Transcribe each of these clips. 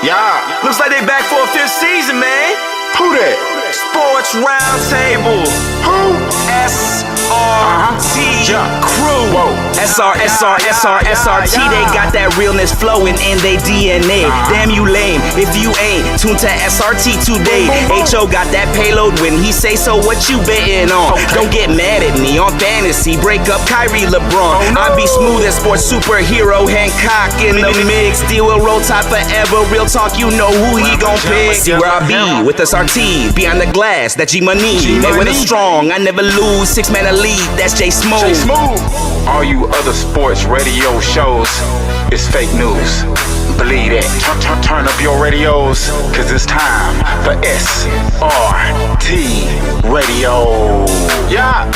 Yeah, looks like they back for a fifth season, man. Who that? Sports Roundtable. Who? SRT Crew. Whoa. SRT. They got that realness flowing in they DNA. Damn you lame if you ain't tuned to SRT today. HO got that payload when he say so. What you betting on? Don't get mad at me on fantasy. Break up Kyrie LeBron. I be smooth as sports superhero Hancock in the mix. Deal with roll tide forever. Real talk, you know who he gon' pick. See where I be with SRT. Behind the glass, that G-Money. Mayweather strong, I never lose. 6-man elite, that's J Smooth. All you other sports radio shows is fake news. Believe it. Turn up your radios, cause it's time for SRT Radio. Yeah.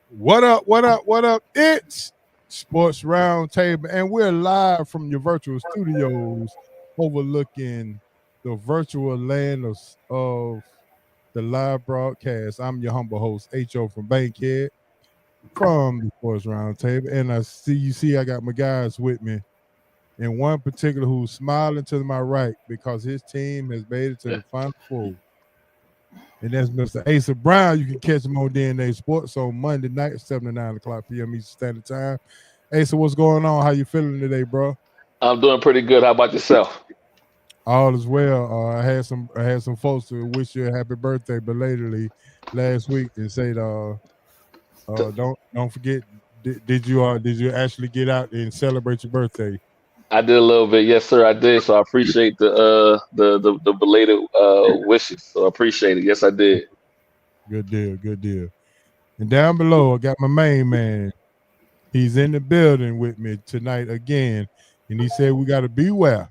What up? It's Sports Roundtable, and we're live from your virtual studios overlooking the virtual land of the live broadcast. I'm your humble host, H.O. from Bankhead, from the Sports Roundtable, and I see I got my guys with me, and one particular who's smiling to my right because his team has made it to the Final Four. And that's Mr. Asa Brown. You can catch him on DNA Sports on Monday night, 7 to 9 o'clock p.m. Eastern Standard Time. Asa, what's going on? How you feeling today, bro? I'm doing pretty good. How about yourself? All is well. I had some folks to wish you a happy birthday belatedly last week and say, don't forget. Did you actually get out and celebrate your birthday? I did a little bit, yes, sir. I did. So I appreciate the belated wishes. So I appreciate it. Yes, I did. Good deal. And down below, I got my main man. He's in the building with me tonight again, and he said we got to beware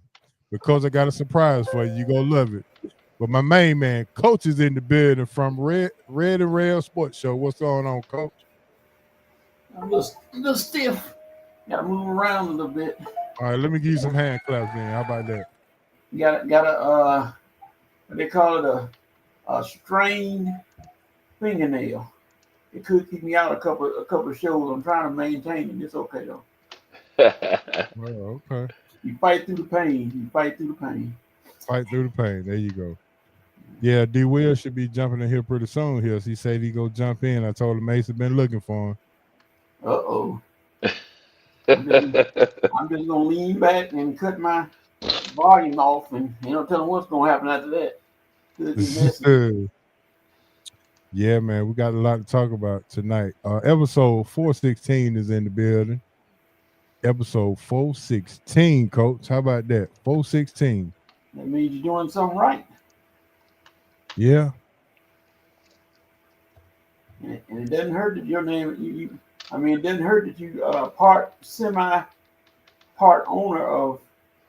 because I got a surprise for you. You gonna love it. But my main man, Coach, is in the building from Red and Rail Sports Show. What's going on, Coach? I'm a little stiff. Got to move around a little bit. All right, let me give you some hand claps then. How about that? Got a what they call it, a strained fingernail. It could keep me out a couple of shows. I'm trying to maintain it. It's okay though. Well, okay. You fight through the pain. Fight through the pain. There you go. Yeah, D. Will should be jumping in here pretty soon here. So he said he go jump in. I told him Mason been looking for him. Uh-oh. I'm just gonna lean back and cut my volume off, and tell them what's gonna happen after that. Could be messy. Yeah, man, we got a lot to talk about tonight. Episode 416 is in the building. Episode 416, Coach. How about that? 416. That means you're doing something right. Yeah. And it doesn't hurt that your name. It doesn't hurt that you part owner of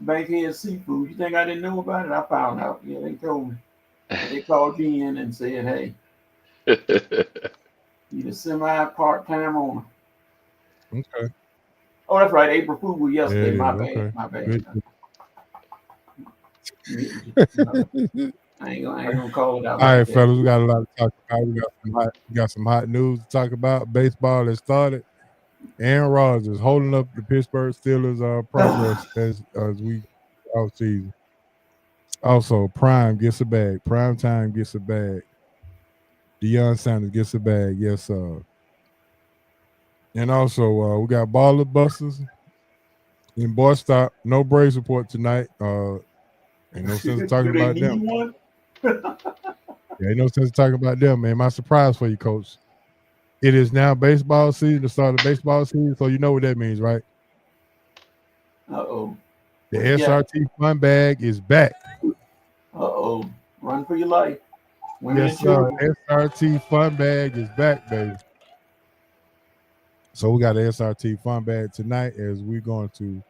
Bankhead Seafood. You think I didn't know about it? I found out. Yeah, they told me. They called me in and said, "Hey, you're the part-time owner." Okay. Oh, that's right. April Fool was yesterday. Yeah, My bad. I ain't gonna call it out. All right, fellas, we got a lot to talk about. We got some hot news to talk about. Baseball has started. Aaron Rodgers holding up the Pittsburgh Steelers' progress as we off season. Also, Prime gets a bag. Prime Time gets a bag. Deion Sanders gets a bag. Yes, sir. And also, we got Baller Busters in Boy Stop. No Braves report tonight. Ain't no sense of talking about them. Ain't no sense of talking about them, man. My surprise for you, Coach. It is now baseball season, the start of baseball season, so you know what that means, right? Uh-oh. The SRT Fun Bag is back. Uh-oh. Run for your life. Yes, sir. SRT Fun Bag is back, baby. So we got an SRT Fun Bag tonight as we're going to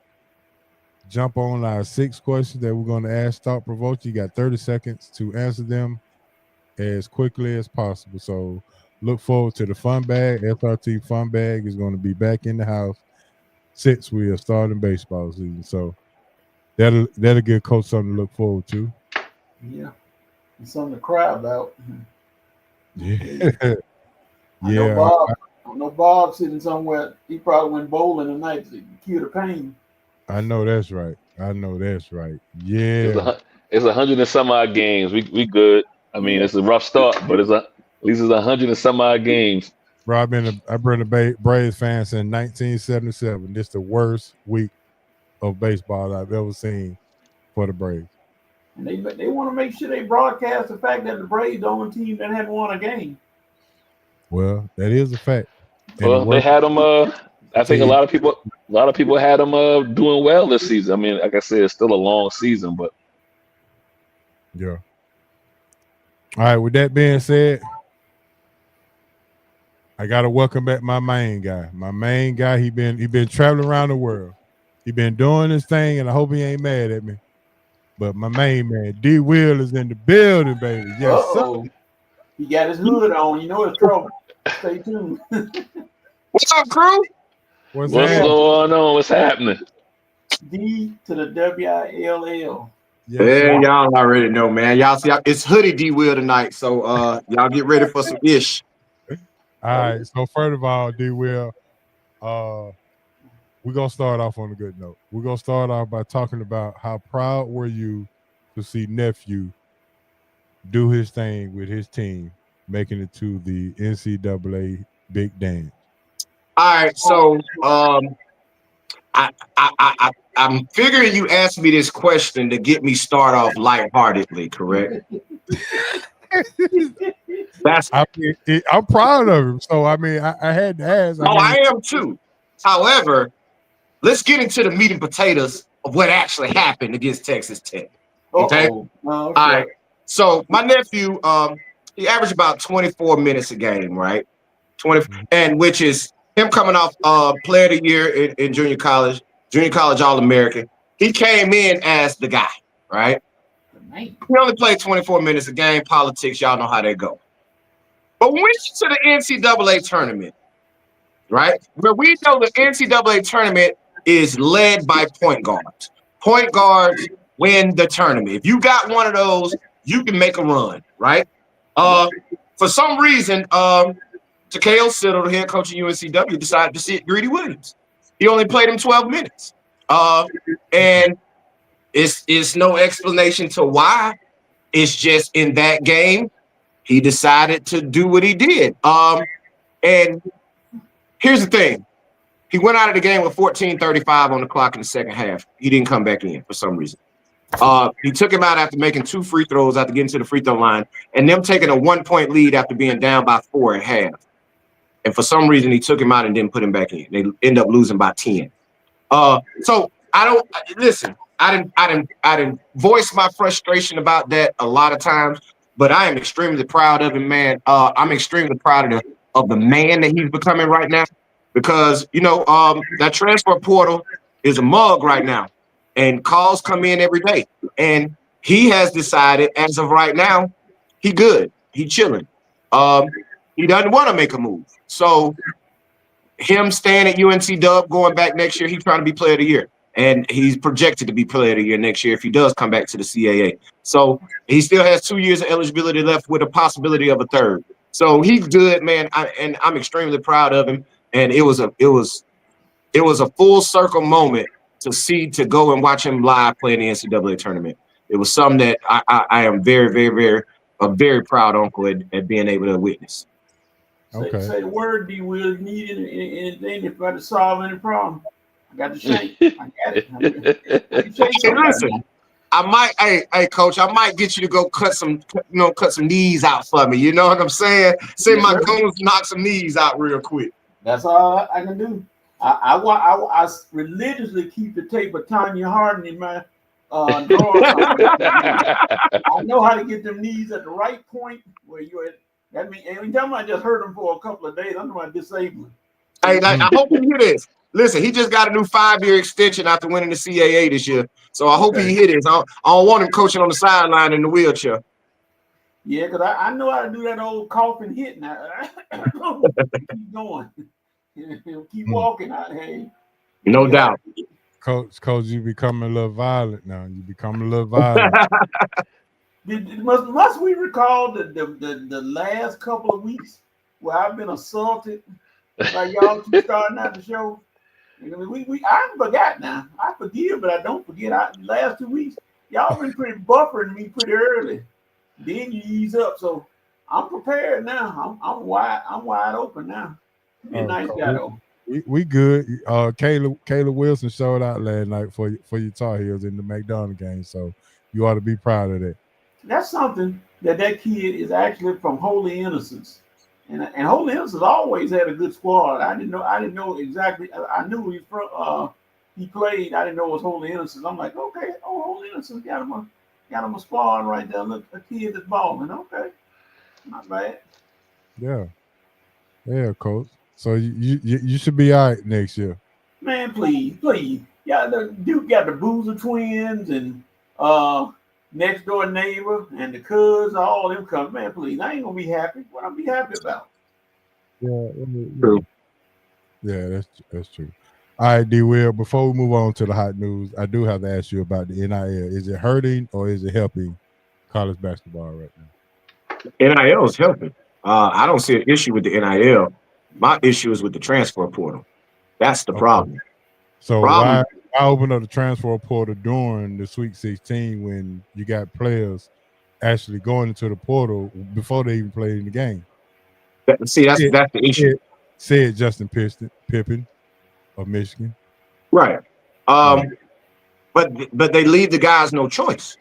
jump on our 6 questions that we're going to ask Thought Provoke. You got 30 seconds to answer them as quickly as possible. So look forward to the Fun Bag. SRT Fun Bag is going to be back in the house since we are starting baseball season. So that'll give Coach something to look forward to. Yeah. And something to cry about. Yeah. I know no Bob sitting somewhere. He probably went bowling tonight to cure the pain. I know that's right. I know that's right. It's Yeah, it's 100 and some odd games. We good. I mean, Yeah. it's a rough start, but at least it's 100 and some odd games. bro. I've been a Braves fan since 1977. This the worst week of baseball I've ever seen for the Braves. And they want to make sure they broadcast the fact that the Braves the only team that hadn't won a game. Well, that is a fact. And Well, they had them. I think a team. lot of people had them doing well this season. I mean, like I said, it's still a long season, but Yeah. All right. With that being said, I gotta welcome back my main guy. My main guy. He been traveling around the world. He been doing this thing, and I hope he ain't mad at me. But my main man, D. Will, is in the building, baby. Yes, sir. Uh-oh. He got his hood on. You know it's trouble. Stay tuned. What's up, crew? What's what's happening? going on? What's happening? D to the WILL. Yes, Yeah, sir. y'all already know, man. Y'all see, it's Hoodie D Will tonight, so y'all get ready for some ish. All right. So first of all, D. Will, we're gonna start off on a good note. We're gonna start off by talking about how proud were you to see nephew do his thing with his team, making it to the NCAA Big Dance. All right, so I'm figuring you asked me this question to get me start off lightheartedly, correct? That's I'm proud of him. So I mean, I had to ask. I am too. However, let's get into the meat and potatoes of what actually happened against Texas Tech. Okay. Uh-oh. All right. So my nephew, he averaged about 24 minutes a game, right? 20, and which is him coming off Player of the Year in junior college All-American. He came in as the guy, right? He only played 24 minutes a game. Politics, y'all know how they go. But when we get to the NCAA tournament, right? Where we know the NCAA tournament is led by point guards. Point guards win the tournament. If you got one of those, you can make a run, right? For some reason, Takeo Siddle, the head coach of UNCW, decided to sit Greedy Williams. He only played him 12 minutes. And it's no explanation to why. It's just in that game, he decided to do what he did. And here's the thing. He went out of the game with 14:35 on the clock in the second half. He didn't come back in for some reason. He took him out after making 2 free throws after getting to the free throw line, and them taking a 1-point lead after being down by 4 at half. And for some reason, he took him out and didn't put him back in. They end up losing by 10. So I didn't voice my frustration about that a lot of times, but I am extremely proud of him, man. I'm extremely proud of the man that he's becoming right now, because that transfer portal is a mug right now, and calls come in every day, and he has decided as of right now, he good, he chilling. He doesn't want to make a move. So him staying at UNC Dub, going back next year, he's trying to be Player of the Year. And he's projected to be Player of the Year next year if he does come back to the CAA. So he still has 2 years of eligibility left with a possibility of a third. So he's good, man. I'm extremely proud of him. And it was a full circle moment to go and watch him live play in the NCAA tournament. It was something that I am very, very, very a very proud uncle at being able to witness. Okay. Say the word, D. Will. You need anything if I to solve any problem. I got the shake. I got it. Hey, listen, I might, hey, coach, I might get you to go cut some knees out for me. You know what I'm saying? Send my goons knock some knees out real quick. That's all I can do. I religiously keep the tape of Tanya Hardin in my drawer. I know how to get them knees at the right point where you're at. That means every time I just heard them for a couple of days, I'm about disabling. Hey, I hope you hear this. Listen, he just got a new 5-year extension after winning the CAA this year. So I hope he hear this. I don't want him coaching on the sideline in the wheelchair. Yeah, because I know how to do that old coughing hit now. Keep going. Keep walking out. Hey. No doubt. Coach, you becoming a little violent now. You become a little violent. Must we recall the last couple of weeks where I've been assaulted Like y'all two starting out the show. I mean, I forgot now. I forgive, but I don't forget. Last 2 weeks, y'all been pretty buffering me pretty early. Then you ease up, so I'm prepared now. I'm wide open now. Be a nice guy though. We good. Caleb Wilson showed out last night for your Tar Heels in the McDonald game, so you ought to be proud of that. That's something that kid is actually from Holy Innocents. And Holy Innocents always had a good squad. I didn't know exactly. I knew he played. I didn't know it was Holy Innocents. I'm like, okay, Holy Innocents got him a squad right there. Look, a kid that's balling. Okay, not bad. Yeah, coach. So you should be all right next year. Man, please. Yeah, the Duke got the Boozer twins and next door neighbor and the cuz, all them come. Man, please, I ain't gonna be happy. What I'm be happy about? Yeah, true. Yeah, that's true. All right, D. Will. Before we move on to the hot news, I do have to ask you about the NIL. Is it hurting or is it helping college basketball right now? NIL is helping. I don't see an issue with the NIL. My issue is with the transfer portal. That's the problem. So why open up the transfer portal during the Sweet 16 when you got players actually going into the portal before they even played in the game? That's the issue. Said Justin Pippen of Michigan. Right. But they leave the guys no choice.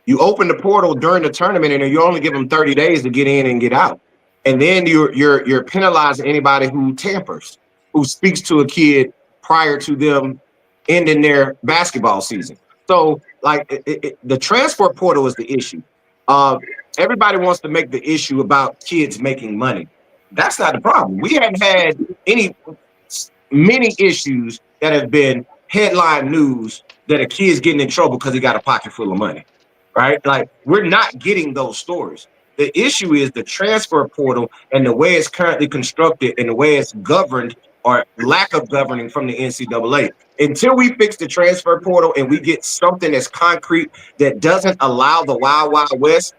You open the portal during the tournament and you only give them 30 days to get in and get out. And then you're penalizing anybody who tampers, who speaks to a kid prior to them ending their basketball season. So, the transfer portal is the issue. Everybody wants to make the issue about kids making money. That's not the problem. We haven't had many issues that have been headline news that a kid's getting in trouble because he got a pocket full of money, right? Like, we're not getting those stories. The issue is the transfer portal and the way it's currently constructed and the way it's governed or lack of governing from the NCAA. Until we fix the transfer portal and we get something that's concrete that doesn't allow the Wild Wild West,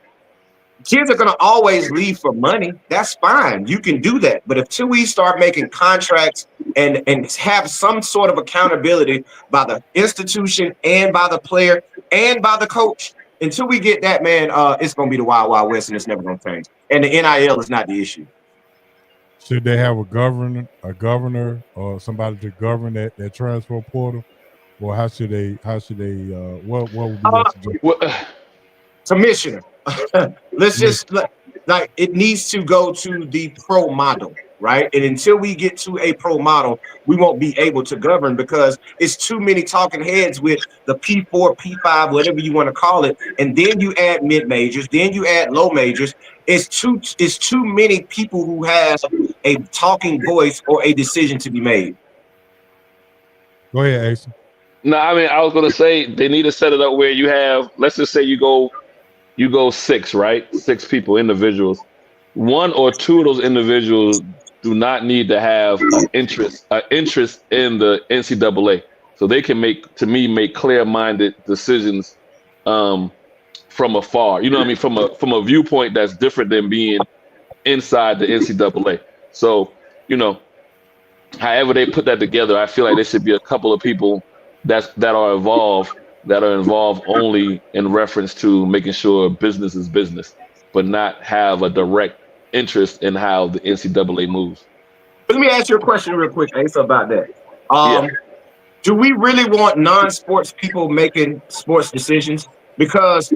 kids are going to always leave for money. That's fine. You can do that. But until we start making contracts and have some sort of accountability by the institution and by the player and by the coach, until we get that, man, it's going to be the Wild Wild West and it's never going to change. And the NIL is not the issue. Should they have a governor or somebody to govern that transfer portal? Or how should they what would be your suggestion? Commissioner. Let's just it needs to go to the pro model, right? And until we get to a pro model, we won't be able to govern because it's too many talking heads with the P4, P5, whatever you want to call it. And then you add mid majors, then you add low majors. It's too many people who have a talking voice or a decision to be made. Go ahead, Asa. No, I mean, I was going to say they need to set it up where you have, let's just say you go 6, right? 6 people, individuals. 1 or 2 of those individuals do not need to have an interest in the NCAA. So they can make clear-minded decisions from afar. You know what I mean? From a viewpoint that's different than being inside the NCAA. So, however they put that together, I feel like there should be a couple of people that are involved only in reference to making sure business is business, but not have a direct interest in how the NCAA moves. Let me ask you a question real quick, Asa, about that. Do we really want non-sports people making sports decisions? Because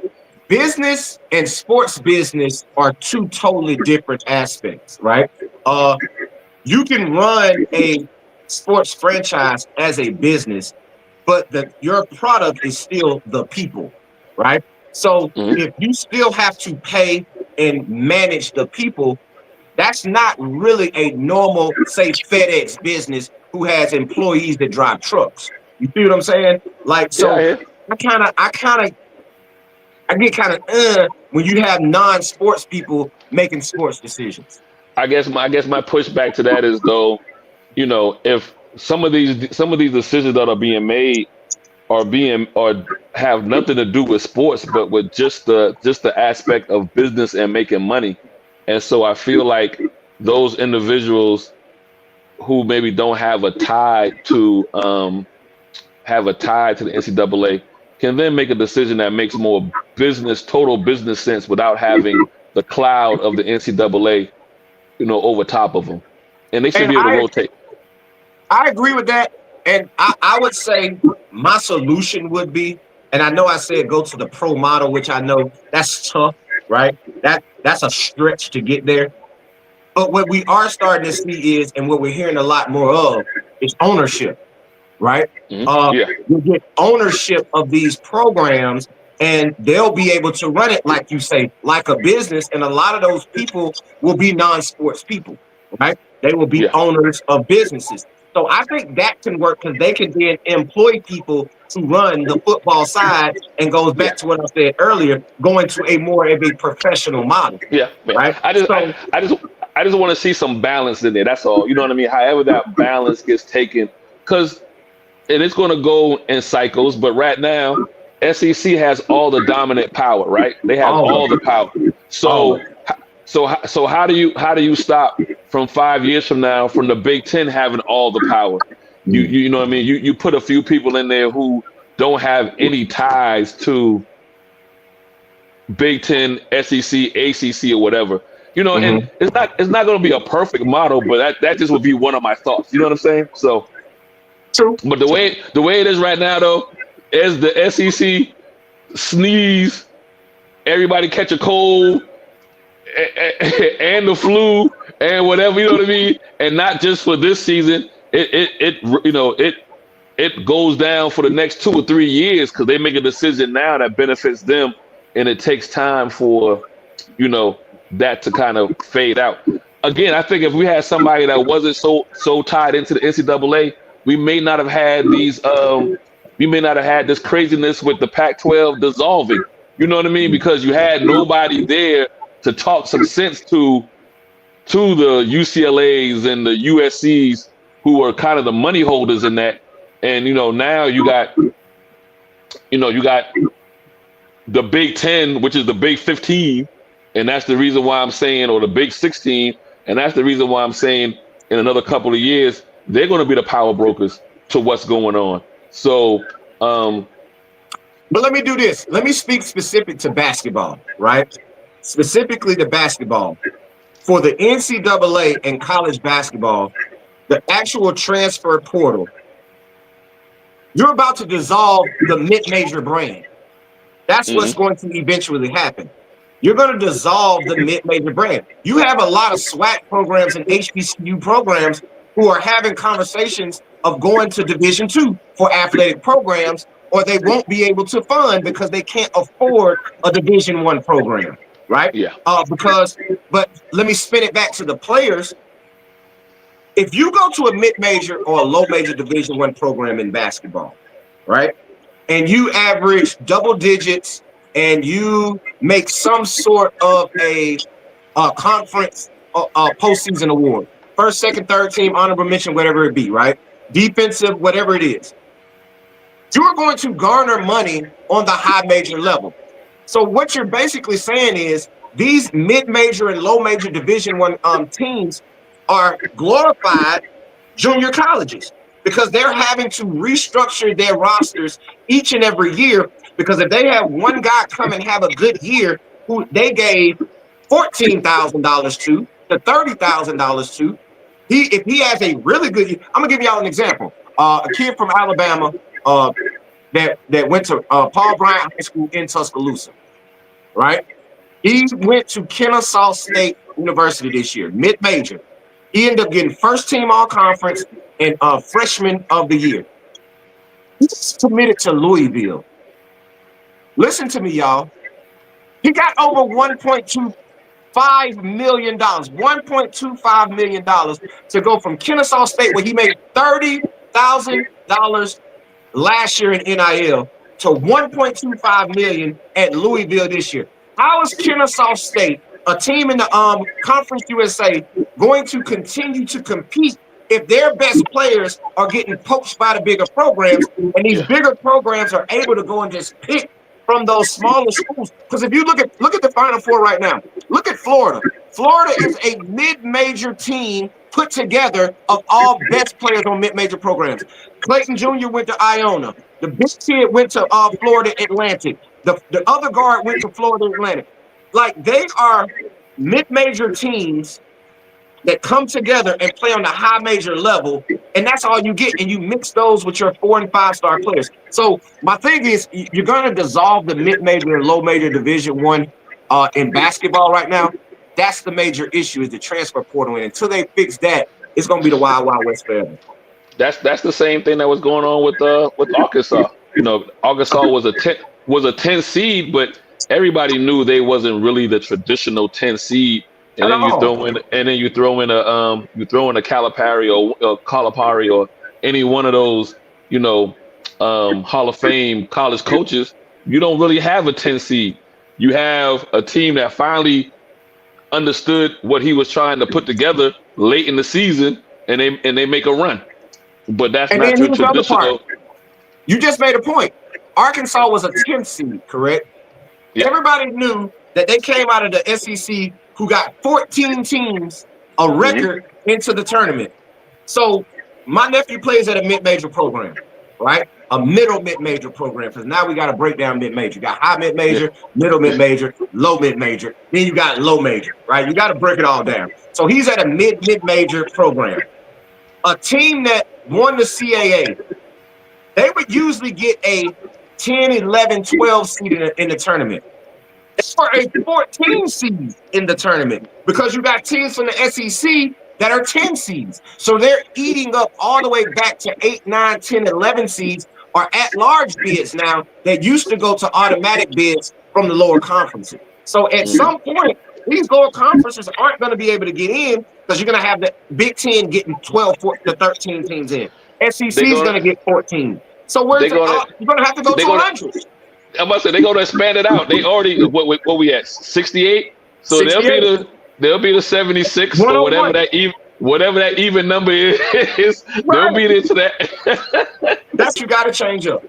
business and sports business are 2 totally different aspects, right? You can run a sports franchise as a business, but your product is still the people, right? So if you still have to pay and manage the people, that's not really a normal, say, FedEx business who has employees that drive trucks. You see what I'm saying? Like, so I get kind of when you have non-sports people making sports decisions. I guess my pushback to that is, though, if some of these decisions that are being made or have nothing to do with sports, but with just the aspect of business and making money. And so I feel like those individuals who maybe don't have a tie to the NCAA can then make a decision that makes more total business sense without having the cloud of the NCAA, over top of them. And they should be able to rotate. I agree with that. And I would say my solution would be, and I know I said go to the pro model, which I know that's tough, right? That's a stretch to get there. But what we are starting to see is, and what we're hearing a lot more of, is ownership, right? You get ownership of these programs, and they'll be able to run it, like you say, like a business. And a lot of those people will be non-sports people, right? They will be owners of businesses. So I think that can work because they can then employ people to run the football side, and goes back to what I said earlier, going to a more of a professional model. Yeah, right. I just want to see some balance in there. That's all. You know what I mean? However that balance gets taken, and it's going to go in cycles. But right now, SEC has all the dominant power. Right? They have all the power. So how do you stop from 5 years from now from the Big Ten having all the power? You know what I mean? You put a few people in there who don't have any ties to Big Ten, SEC, ACC, or whatever. And it's not going to be a perfect model, but that just would be one of my thoughts. You know what I'm saying? So, true. But the way it is right now, though, as the SEC sneeze, everybody catch a cold and the flu and whatever, you know what I mean? And not just for this season. It goes down for the next 2 or 3 years because they make a decision now that benefits them, and it takes time for that to kind of fade out. Again, I think if we had somebody that wasn't so tied into the NCAA, we may not have had these. We may not have had this craziness with the Pac-12 dissolving. You know what I mean? Because you had nobody there to talk some sense to the UCLAs and the USCs who are kind of the money holders in that. And now you got the Big 10, which is the Big 15, and that's the reason why I'm saying, or the Big 16, and that's the reason why I'm saying in another couple of years they're going to be the power brokers to what's going on. So, but let me do this. Let me speak specific to basketball, right? Specifically to basketball. For the NCAA and college basketball, the actual transfer portal, you're about to dissolve the mid-major brand. That's what's going to eventually happen. You're going to dissolve the mid-major brand. You have a lot of SWAC programs and HBCU programs who are having conversations of going to Division II for athletic programs, or they won't be able to fund because they can't afford a Division I program, right? Yeah. But let me spin it back to the players. If you go to a mid-major or a low-major Division I program in basketball, right, and you average double digits and you make some sort of a conference postseason award, first, second, third team, honorable mention, whatever it be, right, defensive, whatever it is, you're going to garner money on the high major level. So what you're basically saying is these mid-major and low-major Division I teams are glorified junior colleges because they're having to restructure their rosters each and every year, because if they have one guy come and have a good year who they gave $14,000 to $30,000 to, if he has a really good year, I'm gonna give y'all an example. A kid from Alabama that went to Paul Bryant High School in Tuscaloosa, right? He went to Kennesaw State University this year, mid-major. He ended up getting first team all conference and freshman of the year. He's committed to Louisville. Listen to me, y'all. He got over $1.25 million to go from Kennesaw State, where he made $30,000 last year in NIL, to $1.25 million at Louisville this year. How is Kennesaw State, a team in the Conference USA, going to continue to compete if their best players are getting poached by the bigger programs, and these bigger programs are able to go and just pick from those smaller schools? Because if you look at the Final Four right now, look at Florida. Florida is a mid-major team put together of all best players on mid-major programs. Clayton Jr. went to Iona. The big kid went to Florida Atlantic. The other guard went to Florida Atlantic. Like, they are mid-major teams that come together and play on the high major level, and that's all you get. And you mix those with your 4- and 5-star players. So my thing is, you're going to dissolve the mid-major and low-major Division I in basketball right now. That's the major issue, is the transfer portal. And until they fix that, it's going to be the Wild Wild West forever. That's the same thing that was going on with Arkansas. You know, Arkansas was a 10 seed, but everybody knew they wasn't really the traditional 10 seed. And then you throw in a Calipari or Calipari or any one of those, you know, Hall of Fame college coaches. You don't really have a 10 seed. You have a team that finally understood what he was trying to put together late in the season, and they make a run. But that's not your traditional. You just made a point. Arkansas was a 10th seed, correct? Yeah. Everybody knew that they came out of the SEC, who got 14 teams a record into the tournament. So my nephew plays at a mid-major program, right? A middle mid-major program, because now we got to break down mid-major. You got high mid-major, middle mid-major, low mid-major. Then you got low major, right? You got to break it all down. So he's at a mid-major program. A team that won the CAA, they would usually get a 10, 11, 12 seed in the tournament. It's for a 14 seed in the tournament, because you got teams from the SEC that are 10 seeds. So they're eating up all the way back to 8, 9, 10, 11 seeds are at-large bids now that used to go to automatic bids from the lower conferences. So at some point, these lower conferences aren't going to be able to get in, because you're going to have the Big Ten getting 12 to 13 teams in. SEC is going to get 14. So you're going to have to go to 100. I must say, they're going to expand it out. They already, what we at, 68? So 68. They'll be the 76 or whatever that even number is. Right. They'll be into that. That's you got to change up.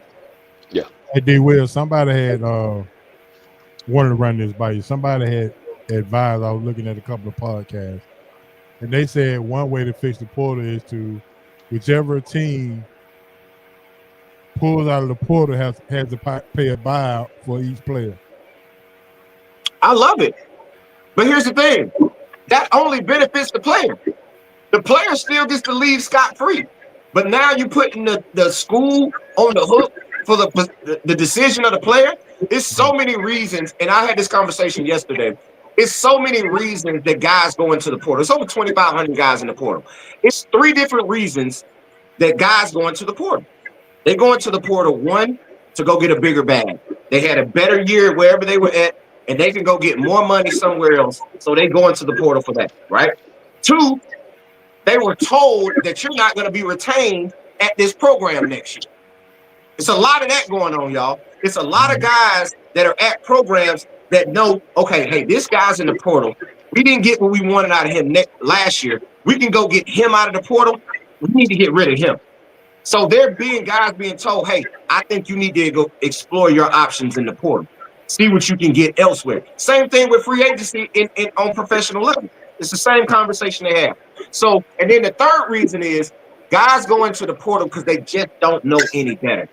Yeah. Hey, D. Will, somebody had wanted to run this by you. Somebody had advised. I was looking at a couple of podcasts, and they said one way to fix the portal is to whichever team pulls out of the portal has to pay a buyout for each player. I love it. But here's the thing. That only benefits the player. The player still gets to leave scot-free. But now you're putting the school on the hook for the decision of the player. It's so many reasons, and I had this conversation yesterday. It's so many reasons that guys go into the portal. It's over 2,500 guys in the portal. It's 3 different reasons that guys go into the portal. They go into the portal, 1, to go get a bigger bag. They had a better year wherever they were at, and they can go get more money somewhere else. So they go into the portal for that, right? 2, they were told that you're not going to be retained at this program next year. It's a lot of that going on, y'all. It's a lot of guys that are at programs that know, okay, hey, this guy's in the portal. We didn't get what we wanted out of him last year. We can go get him out of the portal. We need to get rid of him. So guys being told, hey, I think you need to go explore your options in the portal. See what you can get elsewhere. Same thing with free agency on professional level. It's the same conversation they have. So, and then the third reason is guys go into the portal because they just don't know any better.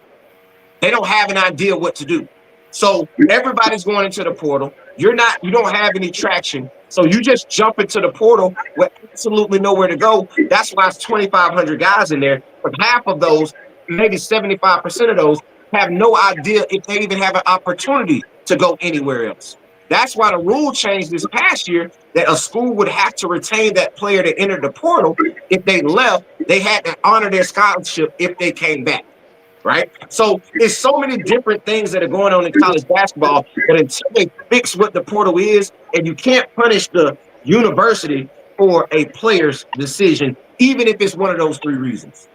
They don't have an idea what to do. So everybody's going into the portal. You don't have any traction. So you just jump into the portal with absolutely nowhere to go. That's why it's 2,500 guys in there. But half of those, maybe 75% of those, have no idea if they even have an opportunity to go anywhere else. That's why the rule changed this past year that a school would have to retain that player that entered the portal. If they left, they had to honor their scholarship if they came back, right? So there's so many different things that are going on in college basketball that until they fix what the portal is, and you can't punish the university for a player's decision, even if it's one of those 3 reasons.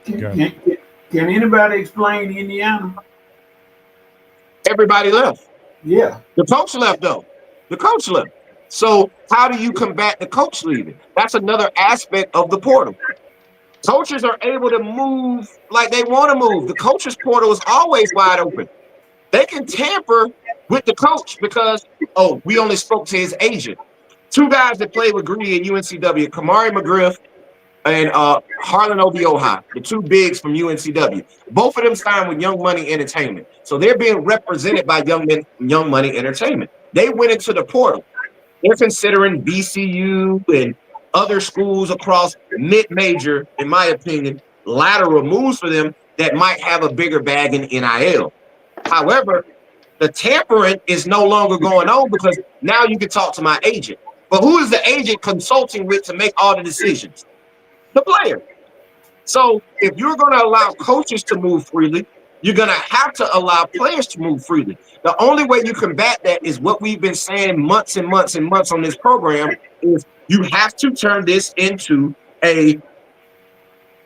Can anybody explain Indiana? Everybody left. Yeah. The coach left, though. The coach left. So how do you combat the coach leaving? That's another aspect of the portal. Coaches are able to move like they want to move. The coaches' portal is always wide open. They can tamper with the coach because, we only spoke to his agent. Two guys that played with Greedy at UNCW, Kamari McGriff and Harlan Obioha, the two bigs from UNCW. Both of them signed with Young Money Entertainment. So they're being represented by Young Money Entertainment. They went into the portal. They're considering BCU and other schools across mid-major, in my opinion, lateral moves for them that might have a bigger bag in NIL. However, the tampering is no longer going on because now you can talk to my agent. But who is the agent consulting with to make all the decisions? The player. So if you're going to allow coaches to move freely, you're going to have to allow players to move freely. The only way you combat that is what we've been saying months and months and months on this program is you have to turn this into a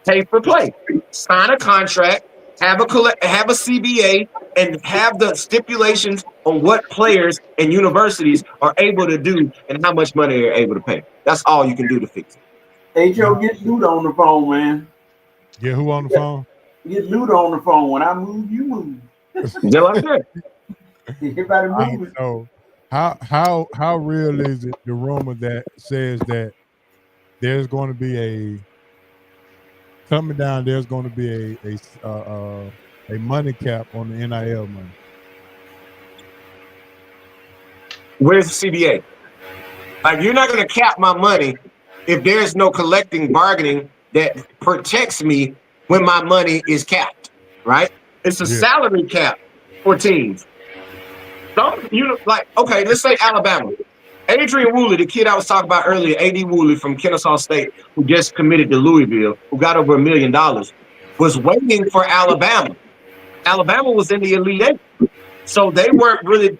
pay for play. Sign a contract, have a CBA, and have the stipulations on what players and universities are able to do and how much money they're able to pay. That's all you can do to fix it. H.O., get Luda on the phone, man. Get who on the phone? Get Luda on the phone. When I move, you move. Just like that. Everybody move. So how real is it, the rumor that says that there's going to be a money cap on the NIL money? Where's the CBA? Like, you're not going to cap my money if there's no collecting bargaining that protects me when my money is capped, right? It's a salary cap for teams. Okay, let's say Alabama. Adrian Woolley, the kid I was talking about earlier, A.D. Woolley from Kennesaw State, who just committed to Louisville, who got over $1 million, was waiting for Alabama. Alabama was in the Elite Eight. So they weren't really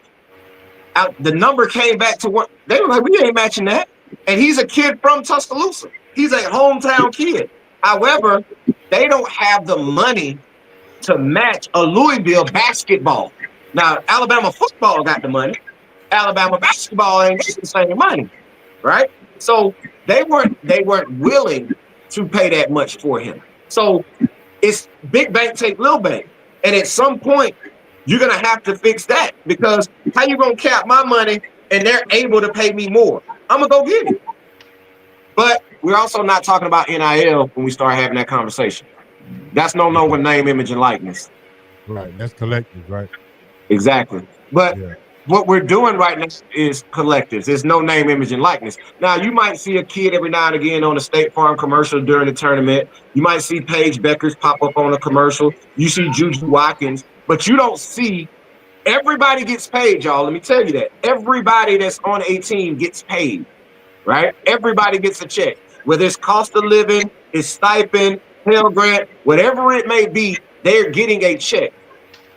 out. The number came back to what they were like, we ain't matching that. And he's a kid from Tuscaloosa. He's a hometown kid. However, they don't have the money to match a Louisville basketball. Now, Alabama football got the money. Alabama basketball ain't got the same money, right? So they weren't willing to pay that much for him. So it's big bank take little bank. And at some point, you're going to have to fix that, because how you going to cap my money and they're able to pay me more? I'm going to go get it. But we're also not talking about NIL when we start having that conversation. That's no longer name, image, and likeness. Right. That's collective, right? Exactly. But what we're doing right now is collectives. There's no name, image, and likeness. Now, you might see a kid every now and again on a State Farm commercial during the tournament. You might see Paige Beckers pop up on a commercial. You see Juju Watkins, but you don't see everybody gets paid, y'all. Let me tell you that. Everybody that's on a team gets paid, right? Everybody gets a check. Whether it's cost of living, it's stipend, Pell Grant, whatever it may be, they're getting a check.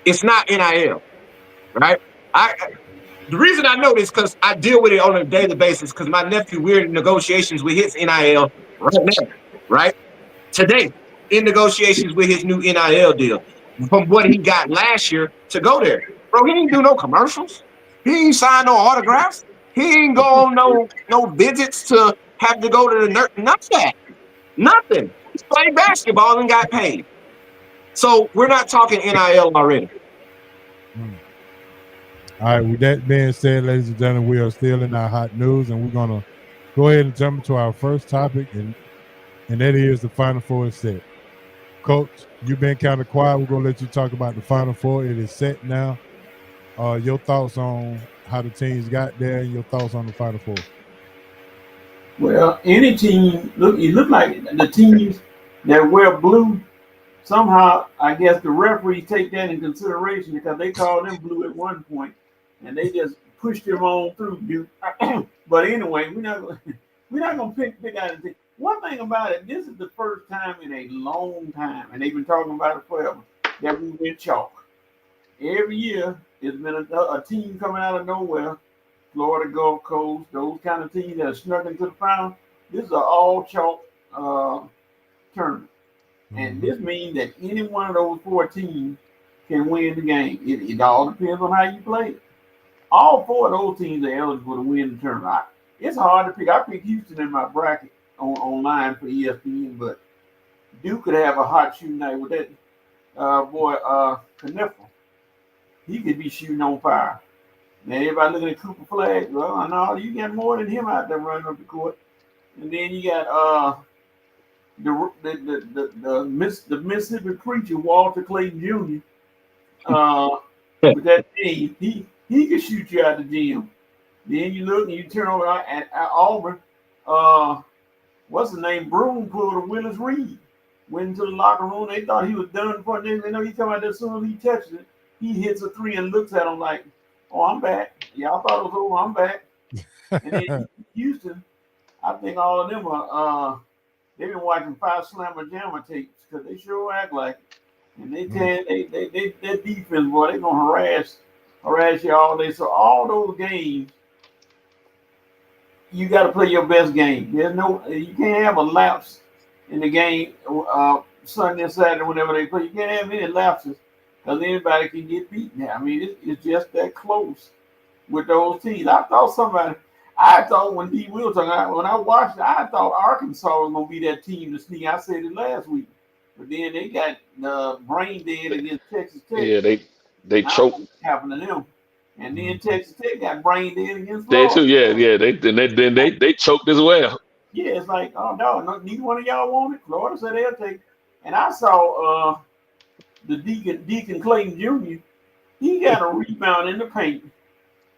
It's not NIL, right? The reason I know this because I deal with it on a daily basis, because my nephew, we're in negotiations with his NIL right now, right? Today, in negotiations with his new NIL deal from what he got last year to go there. Bro, he didn't do no commercials. He ain't sign no autographs. He ain't go on no visits to have to go to the nurse. None of that. Nothing. He played basketball and got paid. So we're not talking NIL already. All right, with that being said, ladies and gentlemen, we are still in our hot news, and we're going to go ahead and jump into our first topic, and that is the Final Four is set. Coach, you've been kind of quiet. We're going to let you talk about the Final Four. It is set now. Your thoughts on how the teams got there and your thoughts on the Final Four. Well, any team, it look like the teams that wear blue, somehow, I guess the referees take that in consideration because they called them blue at one point, and they just pushed them on through, dude. But anyway, we're not gonna pick out a team. One thing about it, this is the first time in a long time, and they've been talking about it forever, that we went chalk. Every year, it's been a team coming out of nowhere, Florida Gulf Coast, those kind of teams that are snuck into the final. This is an all chalk tournament. And this means that any one of those 4 teams can win the game. It all depends on how you play it. All 4 of those teams are eligible to win the tournament. It's hard to pick. I picked Houston in my bracket online for ESPN, but Duke could have a hot shooting night with that boy Kniffel. He could be shooting on fire. Then everybody looking at Cooper Flag. Well, no, you got more than him out there running up the court. And then you got the Mississippi preacher Walter Clayton Jr. With that team, he can shoot you out the gym. Then you look and you turn over at Auburn. What's the name? Broom pulled a Willis Reed. Went into the locker room. They thought he was done for them. They know he come out there as soon as he touches it. He hits a three and looks at him like, "Oh, I'm back. Y'all thought it was over. I'm back." And then Houston, I think all of them are. They've been watching 5 Slammer Jammer tapes because they sure act like it. And they their defense, boy, they gonna harass you all day. So all those games, you got to play your best game. You can't have a lapse in the game Sunday and Saturday whenever they play. You can't have any lapses because anybody can get beaten. I mean, it's just that close with those teams. I thought when D. Will talking, when I watched it, I thought Arkansas was gonna be that team to sneak. I said it last week, but then they got brain dead against Texas Tech. Yeah, they choked. Happened to them. And then Texas Tech got brain dead against Florida. They too, yeah. They choked as well. Yeah, it's like, oh no, neither one of y'all want it. Florida said they'll take it. And I saw the Deacon Clayton Jr. He got a rebound in the paint.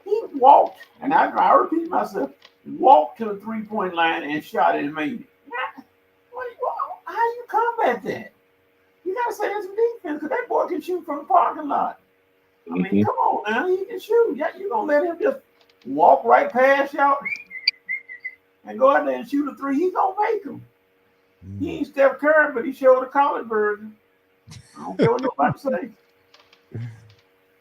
He walked, and I repeat myself, walked to the 3-point line and shot it and made it. How you combat that? You gotta say it's some defense because that boy can shoot from the parking lot. I mean, come on now, he can shoot. Yeah, you gonna let him just walk right past y'all and go out there and shoot a three? He gonna make them. He ain't Steph Curry, but he showed a college version. I don't care what nobody say.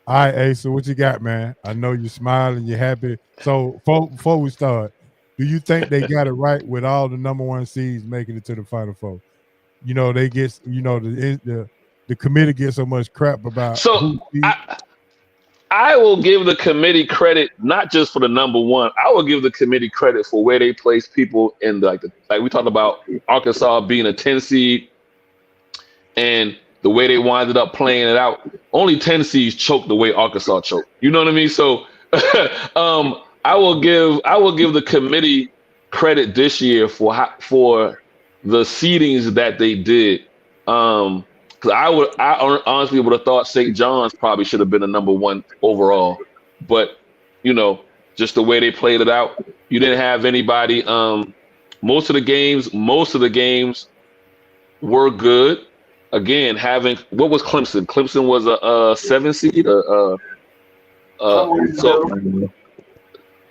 All right, Asa, what you got, man? I know you're smiling, you're happy. So before we start, do you think they got it right with all the number 1 seeds making it to the Final Four? You know, they get, you know, the committee gets so much crap about. So I will give the committee credit not just for the number 1. I will give the committee credit for where they place people in like we talked about Arkansas being a 10 seed and the way they winded up playing it out. Only 10 seeds choked the way Arkansas choked. You know what I mean? So I will give the committee credit this year for the seedings that they did. Because I honestly would have thought St. John's probably should have been the number 1 overall, but you know, just the way they played it out, you didn't have anybody. Most of the games were good. Again, what was Clemson? Clemson was a 7 seed. So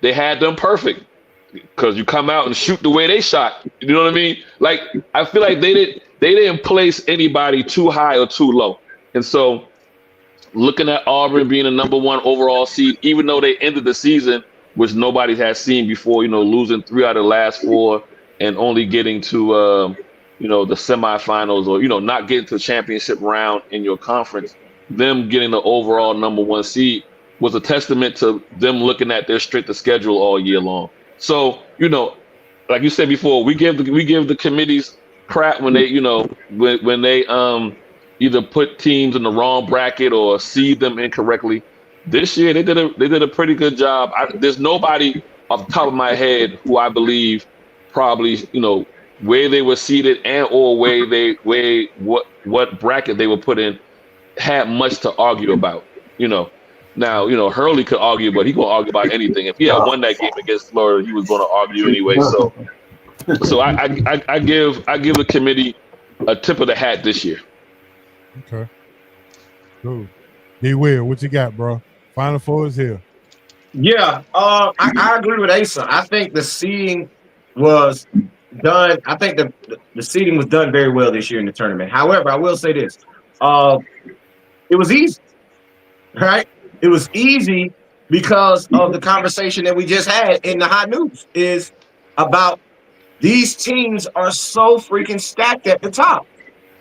they had them perfect because you come out and shoot the way they shot. You know what I mean? Like I feel like they didn't place anybody too high or too low. And so looking at Auburn being a number 1 overall seed, even though they ended the season, which nobody has seen before, you know, losing 3 out of the last 4 and only getting to, you know, the semifinals or, you know, not getting to the championship round in your conference, them getting the overall number 1 seed was a testament to them looking at their strength of schedule all year long. So, you know, like you said before, we give the committees crap when they, you know, when they either put teams in the wrong bracket or seed them incorrectly. This year they did a pretty good job. There's nobody off the top of my head who I believe probably, you know, where they were seated and or what bracket they were put in had much to argue about. You know, now, you know, Hurley could argue, but he gonna argue about anything. If he had won that game against Florida, he was gonna argue anyway. So I give the committee a tip of the hat this year. Okay. Cool. D. Will, what you got, bro? Final Four is here. Yeah, I agree with Asa. I think the seeding was done. I think the seeding was done very well this year in the tournament. However, I will say this: it was easy, right? It was easy because of the conversation that we just had in the hot news is about these teams are so freaking stacked at the top.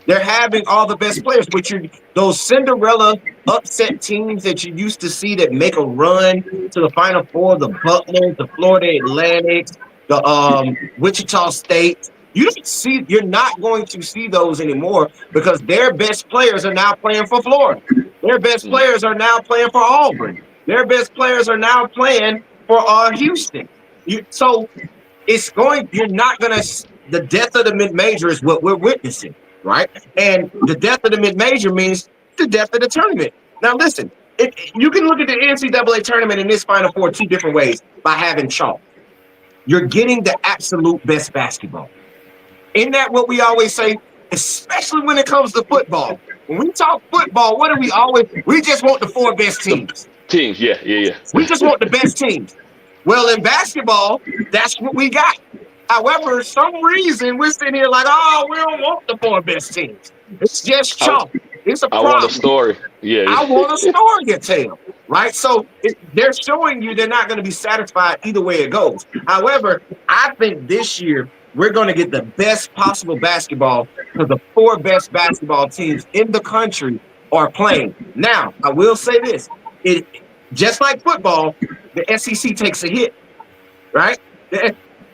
They're having all the best players, which are those Cinderella upset teams that you used to see that make a run to the Final Four, the Butlers, the Florida Atlantics, the Wichita State. You're not going to see those anymore because their best players are now playing for Florida. Their best players are now playing for Auburn. Their best players are now playing for Houston. So it's going. You're not gonna. The death of the mid-major is what we're witnessing, right? And the death of the mid-major means the death of the tournament. Now, listen. You can look at the NCAA tournament in this Final Four two different ways by having chalk. You're getting the absolute best basketball. Isn't that what we always say? Especially when it comes to football. When we talk football, what do we always? We just want the 4 best teams. Teams, yeah. We just want the best teams. Well, in basketball, that's what we got. However, some reason we're sitting here like, oh, we don't want the 4 best teams. It's just chalk. It's a problem. I want a story. Yeah. I want a story to tell, right? So they're showing you they're not going to be satisfied either way it goes. However, I think this year we're going to get the best possible basketball because the 4 best basketball teams in the country are playing. Now, I will say this. Just like football, the SEC takes a hit, right?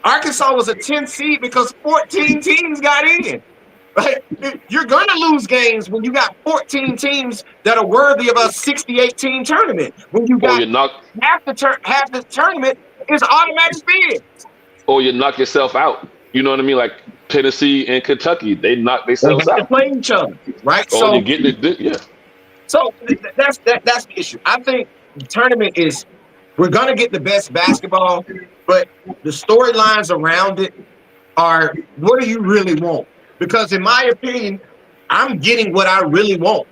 Arkansas was a 10 seed because 14 teams got in. Right? You're going to lose games when you got 14 teams that are worthy of a 68-team tournament. When you got half the tournament is automatic bid. Or you knock yourself out. You know what I mean? Like Tennessee and Kentucky, they knock themselves out. They play each other, right? So you're getting it, yeah. So that's the issue. I think the tournament is we're going to get the best basketball, but the storylines around it are what do you really want? Because in my opinion, I'm getting what I really want.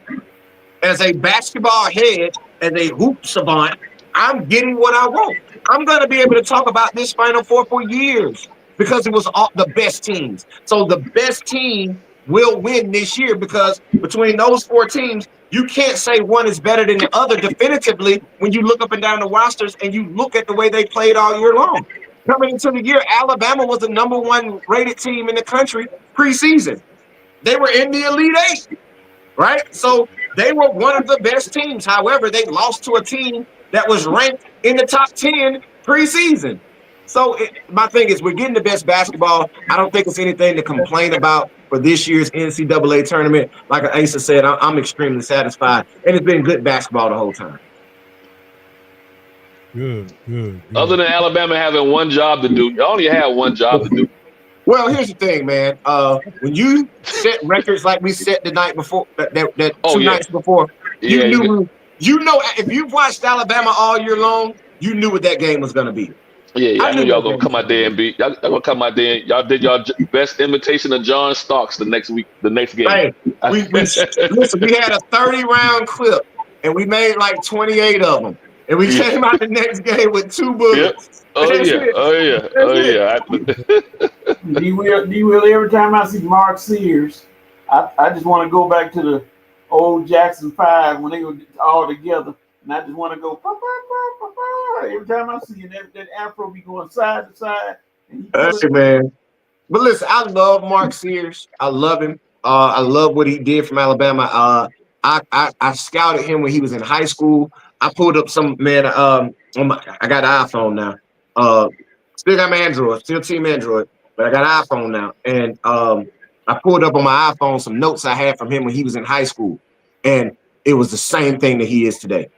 As a basketball head, as a hoop savant, I'm getting what I want. I'm going to be able to talk about this Final Four for years because it was all the best teams. So the best team will win this year because between those 4 teams, you can't say one is better than the other definitively when you look up and down the rosters and you look at the way they played all year long. Coming into the year, Alabama was the number 1 rated team in the country preseason. They were in the Elite 8, right? So they were one of the best teams. However, they lost to a team that was ranked in the top 10 preseason. So my thing is we're getting the best basketball. I don't think it's anything to complain about for this year's NCAA tournament. Like Asa said, I'm extremely satisfied. And it's been good basketball the whole time. Good. Other than Alabama having one job to do, you only have one job to do. Well, here's the thing, man. When you set records like we set the night before, nights before, you know, if you've watched Alabama all year long, you knew what that game was going to be. Yeah, I knew y'all gonna come out there and beat. Y'all gonna come out there. Y'all did y'all best imitation of John Starks the next game. Hey, listen, we had a 30-round clip, and we made like 28 of them. And we came out the next game with 2 bullets. Yep. Oh yeah. D-Will, every time I see Mark Sears, I just want to go back to the old Jackson 5 when they were all together. And I just want to go, every time I see it, that afro be going side to side. That's it, man. But listen, I love Mark Sears. I love him. I love what he did from Alabama. I scouted him when he was in high school. I pulled up some, man, I got an iPhone now. Still got my Android, still Team Android, but I got an iPhone now. And I pulled up on my iPhone some notes I had from him when he was in high school. And it was the same thing that he is today.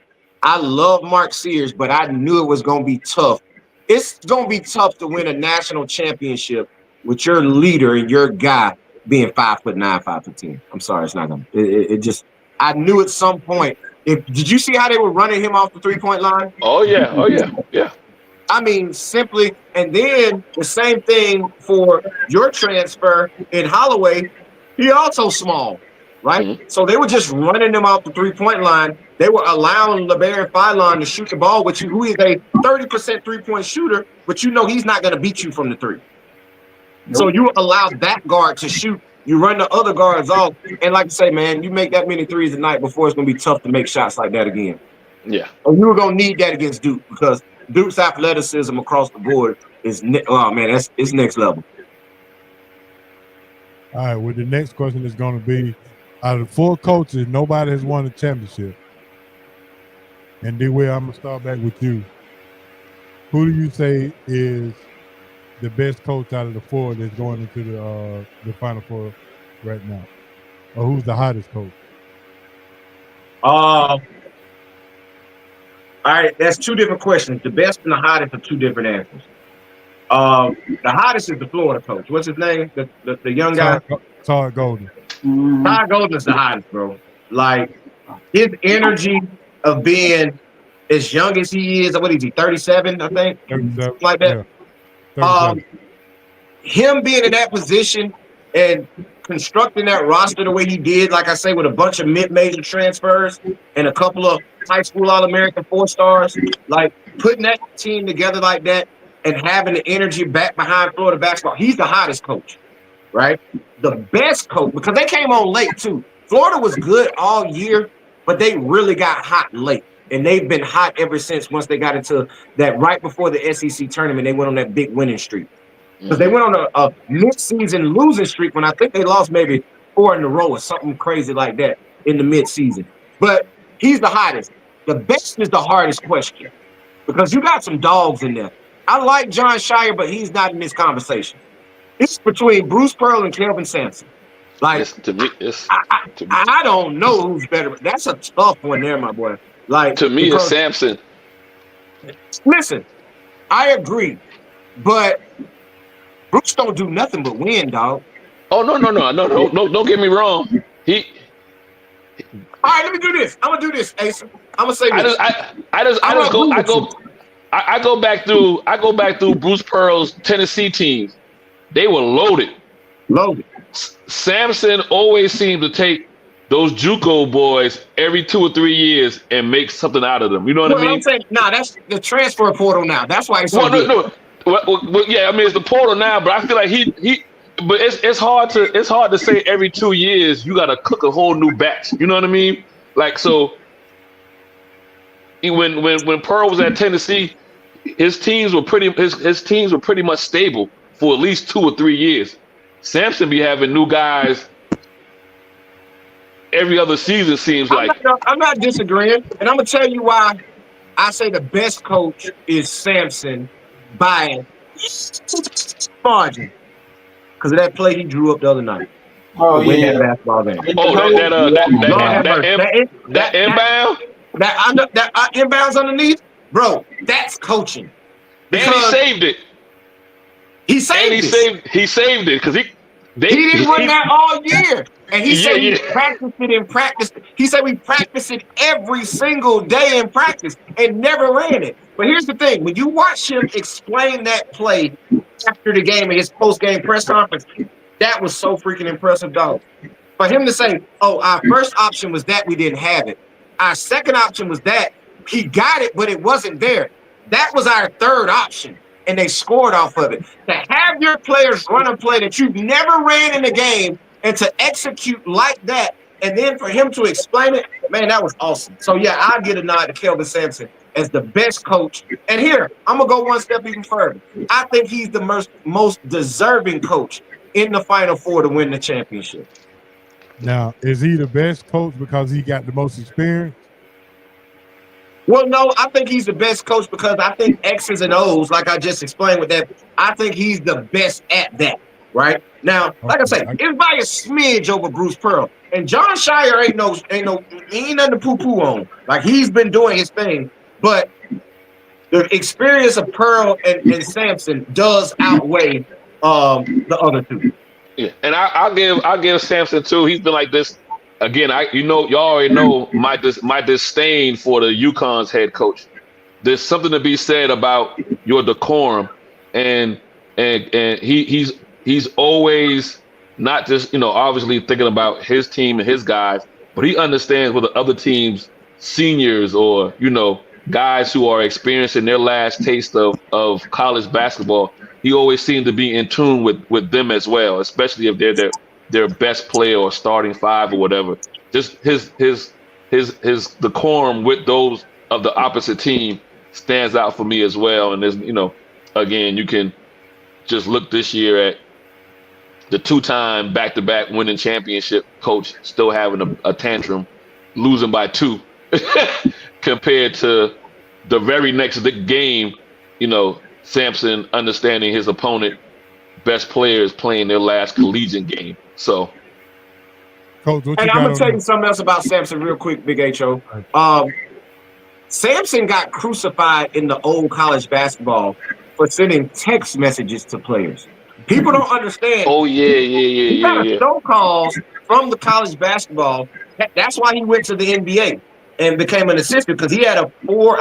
I love Mark Sears, but I knew it was going to be tough. It's going to be tough to win a national championship with your leader and your guy being 5'9", 5'10". I'm sorry, it's not going to. It just. I knew at some point. Did you see how they were running him off the 3-point line? Oh yeah. I mean, simply, and then the same thing for your transfer in Holloway. He also small, right? Mm-hmm. So they were just running him off the 3-point line. They were allowing LeBaron Philon to shoot the ball with you, who is a 30% 3-point shooter, but you know he's not going to beat you from the 3. Nope. So you allow that guard to shoot. You run the other guards off, and like I say, man, you make that many threes a night before it's going to be tough to make shots like that again. Yeah. And you were going to need that against Duke because Duke's athleticism across the board is, it's next level. All right, well, the next question is going to be, out of the 4 coaches, nobody has won a championship. And D-Will, I'm going to start back with you. Who do you say is the best coach out of the 4 that's going into the Final Four right now? Or who's the hottest coach? All right, that's two different questions. The best and the hottest are two different answers. The hottest is the Florida coach. What's his name? The young guy? Todd Golden. Todd Golden is the hottest, bro. Like his energy of being as young as he is. What is he? 37, I think. 37, like that. Yeah, him being in that position and constructing that roster the way he did, like I say, with a bunch of mid-major transfers and a couple of high school All-American 4-stars, like putting that team together like that and having the energy back behind Florida basketball. He's the hottest coach, right? The best coach, because they came on late too. Florida was good all year, but they really got hot late. And they've been hot ever since once they got into that right before the SEC tournament. They went on that big winning streak. Because they went on a mid-season losing streak when I think they lost maybe 4 in a row or something crazy like that in the mid-season. But he's the hottest. The best is the hardest question because you got some dogs in there. I like Jon Scheyer, but he's not in this conversation. It's between Bruce Pearl and Kelvin Sampson. Like, I don't know who's better. That's a tough one there, my boy. Like, to me, it's Sampson. Listen, I agree, but Bruce don't do nothing but win, dog. Oh no! Don't get me wrong. All right, let me do this. I'm gonna do this, Ace. I'm gonna say this. I go back through Bruce Pearl's Tennessee teams. They were loaded. Sampson always seemed to take those JUCO boys every 2 or 3 years and make something out of them. You know what I mean? I'm saying, that's the transfer portal now. That's why it's so good. No. Well, yeah, I mean it's the portal now, but I feel like but it's hard to say every 2 years you got to cook a whole new batch. You know what I mean? Like so, when Pearl was at Tennessee, his teams were pretty much stable for at least 2 or 3 years. Sampson be having new guys every other season. Seems like I'm not disagreeing, and I'm gonna tell you why I say the best coach is Sampson by margin because of that play he drew up the other night. Oh yeah, that basketball game. That inbound, that inbounds underneath, bro. That's coaching. And he saved it. He saved it because he didn't run that all year. And he said he practiced it in practice. He said we practice it every single day in practice and never ran it. But here's the thing. When you watch him explain that play after the game in his post-game press conference, that was so freaking impressive, dog. For him to say, oh, our first option was that we didn't have it. Our second option was that he got it, but it wasn't there. That was our third option. And they scored off of it. To have your players run a play that you've never ran in the game and to execute like that, and then for him to explain it, man, that was awesome. So, yeah, I'll get a nod to Kelvin Sampson as the best coach. And here, I'm going to go one step even further. I think he's the most deserving coach in the Final Four to win the championship. Now, is he the best coach because he got the most experience? Well, no, I think he's the best coach because I think X's and O's, like I just explained with that, I think he's the best at that, right? Now, like I say, it's by a smidge over Bruce Pearl. And Jon Scheyer ain't nothing to poo-poo on. Like, he's been doing his thing. But the experience of Pearl and Sampson does outweigh the other two. Yeah, and I'll give Sampson too. He's been like this. Again, y'all already know my disdain for the UConn's head coach. There's something to be said about your decorum, and he's always not just obviously thinking about his team and his guys, but he understands what the other team's seniors or guys who are experiencing their last taste of college basketball. He always seemed to be in tune with them as well, especially if they're their best player or starting five or whatever. Just his decorum with those of the opposite team stands out for me as well. And there's again, you can just look this year at the two-time back-to-back winning championship coach still having a tantrum, losing by 2 compared to the very next game, Sampson understanding his opponent, best players playing their last collegiate game. So, Coach, and I'm gonna tell you something else about Sampson real quick, Big H.O. Sampson got crucified in the old college basketball for sending text messages to players. People don't understand. Oh yeah. He got a show calls from the college basketball. That's why he went to the NBA and became an assistant, because he had I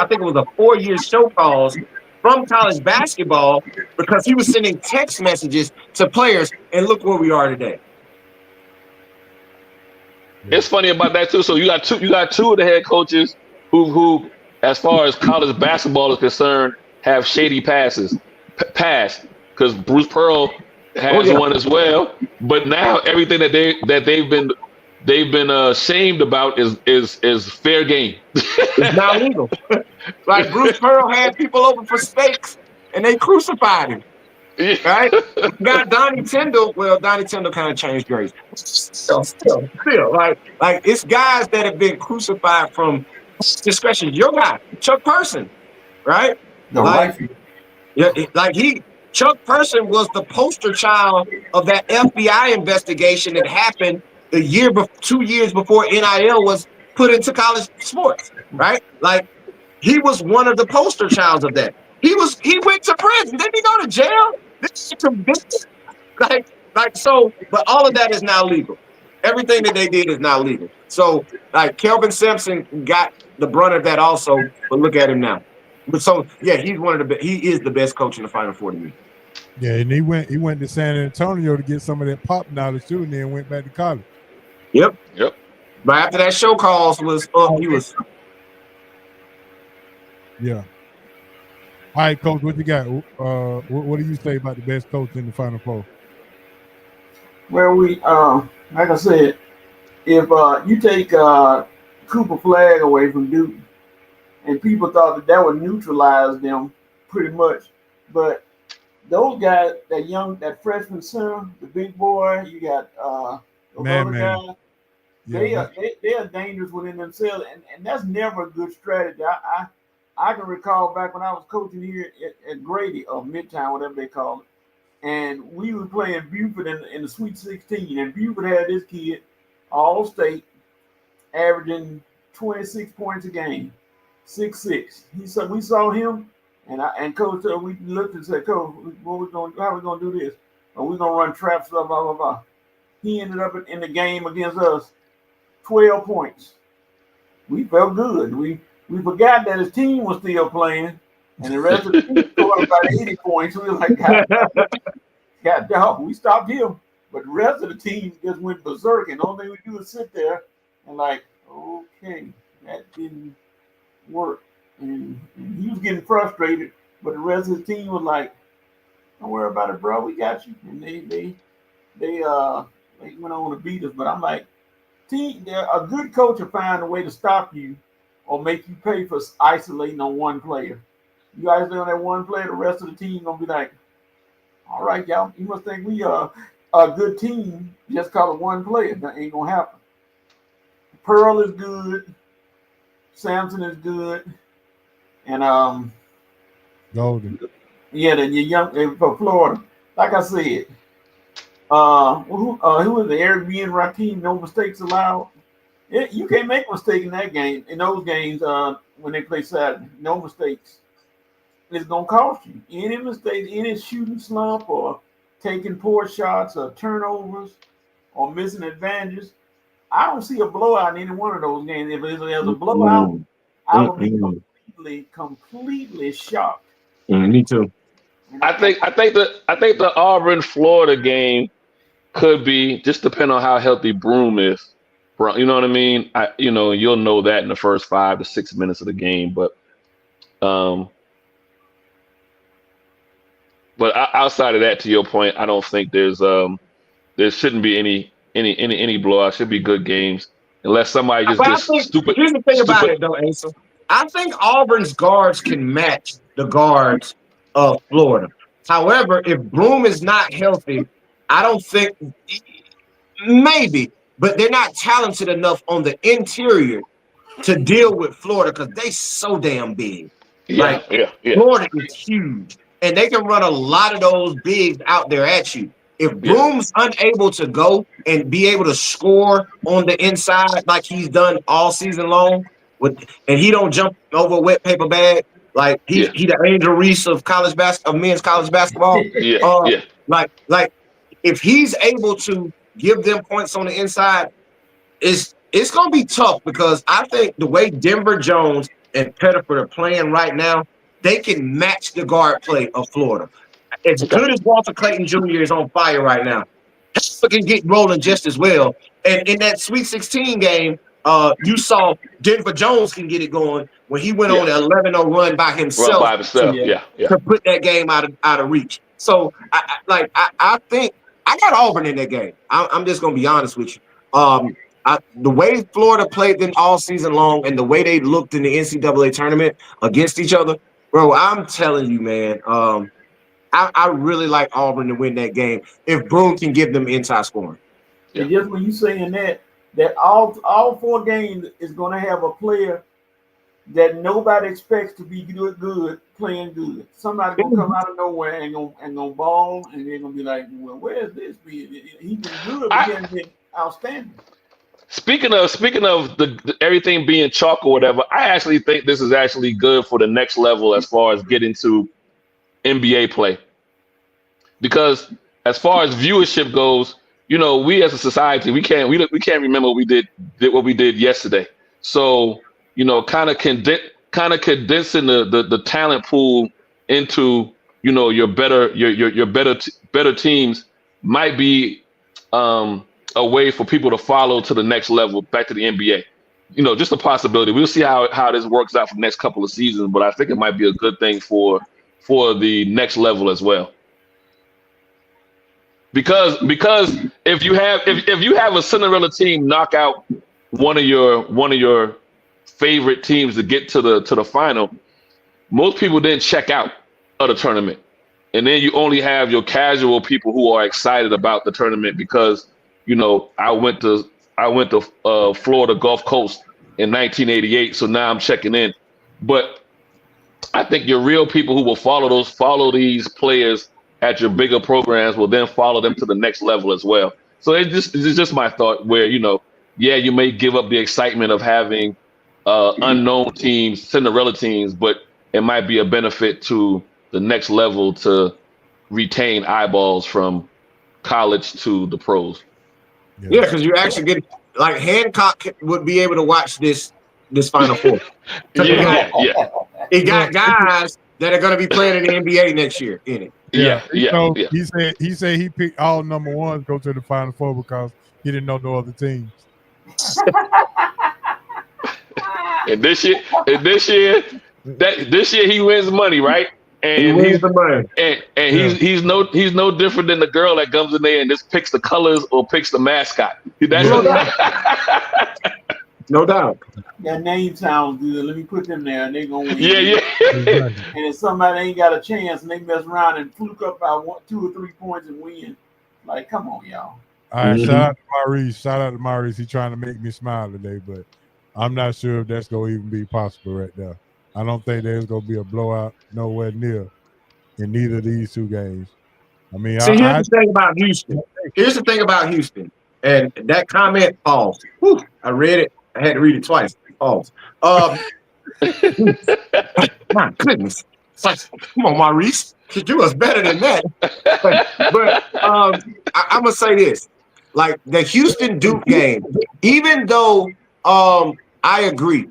think it was a 4-year show calls from college basketball because he was sending text messages to players. And look where we are today. It's funny about that too. So you got two of the head coaches who, as far as college basketball is concerned, have shady past, because Bruce Pearl has one as well. But now everything that they've been shamed about is fair game. It's not legal. Like Bruce Pearl had people over for steaks and they crucified him. Right? Got Donnie Tyndall. Well, Donnie Tyndall kind of changed grades. Still, like it's guys that have been crucified from discretion. Your guy, Chuck Person, right? Chuck Person was the poster child of that FBI investigation that happened 2 years before NIL was put into college sports, right? Like he was one of the poster childs of that. He went to prison. Didn't he go to jail? This is convicted. So, but all of that is now legal. Everything that they did is now legal. So, like Kelvin Sampson got the brunt of that also, but look at him now. But so, yeah, he is the best coach in the Final Four to me. Yeah, and he went to San Antonio to get some of that pop knowledge too, and then went back to college. Yep. But after that show calls was he was. Yeah. All right, Coach, what you got? What do you say about the best coach in the Final Four? Well, like I said, if you take Cooper Flag away from Duke, and people thought that would neutralize them pretty much, but those guys, that freshman center, the big boy, you got those other guys, they are dangerous within themselves, and that's never a good strategy. I can recall back when I was coaching here at Grady or Midtown, whatever they call it, and we were playing Buford in the Sweet 16, and Buford had this kid, all state, averaging 26 points a game, 6'6". We saw him, and Coach, we looked and said, Coach, how are we gonna do this? Are we gonna run traps? Blah blah blah blah. He ended up in the game against us, 12 points. We felt good. We forgot that his team was still playing, and the rest of the team scored about 80 points. We were like, God dog, we stopped him. But the rest of the team just went berserk, and the only thing we do is sit there and like, okay, that didn't work. And he was getting frustrated, but the rest of the team was like, don't worry about it, bro, we got you. And they went on to beat us. But I'm like, a good coach will find a way to stop you or make you pay for isolating on one player. You isolate on that one player, the rest of the team gonna be like, all right, y'all, you must think we are a good team just because of one player. That ain't gonna happen. Pearl is good, Sampson is good, and Golden. Yeah, the young for Florida. Like I said, who was the Eric B. and Raheem? No mistakes allowed. You can't make a mistake in that game. In those games, when they play Saturday, no mistakes. It's gonna cost you. Any mistake, any shooting slump, or taking poor shots, or turnovers, or missing advantages. I don't see a blowout in any one of those games. If there's a blowout, I would be completely shocked. Me too. I think the Auburn Florida game could be, just depending on how healthy Broom is. You know what I mean? You'll know that in the first 5 to 6 minutes of the game. But outside of that, to your point, I don't think there shouldn't be any blowout. Should be good games, unless somebody just gets stupid. Here's the thing about it, though, Asa. I think Auburn's guards can match the guards of Florida. However, if Broom is not healthy, I don't think, maybe, but they're not talented enough on the interior to deal with Florida because they so damn big. Yeah. Florida is huge, and they can run a lot of those bigs out there at you. If Broom's unable to go and be able to score on the inside like he's done all season long, and he don't jump over a wet paper bag. Like he the Angel Reese of men's college basketball. Like if he's able to give them points on the inside, it's gonna be tough because I think the way Denver Jones and Pettiford are playing right now, they can match the guard play of Florida. As good as Walter Clayton Jr. is on fire right now, he can get rolling just as well. And in that Sweet 16 game, you saw Denver Jones can get it going when he went on an 11-0 run by himself. To put that game out of reach. So I think I got Auburn in that game. I'm just gonna be honest with you. The way Florida played them all season long and the way they looked in the NCAA tournament against each other, bro, I'm telling you, man, I really like Auburn to win that game if Boone can give them inside scoring. And just when you saying that all 4 games is going to have a player that nobody expects to be good, playing good. Somebody gonna come out of nowhere and gonna ball, and they're gonna be like, well, where's this? He's been good, but he hasn't been outstanding. Speaking of the everything being chalk or whatever, I actually think this is actually good for the next level as far as getting to NBA play. Because as far as viewership goes, you know, we as a society, we can't remember what we did yesterday. So, you know, kind of condensing the talent pool into, you know, your better teams might be a way for people to follow to the next level, back to the NBA. You know, just a possibility. We'll see how this works out for the next couple of seasons, but I think it might be a good thing for the next level as well. Because if you have a Cinderella team knock out one of your favorite teams to get to the final, most people then check out of the tournament, and then you only have your casual people who are excited about the tournament because, you know, I went to Florida Gulf Coast in 1988, so now I'm checking in. But I think your real people who will follow these players at your bigger programs will then follow them to the next level as well. So it's just my thought where, you know, yeah, you may give up the excitement of having unknown teams, Cinderella teams, but it might be a benefit to the next level to retain eyeballs from college to the pros. Yeah, because you actually get, like, Hancock would be able to watch this Final Four. It got guys that are going to be playing in the NBA next year in it. He said he picked all number ones go to the Final Four because he didn't know no other teams. And this year he wins money, right? And he wins the money. And he's no different than the girl that comes in there and just picks the colors or picks the mascot. No doubt. That name sounds good. Let me put them there, and they're gonna win. Yeah. And if somebody ain't got a chance, and they mess around and fluke up by 2 or 3 points and win, like, come on, y'all. All right, shout out to Maurice. He's trying to make me smile today, but I'm not sure if that's gonna even be possible right now. I don't think there's gonna be a blowout nowhere near in neither of these 2 games. I mean, here's the thing about Houston. Here's the thing about Houston, and that comment, pause. Whew, I read it. I had to read it twice. Pause. My goodness. Come on, Maurice. You do us better than that. But I'm going to say this. Like, the Houston-Duke game, even though I agree,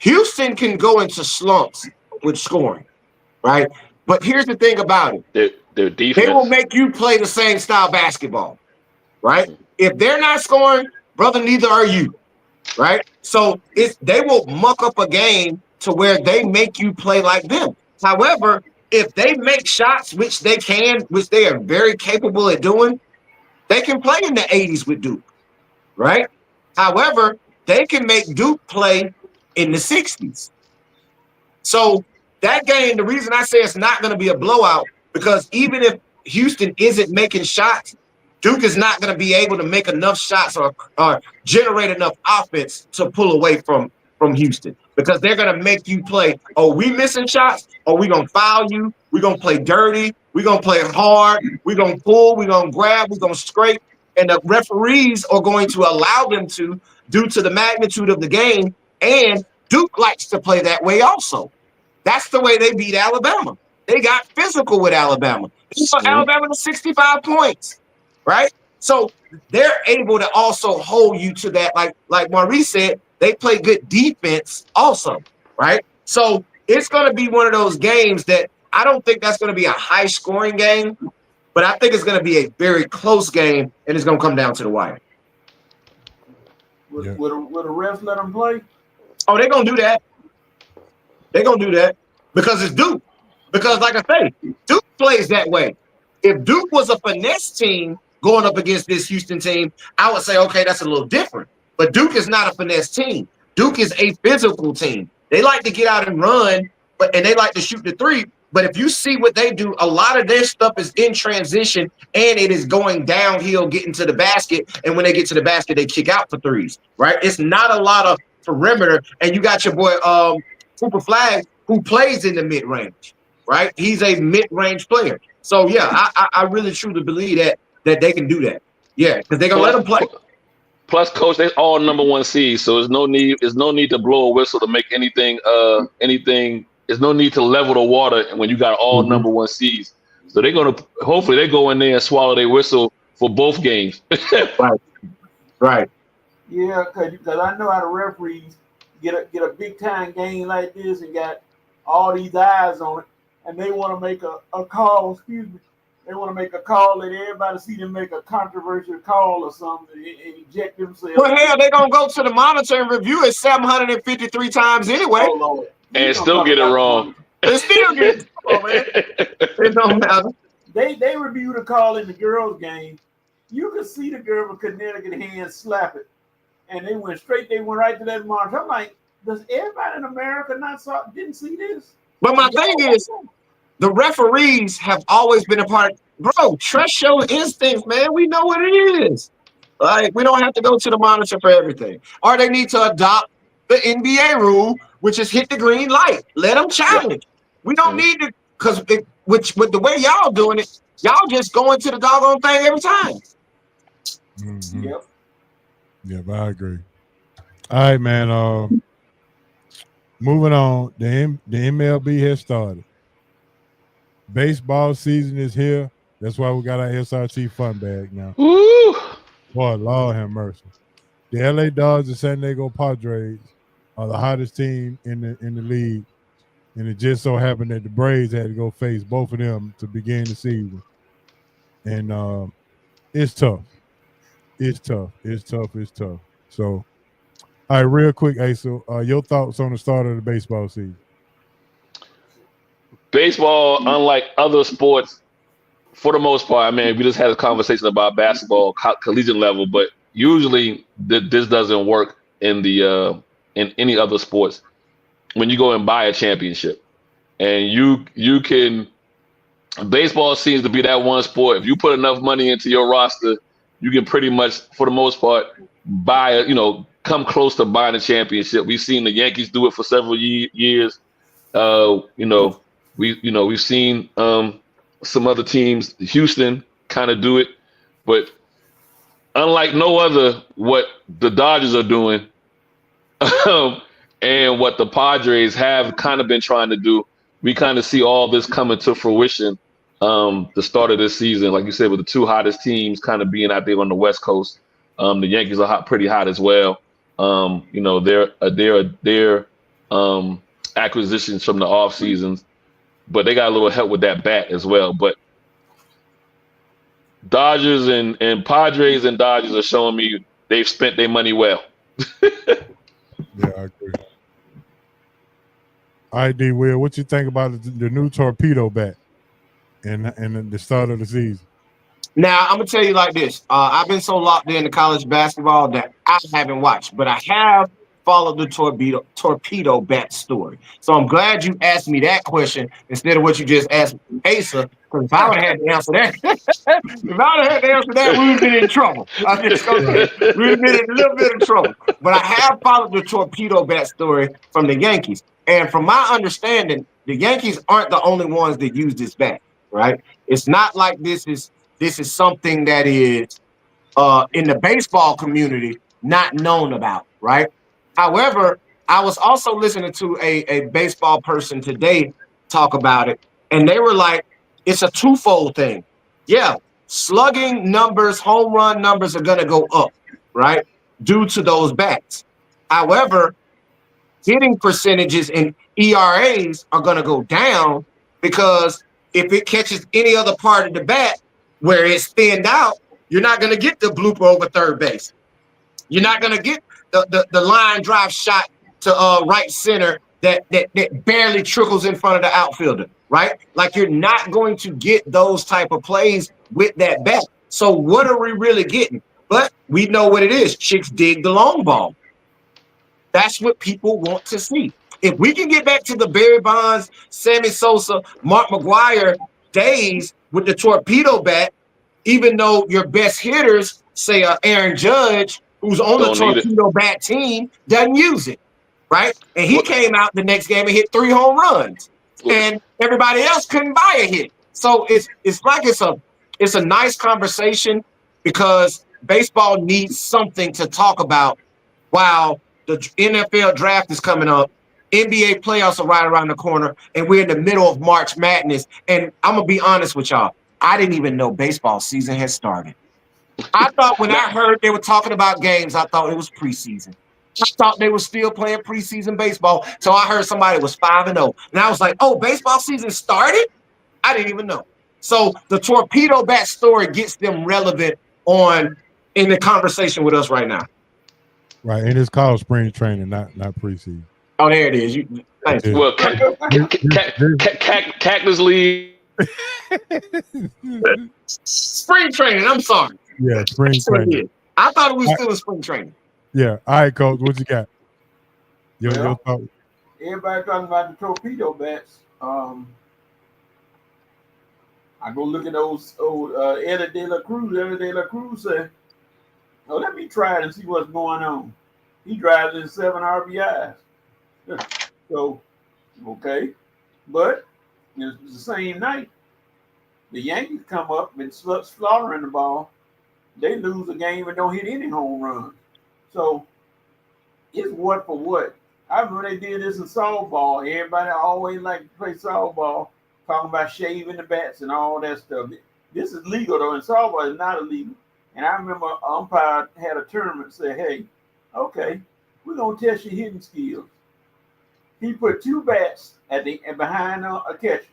Houston can go into slumps with scoring, right? But here's the thing about it. Their defense. They will make you play the same style basketball, right? If they're not scoring, brother, neither are you. Right, so they will muck up a game to where they make you play like them. However, if they make shots, which they are very capable at doing, they can play in the 80s with Duke, right? However, they can make Duke play in the 60s. So that game, the reason I say it's not going to be a blowout, because even if Houston isn't making shots, Duke is not going to be able to make enough shots or generate enough offense to pull away from Houston, because they're going to make you play, oh, we missing shots, or we going to foul you, we're going to play dirty, we're going to play hard, we're going to pull, we're going to grab, we're going to scrape, and the referees are going to allow them to, due to the magnitude of the game and Duke likes to play that way also. That's the way they beat Alabama. They got physical with Alabama. They put Alabama to 65 points, right? So they're able to also hold you to that. Like Maurice said, they play good defense also, right? So it's going to be one of those games that I don't think that's going to be a high-scoring game, but I think it's going to be a very close game, and it's going to come down to the wire. Will the refs let them play? Oh, they're going to do that. They're going to do that because it's Duke. Because, like I say, Duke plays that way. If Duke was a finesse team going up against this Houston team, I would say, okay, that's a little different. But Duke is not a finesse team. Duke is a physical team. They like to get out and run, and they like to shoot the three. But if you see what they do, a lot of their stuff is in transition, and it is going downhill, getting to the basket. And when they get to the basket, they kick out for threes, right? It's not a lot of perimeter. And you got your boy Cooper Flagg, who plays in the mid-range, right? He's a mid-range player. So, yeah, I really truly believe that they can do that. Yeah, because they're going to let them play. Plus, coach, they all number one seeds, so there's no need to blow a whistle to make anything. There's no need to level the water when you got all number one seeds. So they're gonna hopefully they go in there and swallow their whistle for both games. Right. Yeah, because I know how the referees get a big time game like this and got all these eyes on it, and they want to make a call. Excuse me. They want to make a call and everybody see them make a controversial call or something and eject themselves. Well, hell, they're going to go to the monitor and review it 753 times anyway. Oh, Lord. And still get it wrong. They still get it wrong, man. It don't matter. They reviewed a call in the girls' game. You could see the girl with Connecticut hands slap it. And they went right to that monitor. I'm like, does everybody in America didn't see this? But my thing is, the referees have always been a part. Bro, trust your instincts, man. We know what it is. Like, we don't have to go to the monitor for everything. Or they need to adopt the NBA rule, which is hit the green light. Let them challenge. We don't need to, because with the way y'all doing it, y'all just going to the doggone thing every time. Mm-hmm. Yep. Yep, I agree. All right, man. Moving on. The MLB has started. Baseball season is here. That's why we got our SRT fun bag now. Woo! Boy, Lord have mercy. The LA Dodgers and San Diego Padres are the hottest team in the league. And it just so happened that the Braves had to go face both of them to begin the season. And it's tough. It's tough. So, all right, real quick, Asa, your thoughts on the start of the baseball season? Baseball, unlike other sports, for the most part, I mean, we just had a conversation about basketball, collegiate level, but usually this doesn't work in any other sports. When you go and buy a championship, and you can, baseball seems to be that one sport. If you put enough money into your roster, you can pretty much, for the most part, come close to buying a championship. We've seen the Yankees do it for several years. We've seen some other teams, Houston, kind of do it, but unlike no other, what the Dodgers are doing and what the Padres have kind of been trying to do, we kind of see all this coming to fruition. The start of this season, like you said, with the two hottest teams kind of being out there on the West Coast. The Yankees are pretty hot as well. Their acquisitions from the off seasons, but they got a little help with that bat as well. But Dodgers and Padres and Dodgers are showing me they've spent their money well. Yeah, I agree. All right, D. Will, what you think about the new torpedo bat and the start of the season? Now, I'm going to tell you like this. I've been so locked into college basketball that I haven't watched, but I have followed the torpedo bat story. So I'm glad you asked me that question instead of what you just asked Asa, because if I would have had to answer that, we would have been in trouble. I'm just going to say, we would have been in a little bit of trouble. But I have followed the torpedo bat story from the Yankees. And from my understanding, the Yankees aren't the only ones that use this bat, right? It's not like this is something that is in the baseball community not known about, right? However, I was also listening to a baseball person today talk about it, and they were like, it's a twofold thing. Yeah, slugging numbers, home run numbers are going to go up, right? Due to those bats. However, hitting percentages and ERAs are going to go down because if it catches any other part of the bat where it's thinned out, you're not going to get the blooper over third base. You're not going to get the line drive shot to right center that barely trickles in front of the outfielder, right? Like you're not going to get those type of plays with that bat. So what are we really getting? But we know what it is. Chicks dig the long ball. That's what people want to see. If we can get back to the Barry Bonds, Sammy Sosa, Mark McGwire days with the torpedo bat, even though your best hitters, say Aaron Judge, who's on the torpedo bat team, doesn't use it, right? And he came out the next game and hit 3 home runs, and everybody else couldn't buy a hit. So it's like it's a nice conversation because baseball needs something to talk about while the NFL draft is coming up. NBA playoffs are right around the corner, and we're in the middle of March Madness. And I'm going to be honest with y'all. I didn't even know baseball season had started. I thought when I heard they were talking about games, I thought it was preseason. I thought they were still playing preseason baseball. So I heard somebody was 5-0. And I was like, oh, baseball season started? I didn't even know. So the torpedo bat story gets them relevant in the conversation with us right now. Right, and it's called spring training, not preseason. Oh, there it is. Well, Cactus League. Spring training. I'm sorry. Yeah, spring training. I thought it was still a spring training. Yeah. All right, Coach. What you got? Your thought? Everybody talking about the torpedo bats. I go look at those old Eddie De La Cruz. Eddie De La Cruz said, "Oh, let me try it and see what's going on." He drives in 7 RBIs. So, okay, but it's the same night. The Yankees come up and slaughtering the ball. They lose the game and don't hit any home runs. So it's what for what. I remember they did this in softball. Everybody always like to play softball, talking about shaving the bats and all that stuff. This is legal though, and softball is not illegal. And I remember an umpire had a tournament say, "Hey, okay, we're gonna test your hitting skills." He put 2 bats behind a catcher.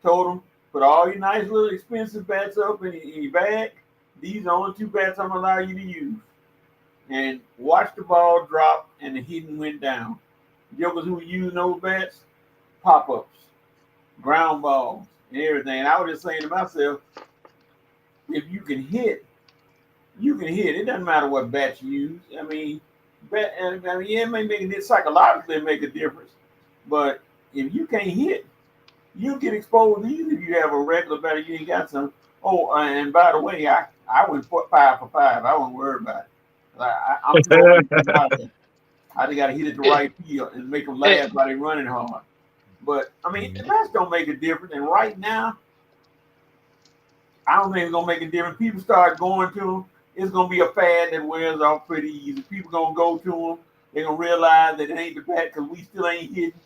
Told him, put all your nice little expensive bats up in your bag. These are the only 2 bats I'm gonna allow you to use. And watch the ball drop and the hitting went down. Jokers who use those bats, pop-ups, ground balls, and everything. And I was just saying to myself, if you can hit, you can hit. It doesn't matter what bat you use. I mean, it may make it psychologically make a difference. But if you can't hit, you get exposed easy if you have a regular bat. You ain't got some. Oh, and by the way, I went 5 for 5. I wasn't worried about it. I just got to hit it the right field and make them laugh while they're running hard. But I mean, the bats don't make a difference. And right now, I don't think it's gonna make a difference. People start going to them. It's gonna be a fad that wears off pretty easy. People gonna go to them. They're gonna realize that it ain't the bat because we still ain't hitting.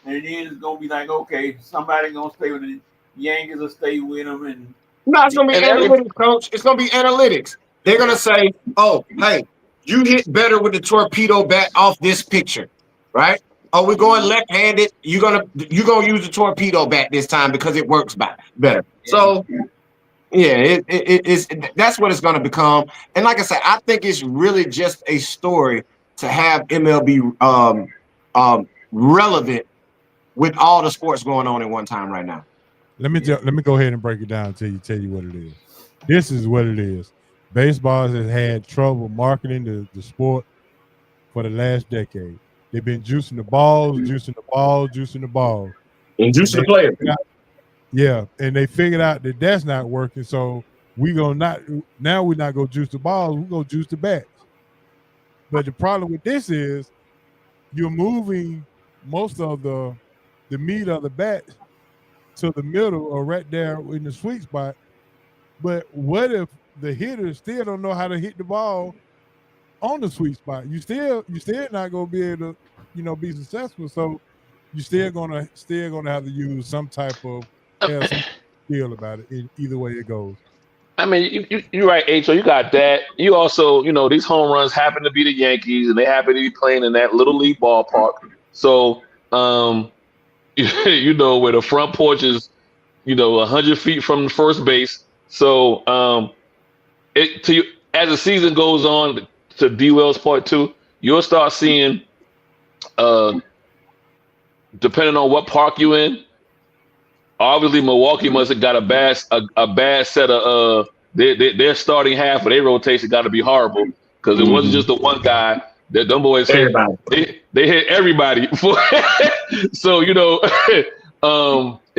And then it's gonna be like, okay, somebody gonna stay with the Yankees will stay with them. And no, it's gonna be analytics, Coach. It's gonna be analytics. They're gonna say, "Oh, hey, you hit better with the torpedo bat off this picture, right? Oh, we're going left-handed. You're gonna use the torpedo bat this time because it works better." So, yeah, it's that's what it's gonna become. And like I said, I think it's really just a story to have MLB relevant with all the sports going on at one time right now. Let me go ahead and break it down and tell you what it is. This is what it is. Baseball has had trouble marketing the sport for the last decade. They've been juicing the balls, and juicing the players. Yeah, and they figured out that that's not working. So we're not gonna juice the balls. We're gonna juice the bats. But the problem with this is you're moving most of the meat of the bat to the middle or right there in the sweet spot. But what if the hitters still don't know how to hit the ball on the sweet spot. You still not gonna be able to, be successful. So you still gonna have to use some type of some feel about it. Either way it goes. I mean, you're right, H. So you got that. You also, these home runs happen to be the Yankees, and they happen to be playing in that little league ballpark. So, where the front porch is, 100 feet from the first base. So, as the season goes on, to D. Will's part too, you'll start seeing, depending on what park you in. Obviously, Milwaukee must have got a bad set of their starting half of their rotation got to be horrible because it wasn't just the one guy that them boys hit. They hit everybody. So it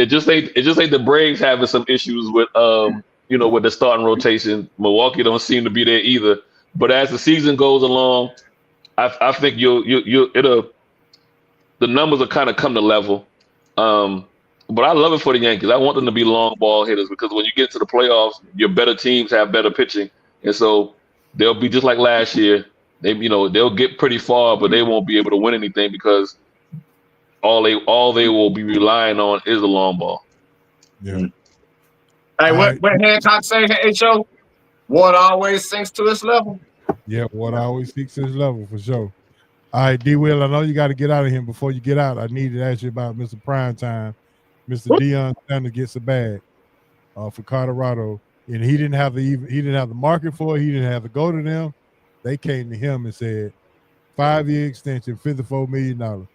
just ain't the Braves having some issues with with the starting rotation. Milwaukee don't seem to be there either. But as the season goes along, I think the numbers will kind of come to level. But I love it for the Yankees. I want them to be long ball hitters because when you get to the playoffs, your better teams have better pitching, and so they'll be just like last year. They'll get pretty far, but they won't be able to win anything because all they will be relying on is the long ball. Yeah. Hey, what Hancock say? Ho, water always sinks to its level. Yeah, water always sinks to its level for sure. All right, D. Will, I know you got to get out of here. Before you get out, I need to ask you about Mr. Primetime. Mr. Deion Sanders gets a bag for Colorado, and he didn't have the market for it. He didn't have to go to them. They came to him and said, 5-year extension, $54 million.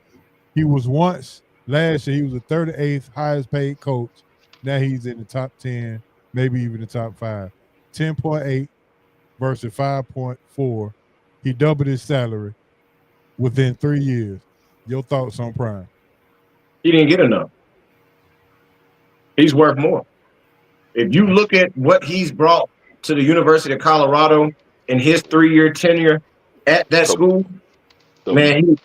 He was once last year. He was the 38th highest paid coach. Now he's in the top 10, maybe even the top 5. 10.8 versus 5.4. He doubled his salary within 3 years. Your thoughts on Prime? He didn't get enough. He's worth more. If you look at what he's brought to the University of Colorado in his 3-year tenure at that school, man,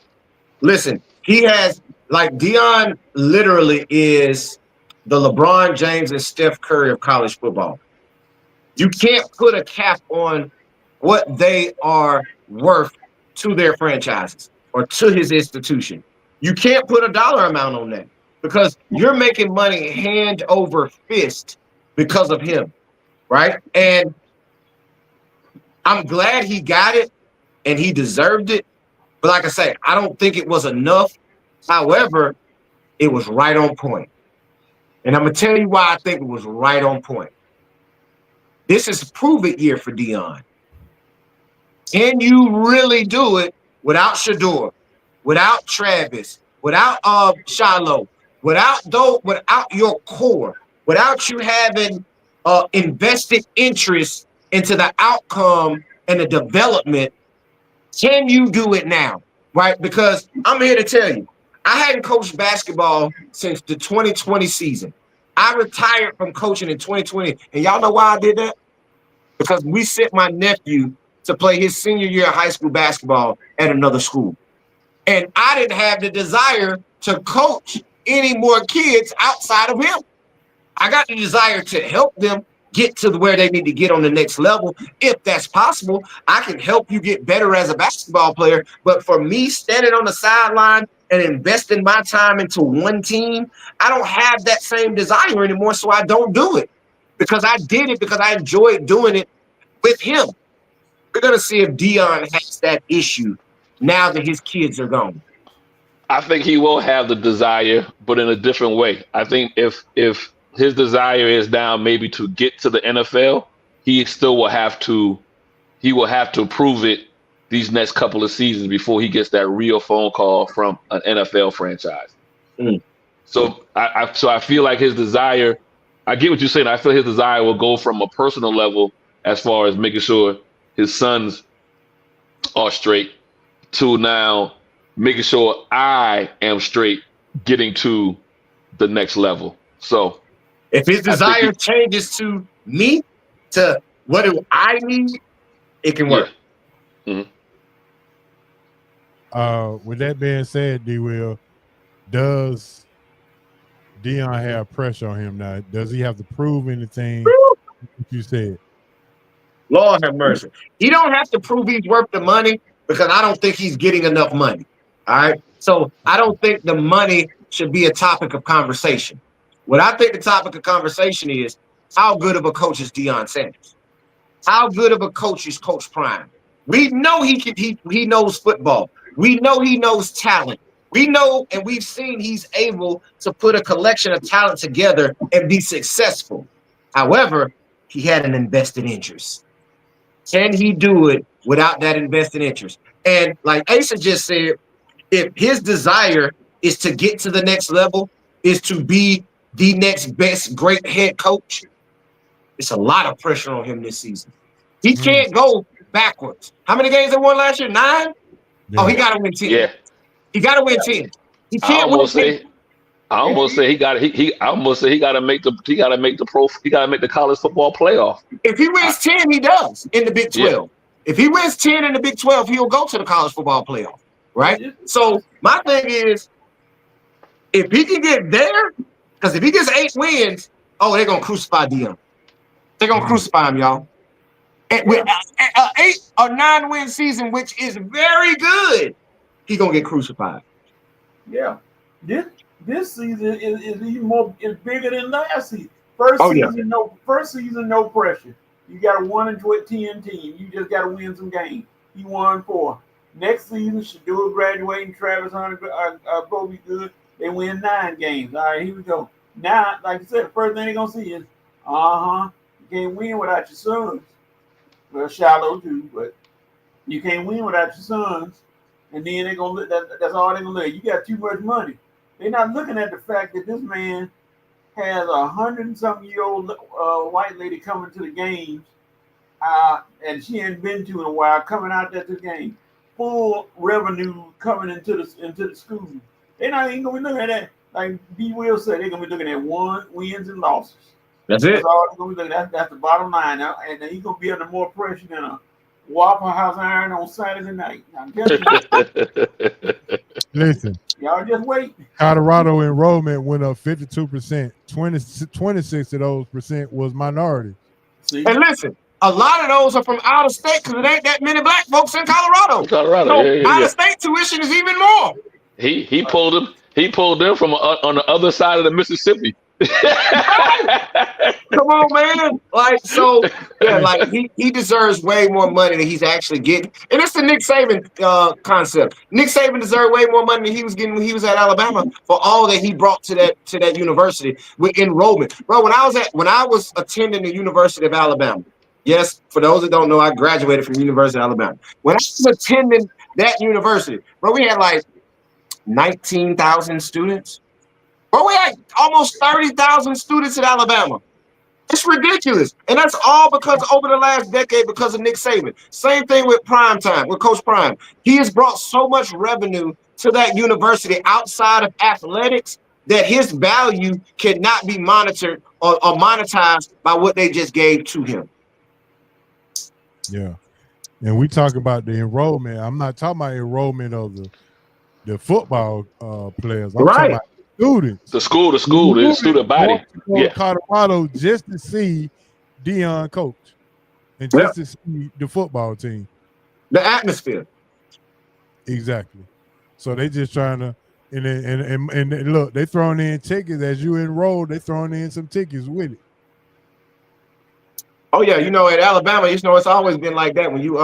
he has, like, Deion literally is the LeBron James and Steph Curry of college football. You can't put a cap on what they are worth to their franchises or to his institution. You can't put a dollar amount on that because you're making money hand over fist because of him, right? And I'm glad he got it and he deserved it. But like I say, I don't think it was enough. However, it was right on point. And I'm going to tell you why I think it was right on point. This is a prove-it year for Deion. Can you really do it without Shador, without Travis, without Shiloh, without your core, without you having invested interest into the outcome and the development? Can you do it now? Right? Because I'm here to tell you, I hadn't coached basketball since the 2020 season. I retired from coaching in 2020. And y'all know why I did that? Because we sent my nephew to play his senior year of high school basketball at another school. And I didn't have the desire to coach any more kids outside of him. I got the desire to help them get to where they need to get on the next level. If that's possible, I can help you get better as a basketball player. But for me standing on the sideline and investing my time into one team, I don't have that same desire anymore, so I don't do it. Because I did it because I enjoyed doing it with him. We're going to see if Deion has that issue now that his kids are gone. I think he will have the desire, but in a different way. I think if his desire is now maybe to get to the NFL, he still will have to prove it these next couple of seasons before he gets that real phone call from an NFL franchise. So I feel like his desire, I get what you're saying. I feel his desire will go from a personal level as far as making sure his sons are straight to now making sure I am straight getting to the next level. So if his desire changes to me, to what do I need, it can work. Yeah. Mm-hmm. With that being said, D. Will, does Deion have pressure on him now? Does he have to prove anything? You said. Lord have mercy. He don't have to prove he's worth the money because I don't think he's getting enough money. All right. So I don't think the money should be a topic of conversation. What I think the topic of conversation is how good of a coach is Deion Sanders? How good of a coach is Coach Prime? We know he knows football. We know he knows talent. We know and we've seen he's able to put a collection of talent together and be successful. However, he had an invested interest. Can he do it without that invested interest? And like Asa just said, if his desire is to get to the next level, is to be the next best great head coach, it's a lot of pressure on him this season. He can't go backwards. How many games they won last year? 9? Yeah. Oh, he got to win 10. Yeah. He got to win 10. He can't win 10. I almost say he got to make the college football playoff. If he wins 10, he does in the Big 12. Yeah. If he wins 10 in the Big 12, he'll go to the college football playoff. Right? So my thing is, if he can get there, because if he gets 8 wins, they're gonna crucify Deion. They're gonna crucify him, y'all. And with an 8 or 9 win season, which is very good, he's gonna get crucified. Yeah. This season is even more bigger than last season. First season, no pressure. You got a 1-10 team. You just got to win some games. You won 4. Next season, Shadua graduating, Travis Hunter, Bobby Good. They win 9 games. All right, here we go. Now, like I said, the first thing they're gonna see is, you can't win without your sons. Well, shallow too, but you can't win without your sons. And then they're gonna that's all they're gonna let. You got too much money. They're not looking at the fact that this man has 100-something-year-old white lady coming to the games, and she ain't been to in a while, coming out there to the game. Full revenue coming into the school. They're not even gonna be looking at that. Like B. Will said, they're gonna be looking at wins and losses. That's it. That's all they're gonna be looking at. That's the bottom line now. And then he's gonna be under more pressure than a Waffle House iron on Saturday night. I'm telling you. Listen. Y'all just wait. Colorado enrollment went up 52%. 26 of those percent was minority. See? And listen, a lot of those are from out of state because it ain't that many black folks in Colorado. So out of state tuition is even more. He pulled them from on the other side of the Mississippi. Come on, man. Like he deserves way more money than he's actually getting. And it's the Nick Saban concept. Nick Saban deserved way more money than he was getting when he was at Alabama for all that he brought to that university with enrollment. Bro, when I was attending the University of Alabama, yes, for those that don't know, I graduated from the University of Alabama. When I was attending that university, bro, we had like 19,000 students. Bro, we had almost 30,000 students in Alabama. It's ridiculous. And that's all because over the last decade, because of Nick Saban. Same thing with Primetime, with Coach Prime. He has brought so much revenue to that university outside of athletics that his value cannot be monitored or monetized by what they just gave to him. Yeah. And we talk about the enrollment. I'm not talking about enrollment of the football players. I'm talking about students. The student body. Yeah. Colorado just to see Deion coach and just to see the football team. The atmosphere. Exactly. So they just trying to and look, they throwing in tickets as you enroll, they throwing in some tickets with it. Oh yeah, at Alabama, it's always been like that. When you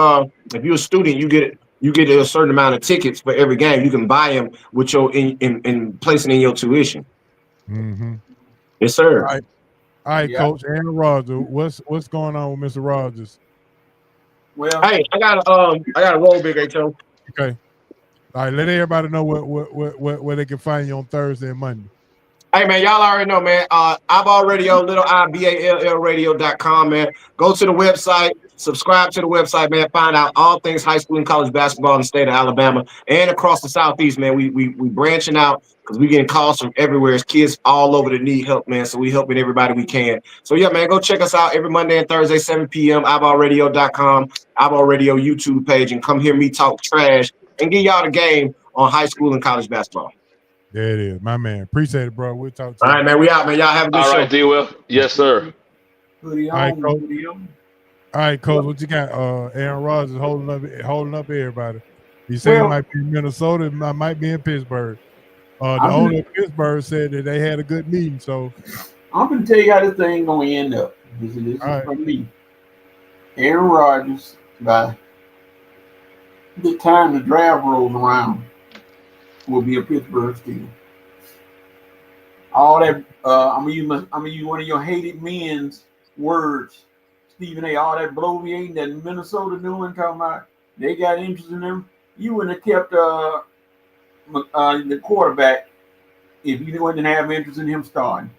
if you're a student, you get a certain amount of tickets for every game. You can buy them with your in placing in your tuition. Mm-hmm. Yes, sir. All right, Coach Aaron Rodgers. What's going on with Mr. Rodgers? Well, hey, I got a roll, Big H.O. Okay. All right, let everybody know where they can find you on Thursday and Monday. Hey, man, y'all already know, man. Eyeball Radio, little IBALL radio.com, man. Go to the website, subscribe to the website, man. Find out all things high school and college basketball in the state of Alabama and across the Southeast, man. We branching out because we getting calls from everywhere. It's kids all over that need help, man. So we helping everybody we can. So, yeah, man, go check us out every Monday and Thursday, 7 p.m., eyeballradio.com, Eyeball Radio YouTube page, and come hear me talk trash and get y'all the game on high school and college basketball. There it is, my man. Appreciate it, bro. We'll talk to you. All right, man. We out, man. Y'all have a good show. All right, D-Will. Yes, sir. Hoodie on. All right, hoodie on. All right, Coach, what you got? Aaron Rodgers holding up everybody. He said he might be in Minnesota, might be in Pittsburgh. The owner of Pittsburgh said that they had a good meeting. So I'm gonna tell you how this thing gonna end up. This is from me. Aaron Rodgers, by the time the draft rolls around, will be a Pittsburgh Steelers. All that I'm gonna use one of your hated men's words, Stephen A. All that bloviating that Minnesota doing, talking about they got interest in him. You wouldn't have kept the quarterback if you wouldn't have interest in him starting.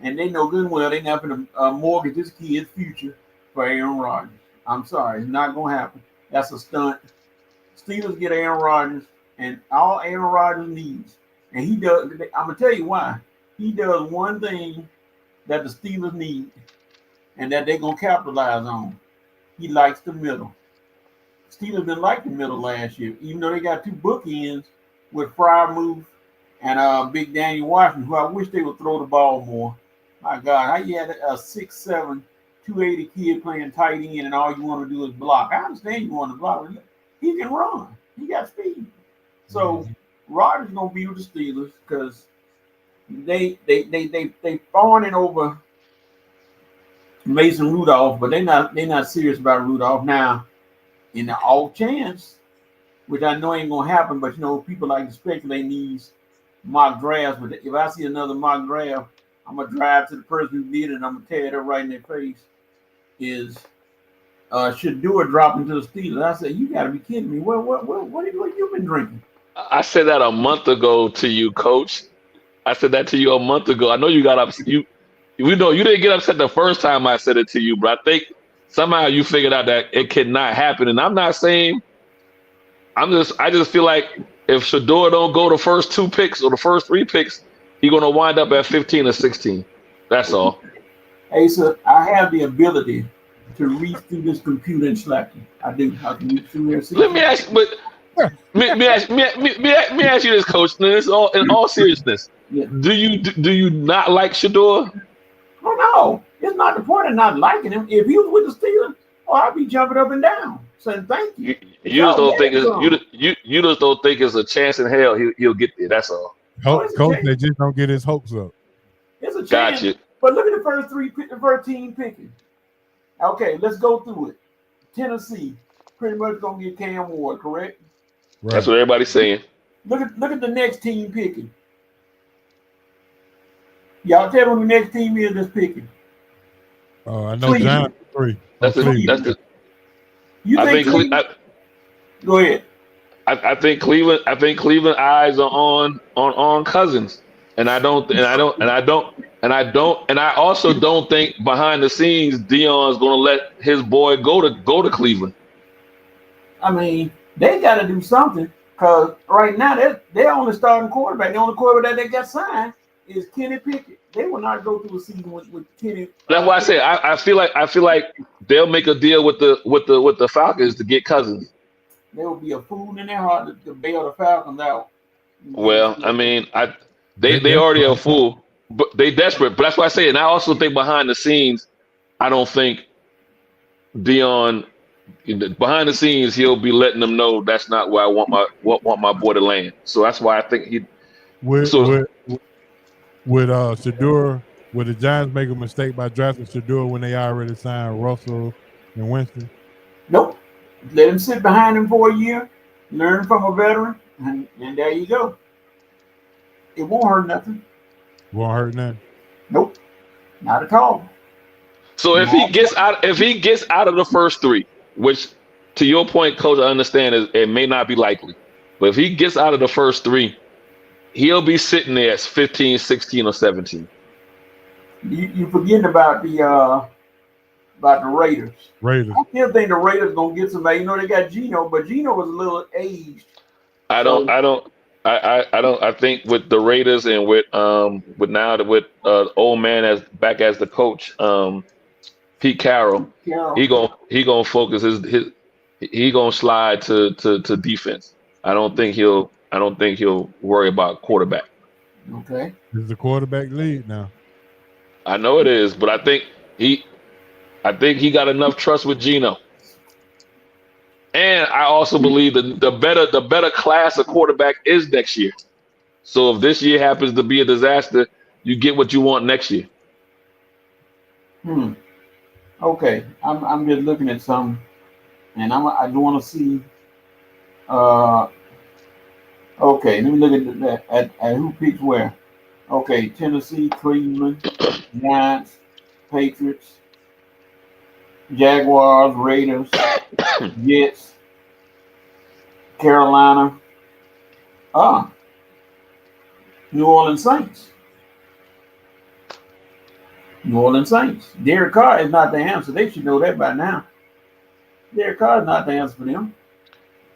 And they know good and well they're not going to mortgage this kid's future for Aaron Rodgers. I'm sorry, it's not going to happen. That's a stunt. Steelers get Aaron Rodgers, and all Aaron Rodgers needs, and he does. I'm gonna tell you why. He does one thing that the Steelers need, and that they're gonna capitalize on. He likes the middle. Steelers didn't like the middle last year, even though they got two bookends with Freiermuth and Big Daniel Washington, who I wish they would throw the ball more. My God, how you had a 6'7", 280 kid playing tight end, and all you want to do is block. I understand you want to block. He can run. He got speed. So Rodgers gonna be with the Steelers because they fawning over Mason Rudolph, but they're not serious about Rudolph. Now, in the off chance, which I know ain't gonna happen, but people like to speculate these mock drafts. But if I see another mock draft, I'm gonna drive to the person who did it and I'm gonna tear it up right in their face. Should do a drop into the Steelers? I said, you got to be kidding me. What have you been drinking? I said that a month ago to you, Coach. I said that to you a month ago. I know you got upset. We know you didn't get upset the first time I said it to you, but I think somehow you figured out that it cannot happen. And I'm not saying. I just feel like if Shedeur don't go the first 2 picks or the first 3 picks, he's gonna wind up at 15 or 16. That's all. Hey, so I have the ability to read through this computer and slap you. I do. I can read through there. Let me ask you, but me ask you this, Coach. This all in all seriousness. Yeah. Do you not like Shedeur? Oh no, it's not the point of not liking him. If he was with the Steelers, I'd be jumping up and down saying thank you. You just don't think you just don't think it's a chance in hell he'll get there. That's all. Coach, they just don't get his hopes up. It's a chance. Gotcha. But look at the first team picking. Okay, let's go through it. Tennessee pretty much gonna get Cam Ward, correct? Right. That's what everybody's saying. Look at the next team picking. Y'all tell me the next team is that's picking. I know Giants 3. That's the. You I think think. Go ahead. I think Cleveland. I think Cleveland eyes are on Cousins, and I also don't think behind the scenes Dion's going to let his boy go to Cleveland. I mean, they got to do something because right now they're only starting quarterback. The only quarterback that they got signed is Kenny Pickett. They will not go through a season with Kenny. That's why I say I feel like they'll make a deal with the Falcons to get Cousins. There will be a fool in their heart to bail the Falcons out. Well, I mean, they already a fool, but they desperate. But that's why I say, and I also think behind the scenes, I don't think Dion behind the scenes he'll be letting them know that's not where I want my boy to land. So that's why I think he. With Shedeur, would the Giants make a mistake by drafting Shedeur when they already signed Russell and Winston? Nope. Let him sit behind him for a year, learn from a veteran, and there you go. It won't hurt nothing. Won't hurt nothing. Nope, not at all. So if he gets out of the first 3, which to your point, Coach, I understand it may not be likely, but if he gets out of the first 3, he'll be sitting there at 15, 16, or 17. You forgetting about the Raiders. I still think the Raiders gonna get somebody. They got Geno, but Geno was a little aged. I think with the Raiders and with old man as back as the coach, Pete Carroll, he gonna focus he gonna slide to defense. I don't think he'll worry about quarterback. Okay. It's the quarterback lead now. I know it is, but I think I think he got enough trust with Geno. And I also believe that the better class of quarterback is next year. So if this year happens to be a disaster, you get what you want next year. Okay, I'm just looking at some, and I want to see. Okay, let me look at who picks where. Okay, Tennessee, Cleveland, Giants, Patriots, Jaguars, Raiders, Jets, Carolina, New Orleans Saints. New Orleans Saints. Derek Carr is not the answer. They should know that by now. Derek Carr is not the answer for them.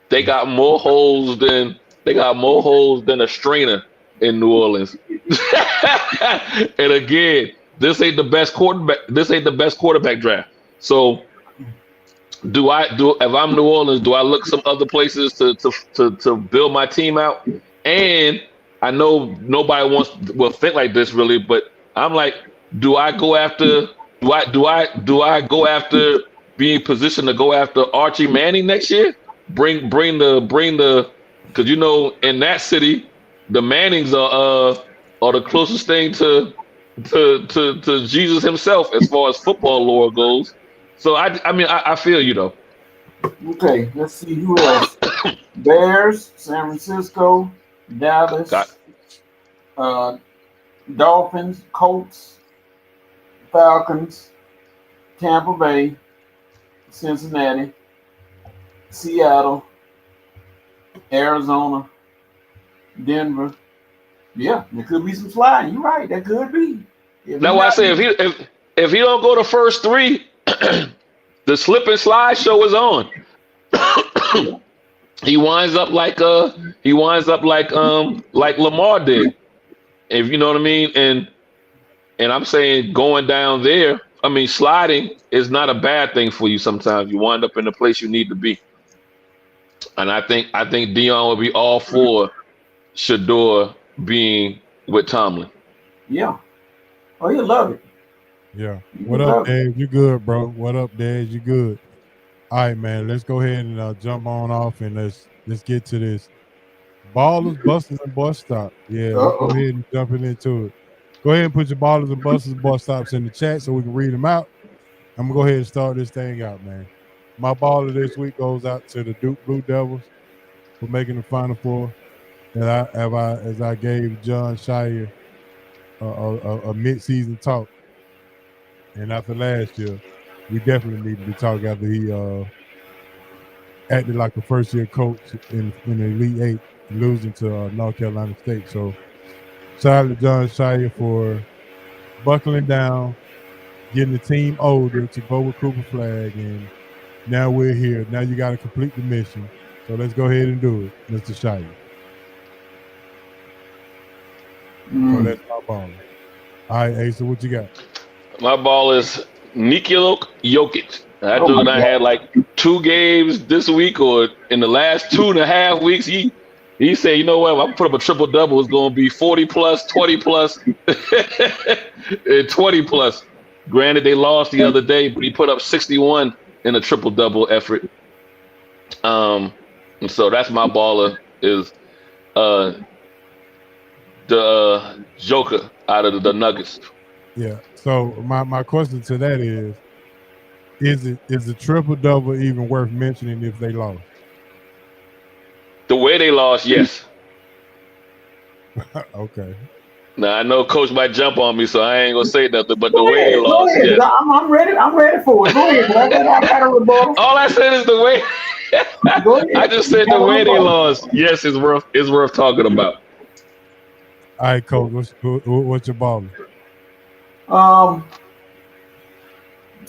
They got more holes than a strainer in New Orleans. And again, this ain't the best quarterback draft. So if I'm New Orleans, do I look some other places to build my team out? And I know nobody will think like this really, but I'm like, do I go after being positioned to go after Archie Manning next year? Bring the because in that city the Mannings are the closest thing to Jesus himself as far as football lore goes. So I feel you though. Okay, let's see who else. Bears, San Francisco, Dallas, Dolphins, Colts, Falcons, Tampa Bay, Cincinnati, Seattle, Arizona, Denver. Yeah, there could be some sliding. You're right. That could be. That's why I say if he don't go the first three, the slip and slide show is on. He winds up like Lamar did. If you know what I mean, and I'm saying going down there, I mean sliding is not a bad thing for you. Sometimes you wind up in the place you need to be. And I think Dion will be all for Shador being with Tomlin. Yeah. Oh, he'll love it. Yeah. What up, Dave? You good, bro? What up, Dave? You good? All right, man. Let's go ahead and jump on off and let's get to this. Ballers, busters, and bus stop. Yeah, let's go ahead and jumping into it. Go ahead and put your ballers and busters and bus stops in the chat so we can read them out. I'm gonna go ahead and start this thing out, man. My baller this week goes out to the Duke Blue Devils for making the Final Four. As I gave John Shire a mid-season talk, and after last year, we definitely needed to talk after he acted like a first-year coach in the Elite Eight, losing to North Carolina State. So, shout out to John Shire for buckling down, getting the team older to go with Cooper Flag, and now we're here. Now you got to complete the mission. So let's go ahead and do it, Mr. Shire. So that's my ball. All right, Asa, what you got? My ball is Nikola Jokic. That dude had like 2 games this week or in the last 2.5 weeks. He said, you know what, I'm put up a triple double. It's going to be 40 plus, 20 plus, and 20 plus. Granted, they lost the other day, but he put up 61 in a triple double effort. And so that's my baller is the Joker out of the Nuggets. Yeah. So my question to that is the triple double even worth mentioning if they lost? The way they lost, yes. Okay. Now I know Coach might jump on me, so I ain't gonna say nothing. But the way they lost, yes. I'm ready. I'm ready for it. Go ahead. I got a rebuttal. All I said is the way. I just said the way they lost. Yes, it's worth talking about. All right, Coach. What's your ball?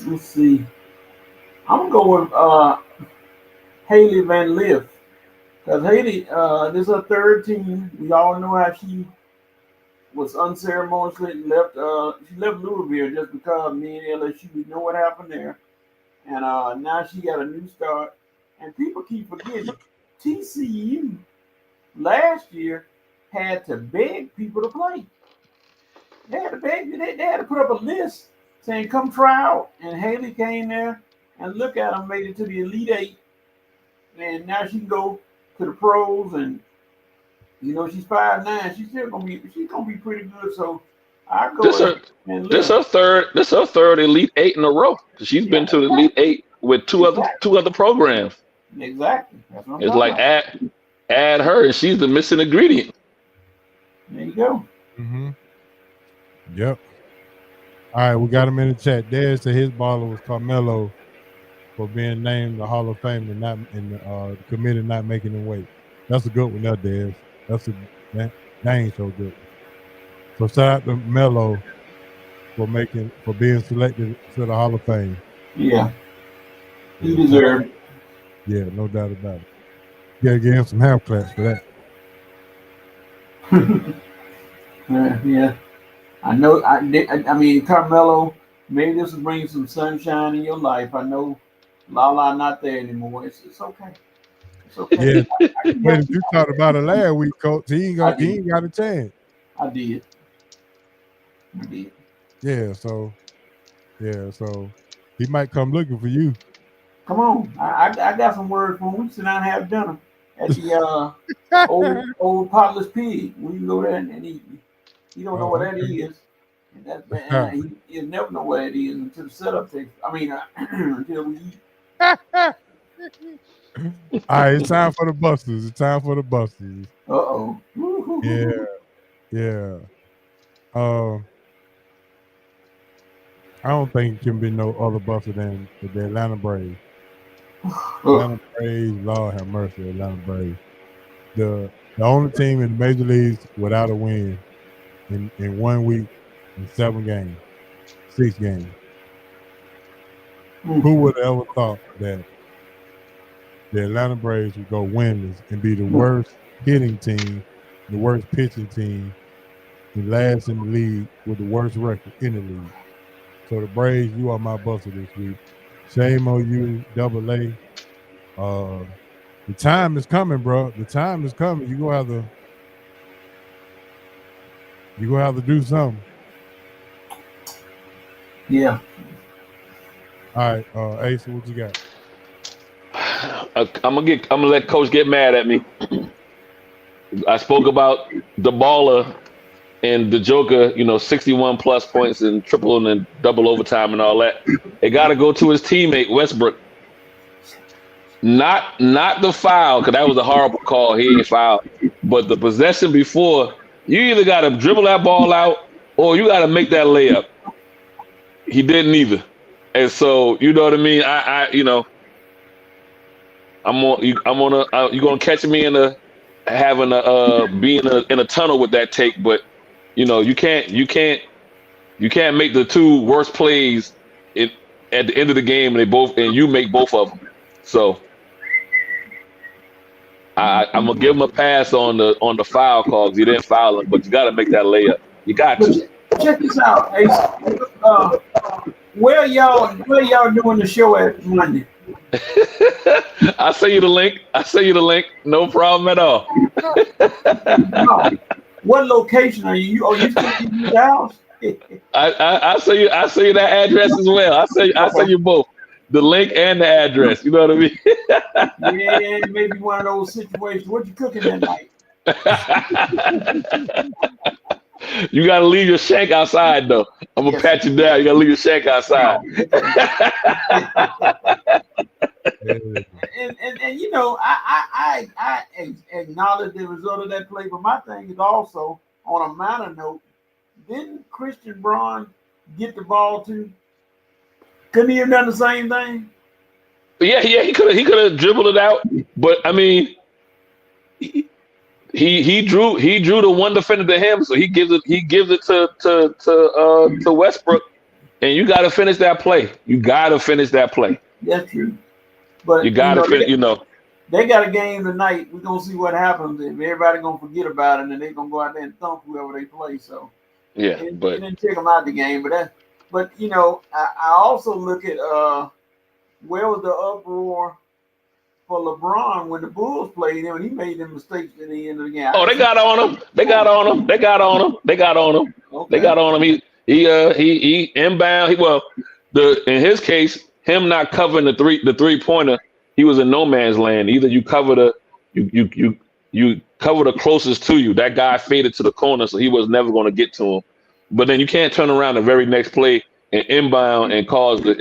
Let's see. I'm gonna go with Haley Van Lith. Because Haley, this is her 3rd team. We all know how she was unceremoniously left. She left Louisville just because me and LSU, we know what happened there. And now she got a new start. And people keep forgetting, TCU last year had to beg people to play. They had to beg. They had to put up a list saying, come try out. And Haley came there and look at him, made it to the Elite Eight. And now she can go to the pros, and you know she's 5'9". She's gonna be pretty good. So I go and this her third Elite Eight in a row. She's been to the Elite Eight with two other programs. Exactly. That's what I'm it's like about. add her, and she's the missing ingredient. There you go. Mm-hmm. Yep. All right, we got him in the chat. Dad said his baller was Carmelo for being named the Hall of Fame and not in the committee not making him wait. That's a good one, there, Dez. That ain't so good. So shout out to Melo for being selected to the Hall of Fame. Yeah, he deserved. Yeah, no doubt about it. You gotta give him some half claps for that. Yeah, I know. I mean, Carmelo, maybe this will bring some sunshine in your life. I know Lala not there anymore. It's okay. It's okay. Yeah, when you talked about it last week, Coach, he ain't got a chance. I did. Yeah, so he might come looking for you. Come on, I got some words for him. We sit down and have dinner at the old Potter's Pig. We can go there and eat. He don't know what that is. And that's bad. He'll never know what it is until the setup takes. I mean, until we eat. All right, it's time for the Busters. Uh-oh. Yeah. I don't think it can be no other Buster than the Atlanta Braves. Atlanta Braves, Lord have mercy, Atlanta Braves. The only team in the major leagues without a win in 1 week in 6 games. Who would have ever thought that the Atlanta Braves would go winless and be the worst hitting team, the worst pitching team, and last in the league with the worst record in the league? So the Braves, you are my Buster this week. Shame on you, AA. The time is coming, bro. The time is coming. You're gonna have to do something. Yeah. All right, Ace, what you got? I'm gonna let Coach get mad at me. I spoke about the baller and the Joker, 61 plus points and triple and double overtime and all that. It got to go to his teammate Westbrook. Not the foul, because that was a horrible call. He ain't fouled. But the possession before, you either got to dribble that ball out or you got to make that layup. He didn't either. And so, you know what I mean? You're gonna catch me in a tunnel with that take, but you can't make the two worst plays at the end of the game and you make both of them. So I'm gonna give him a pass on the foul call because he didn't foul him, but you got to make that layup. You got to. Check this out, Ace. Where y'all doing the show at Monday? I'll send you the link. No problem at all. No. What location are you? Oh, you still in your house? I'll send you that address as well. I'll send you both. The link and the address. You know what I mean? Yeah, maybe one of those situations. What you cooking that night? You gotta leave your shank outside though. I'm gonna pat you down. You gotta leave your shank outside. and I acknowledge the result of that play, but my thing is also on a minor note. Didn't Christian Braun get the ball too? Couldn't he have done the same thing? Yeah, he could have dribbled it out, but I mean, he drew the one defender to him, so he gives it to Westbrook, and you got to finish that play. That's true, but you got to finish. They got a game tonight. We're gonna see what happens. If everybody gonna forget about it, and they're gonna go out there and thump whoever they play. So yeah, and but then take them out the game. But I also look at where was the uproar for LeBron when the Bulls played him and he made them mistakes at the end of the game. They got on him. Okay. They got on him. He inbound. In his case, him not covering the 3-pointer, he was in no man's land. Either you cover you cover the closest to you. That guy faded to the corner, so he was never going to get to him. But then you can't turn around the very next play and inbound and cause the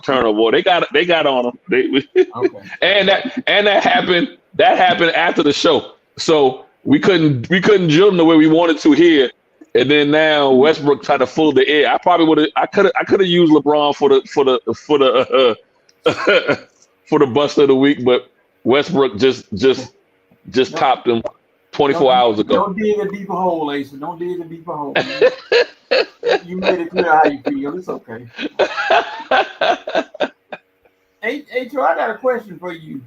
turnover. They got on him. Okay. and that happened. That happened after the show. So we couldn't drill them the way we wanted to here. And then now Westbrook tried to fool the air. I probably would have. I could have used LeBron for the for the bust of the week, but Westbrook just topped him 24 hours ago. Don't dig a deeper hole, Ace. Don't dig a deeper hole. You made it clear how you feel. It's okay. Hey, Joe, I got a question for you.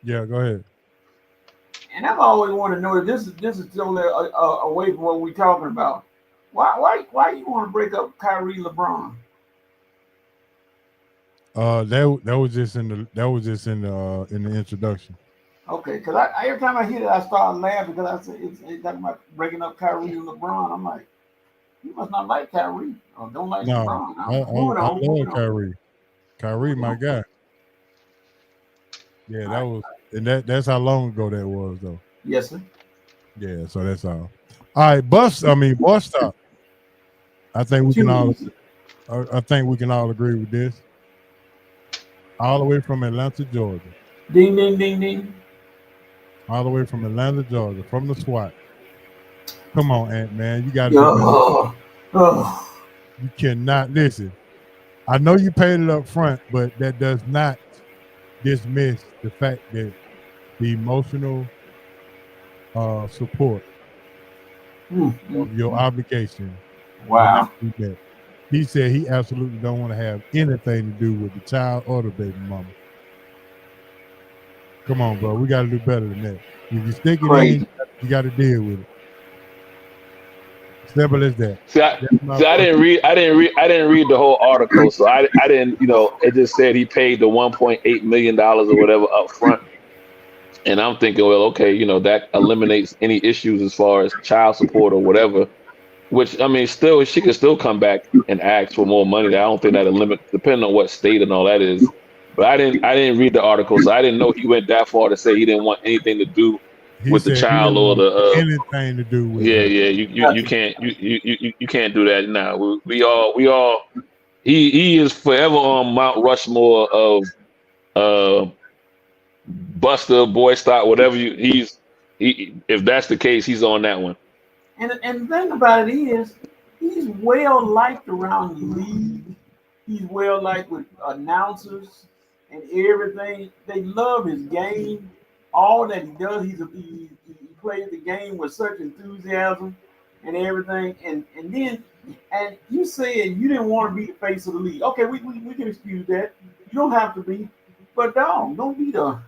Yeah, go ahead. And I've always wanted to know if this is totally away from what we're talking about. Why you want to break up Kyrie LeBron? That was just in the introduction. Okay, because I every time I hear it, I start laughing because I say it's talking about breaking up Kyrie and LeBron. I'm like, you must not like Kyrie or don't like LeBron. I love Kyrie. Kyrie, my guy. Yeah, that was, and that's how long ago that was, though. Yes, sir. Yeah, so that's all. All right, bus stop. I think we can all agree with this. All the way from Atlanta, Georgia. Ding, ding, ding, ding. All the way from Atlanta, Georgia, from the SWAT. Come on, Ant, man. You got to You cannot listen. I know you paid it up front, but that does not dismiss the fact that the emotional support of your obligation. Wow. He said he absolutely don't want to have anything to do with the child or the baby mama. Come on, bro. We got to do better than that. If you stick it in, you got to deal with it. Simple as that. See, I didn't read the whole article, so I didn't. It just said he paid the $1.8 million or whatever up front, and I'm thinking, well, okay, that eliminates any issues as far as child support or whatever. Which, I mean, still, she could still come back and ask for more money. I don't think that'll limit, depending on what state and all that is. But I didn't read the article, so I didn't know he went that far to say he didn't want anything to do with the child or the anything to do with you can't do that now. We all he is forever on Mount Rushmore of Buster, Boy Scout, whatever if that's the case, he's on that one. And the thing about it is, he's well liked around the league. He's well liked with announcers and everything. They love his game. All that he does, he plays the game with such enthusiasm and everything. And you said you didn't want to be the face of the league. Okay, we can excuse that. You don't have to be, but don't be the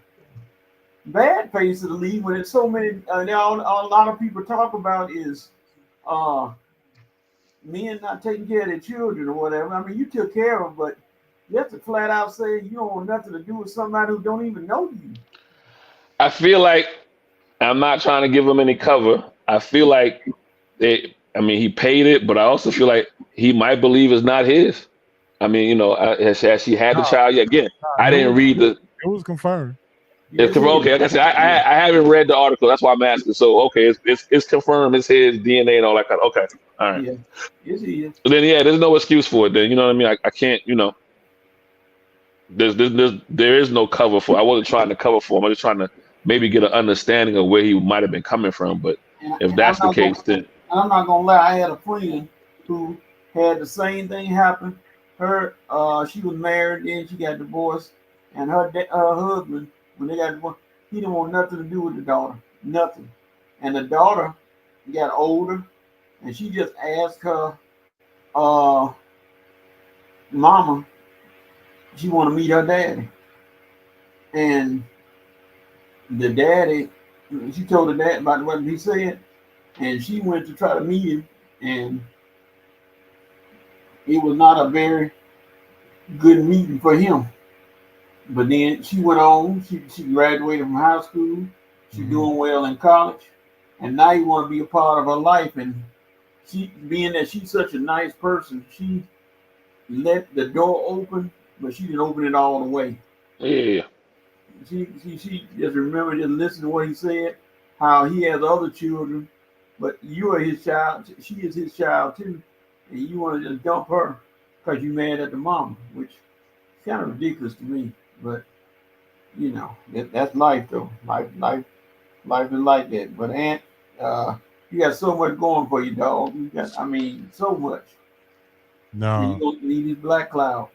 bad face of the league when it's so many. A lot of people talk about is men not taking care of their children or whatever. I mean, you took care of them, but you have to flat out say you don't want nothing to do with somebody who don't even know you. I feel like, I'm not trying to give him any cover. I feel like he paid it, but I also feel like he might believe it's not his. I mean, has she had the child yet? Again, I didn't read the. It was confirmed. It's confirmed. Okay, like I said, I haven't read the article. That's why I'm asking. So, okay, it's confirmed. It's his DNA and all that kind of. Okay, all right. Yeah. Yes, he is. So then, there's no excuse for it. Then, you know what I mean? I can't. There is no cover for. I wasn't trying to cover for him. I was just trying to maybe get an understanding of where he might have been coming from. But if that's the case, then I'm not gonna lie. I had a friend who had the same thing happen. She was married, then she got divorced, and her husband, when they got divorced, he didn't want nothing to do with the daughter, nothing. And the daughter got older, and she just asked her mama, she want to meet her daddy, and the daddy, she told the dad about what he said, and she went to try to meet him, and it was not a very good meeting for him. But then she went on, she graduated from high school, she's doing well in college, and now he want to be a part of her life, and she being that she's such a nice person, she let the door open, but she didn't open it all the way. Yeah. She just remember just listen to what he said, how he has other children, but you are his child. She is his child too, and you want to just dump her because you mad at the mama, which is kind of ridiculous to me. But you know that's life though. Life is like that. But Aunt, you got so much going for you, dog. You got, I mean, so much. No. You don't need this black cloud.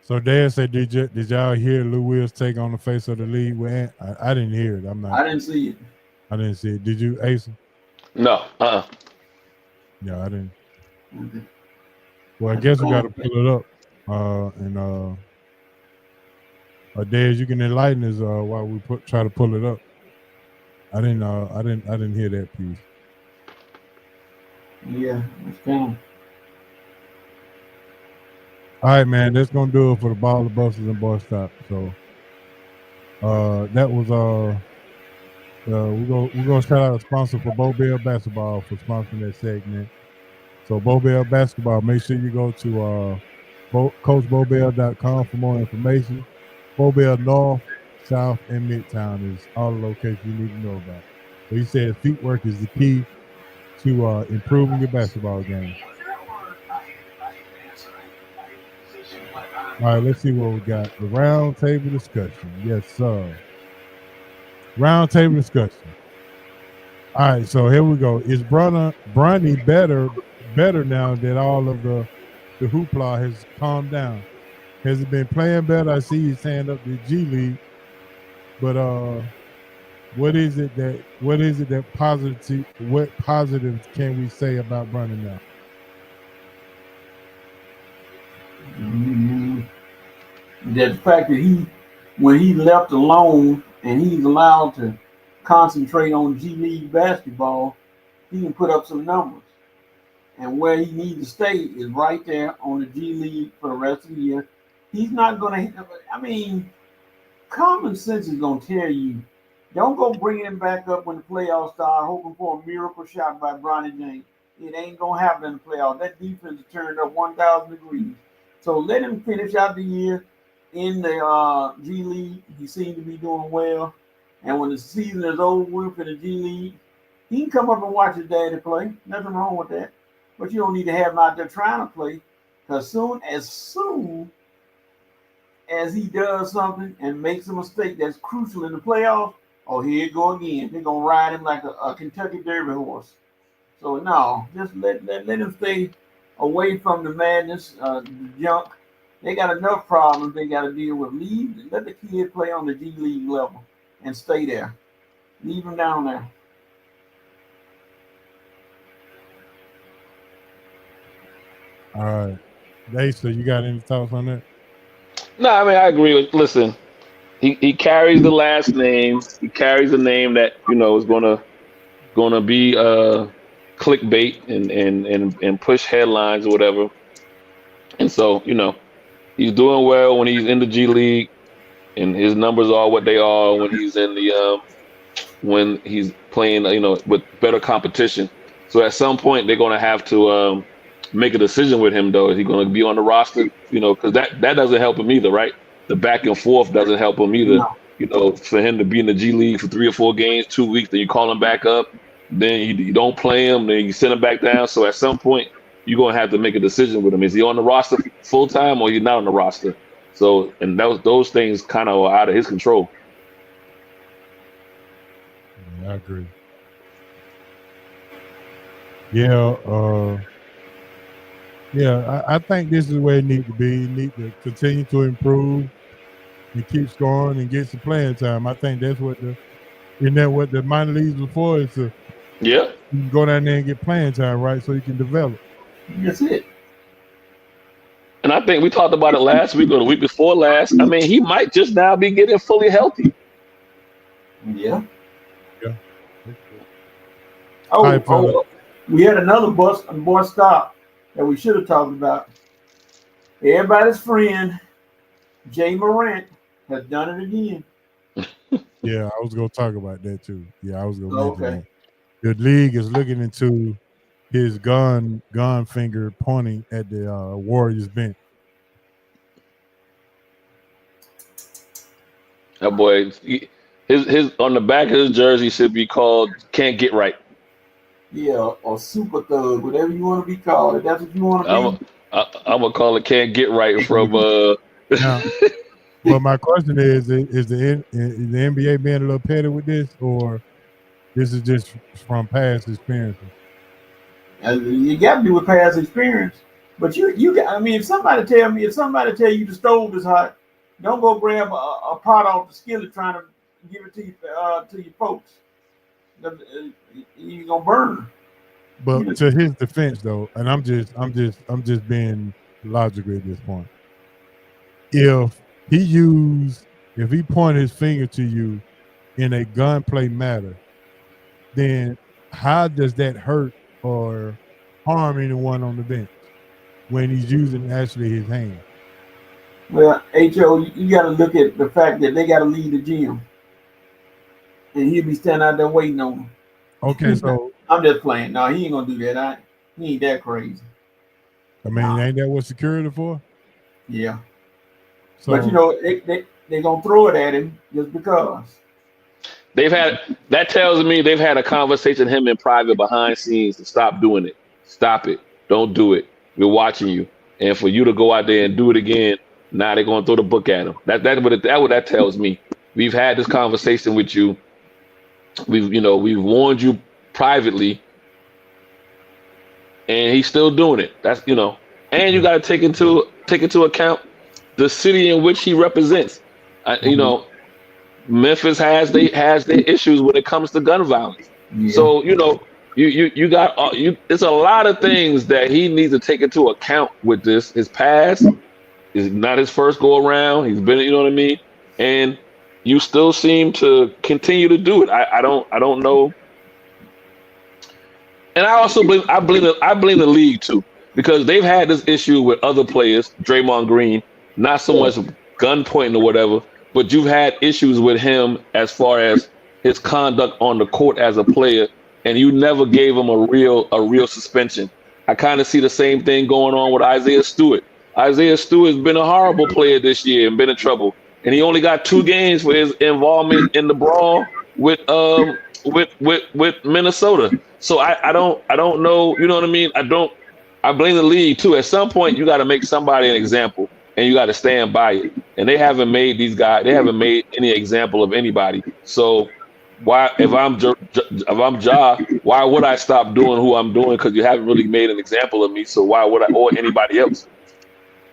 So Dad said, did y'all hear Lou Will's take on the face of the league with Ant? I didn't hear it. I didn't see it. I didn't see it. Did you, Asa? No. Yeah, I didn't. Okay. Well, I guess we got to pull it up. Dad, you can enlighten us while we try to pull it up. I didn't hear that piece. Yeah, it's kind of. All right, man, that's gonna do it for the Baller Busters and Boy Stop. So that was we're gonna shout out a sponsor for Bo Bell Basketball for sponsoring that segment. So Bo Bell Basketball, make sure you go to CoachBoBell.com for more information. Bo Bell North, South, and Midtown is all the locations you need to know about. So he said feet work is the key to improving your basketball game. All right, let's see what we got. The round table discussion. Yes, sir. Round table discussion. All right, so here we go. Is Bronny better now that all of the hoopla has calmed down? Has he been playing better? I see his hand up the G League, but what positives can we say about Bronny now? The fact that when he left alone and he's allowed to concentrate on G League basketball, he can put up some numbers. And where he needs to stay is right there on the G League for the rest of the year. He's not going to, I mean, common sense is going to tell you, don't go bringing him back up when the playoffs start, hoping for a miracle shot by Bronny James. It ain't going to happen in the playoffs. That defense is turned up 1,000 degrees. So let him finish out the year in the G League. He seems to be doing well. And when the season is over with in the G League, he can come up and watch his daddy play. Nothing wrong with that. But you don't need to have him out there trying to play. Because as soon as he does something and makes a mistake that's crucial in the playoffs, oh, here it go again. They're going to ride him like a Kentucky Derby horse. So, no, just let him stay away from the madness, the junk. They got enough problems they got to deal with. Let the kid play on the G League level and stay there. Leave him down there. All right. Asa, you got any thoughts on that? No, I mean I agree. Listen, he carries the last name. He carries a name that is gonna be clickbait and push headlines or whatever. And so he's doing well when he's in the G League, and his numbers are what they are when he's in the when he's playing with better competition. So at some point they're gonna have to make a decision with him, though. Is he going to be on the roster? Because that doesn't help him either, right? The back and forth doesn't help him either. No. For him to be in the G League for 3 or 4 games, 2 weeks, then you call him back up, then you don't play him, then you send him back down. So at some point, you're going to have to make a decision with him. Is he on the roster full time or he's not on the roster? So, and those things kind of are out of his control. Yeah, I agree. Yeah, I think this is where it needs to be. You need to continue to improve and keep scoring and get some playing time. I think that's what the minor leagues were for, is to you can go down there and get playing time, right? So you can develop. That's it. And I think we talked about it last week or the week before last. I mean, he might just now be getting fully healthy. Yeah. Yeah. We had another boy stop that we should have talked about. Everybody's friend, Jay Morant, has done it again. Yeah, I was going to talk about that too. Yeah, I was going to mention that. The league is looking into his gun finger pointing at the Warriors bench. That boy, his on the back of his jersey should be called "Can't Get Right." Yeah, or super thug, whatever you want to be called. If that's what you want to be. I'm gonna call it "Can't Get Right" from Now, but my question is the NBA being a little petty with this, or this is just from past experiences? You got to be with past experience. But you got. I mean, if somebody tell you the stove is hot, don't go grab a pot off the skillet trying to give it to your folks. You're gonna burn. But to his defense, though, and I'm just being logical at this point. If he pointed his finger to you in a gunplay matter, then how does that hurt or harm anyone on the bench when he's using actually his hand? Well, H.O., you got to look at the fact that they got to leave the gym, and he'll be standing out there waiting on them. Okay, so I'm just playing. No, he ain't gonna do that. He ain't that crazy. I mean, ain't that what security for? Yeah. So, But you know, they gonna throw it at him just because. That tells me they've had a conversation him in private behind scenes to stop doing it. Stop it. Don't do it. We're watching you. And for you to go out there and do it again, now they're gonna throw the book at him. That's what that tells me. We've had this conversation with you. We've warned you privately, and he's still doing it. That's and you got to take into account the city in which he represents. Memphis has their issues when it comes to gun violence. Yeah. So you got it's a lot of things that he needs to take into account with this. His past is not his first go around. He's been, you know what I mean, and you still seem to continue to do it. I don't know. And I also blame the league too, because they've had this issue with other players, Draymond Green, not so much gun pointing or whatever, but you've had issues with him as far as his conduct on the court as a player, and you never gave him a real suspension. I kind of see the same thing going on with Isaiah Stewart. Isaiah Stewart's been a horrible player this year and been in trouble. And he only got 2 games for his involvement in the brawl with Minnesota. So I don't know, you know what I mean? I blame the league too. At some point you got to make somebody an example and you got to stand by it. And they haven't made any example of anybody. So why, if I'm Ja, why would I stop doing who I'm doing? Because you haven't really made an example of me. So why would I, or anybody else?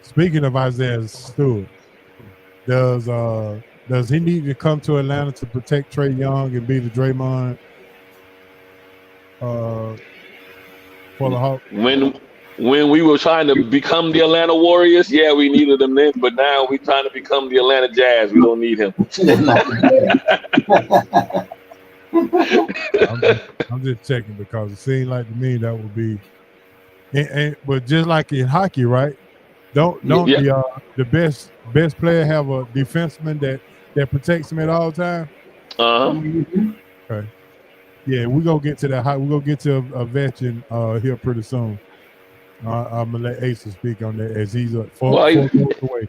Speaking of Isaiah Stewart, does he need to come to Atlanta to protect Trae Young and be the Draymond for the Hawks? When we were trying to become the Atlanta Warriors, yeah, we needed him then, but now we're trying to become the Atlanta Jazz. We don't need him. I'm just checking because it seems like to me that would be, but just like in hockey, right? Don't the best player have a defenseman that protects him at all times? Okay. Yeah, we're gonna get to that. We're gonna get to a veteran here pretty soon. I'm gonna let Asa speak on that as he's 4 goals away.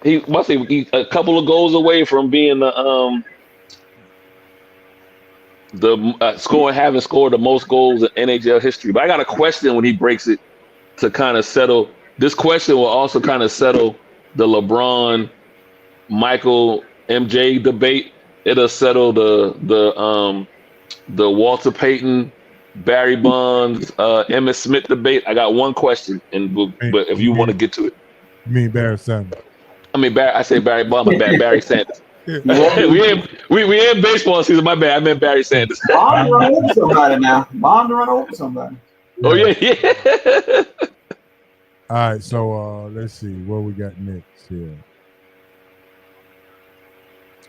He must be a couple of goals away from being having scored the most goals in NHL history. But I got a question when he breaks it to kind of settle. This question will also kind of settle the LeBron, Michael, MJ debate. It'll settle the Walter Payton, Barry Bonds, Emmitt Smith debate. I got one question, but if you want to get to it, you mean Barry Sanders? I mean I say Barry Bonds, my bad, Barry Sanders. we in baseball season. My bad, I meant Barry Sanders. Bond to run over somebody now. Bond to run over somebody. Yeah. Oh yeah. All right, so let's see what we got next here.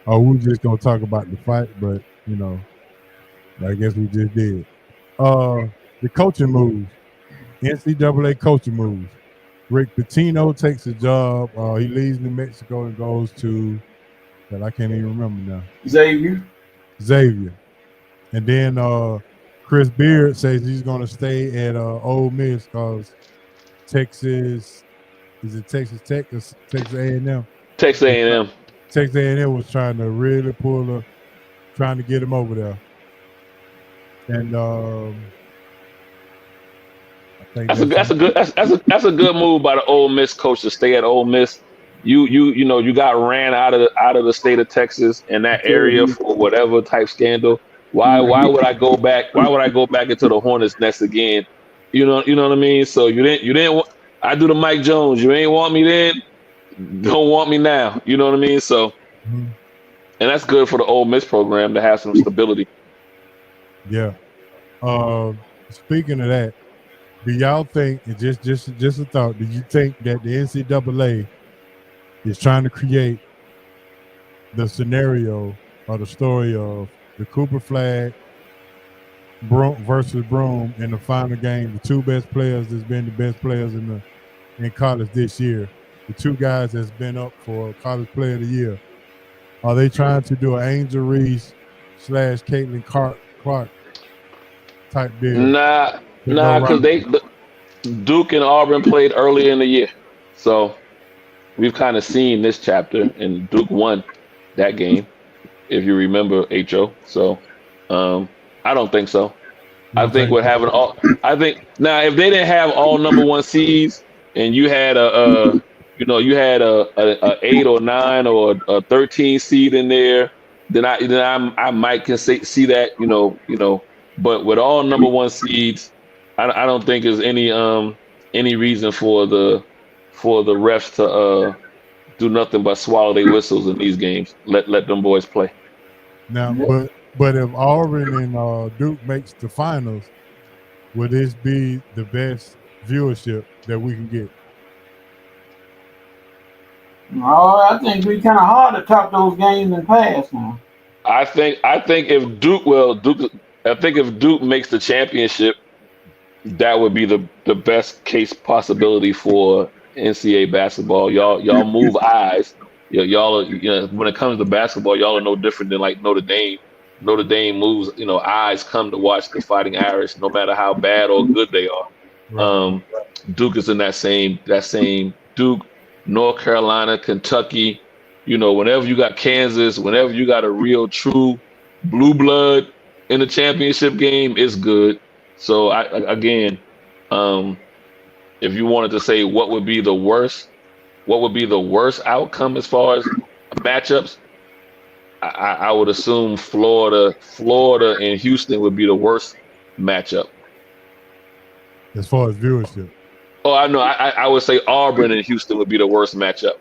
Oh, we're just gonna talk about the fight, but I guess we just did. The coaching moves, NCAA coaching moves. Rick Pitino takes a job. He leaves New Mexico and goes to, I can't even remember now. Xavier. And then Chris Beard says he's going to stay at Ole Miss because Texas, is it Texas Tech or Texas A&M? Texas A&M. Texas A&M was trying to really trying to get him over there. And I think that's a good move by the Ole Miss coach to stay at Ole Miss. You got ran out of the state of Texas in that area for whatever type scandal. Why would I go back? Why would I go back into the Hornets nest again? You know what I mean? So you didn't. I do the Mike Jones. You ain't want me then. Don't want me now. You know what I mean? So, and that's good for the Ole Miss program to have some stability. Yeah. Speaking of that, do y'all think, just a thought, do you think that the NCAA is trying to create the scenario or the story of the Cooper Flag versus Broome in the final game, the two best players that's been the best players in college this year, the two guys that's been up for College Player of the Year? Are they trying to do an Angel Reese / Caitlin Clark type deal? Nah, because Duke and Auburn played earlier in the year, so we've kind of seen this chapter, and Duke won that game, if you remember, HO. So I don't think so. I think what having all, I think now if they didn't have all number one seeds and you had a 8 or 9 or a 13 seed in there, then I might can see that, but with all number one seeds, I don't think there's any reason for the refs to do nothing but swallow their whistles in these games. Let them boys play. Now, but if Auburn and Duke makes the finals, will this be the best viewership that we can get? No, I think it'd be kind of hard to top those games in past now. I think if Duke makes the championship, that would be the best case possibility for NCAA basketball. Y'all move eyes. Y'all when it comes to basketball, y'all are no different than like Notre Dame. Notre Dame moves, eyes come to watch the Fighting Irish, no matter how bad or good they are. Right. Duke is in that same Duke, North Carolina, Kentucky. Whenever you got Kansas, whenever you got a real true blue blood in the championship game, it's good. So if you wanted to say what would be the worst outcome as far as matchups, I would assume Florida and Houston would be the worst matchup. As far as viewership. Oh, I know. I would say Auburn and Houston would be the worst matchup.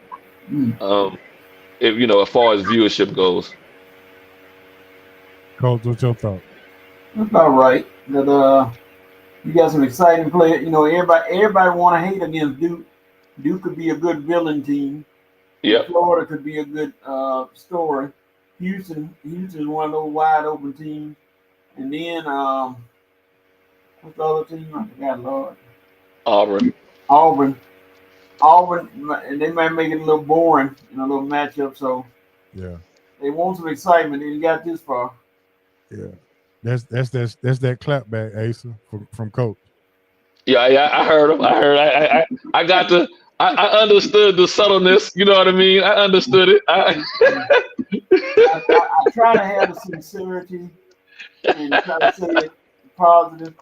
If as far as viewership goes. Coach, what's your thought? That's about right. That you got some exciting players. Everybody want to hate against Duke. Duke could be a good villain team. Yeah. Florida could be a good story. Houston is one of those wide open teams. And then what's the other team? I forgot, Lord. Auburn, and they might make it a little boring in a little matchup. So yeah, they want some excitement. They got this far. Yeah, that's that clapback, Asa, from Coach. Yeah, I heard him. I understood the subtleness. You know what I mean? I understood it. I try to have the sincerity and try to say it positive.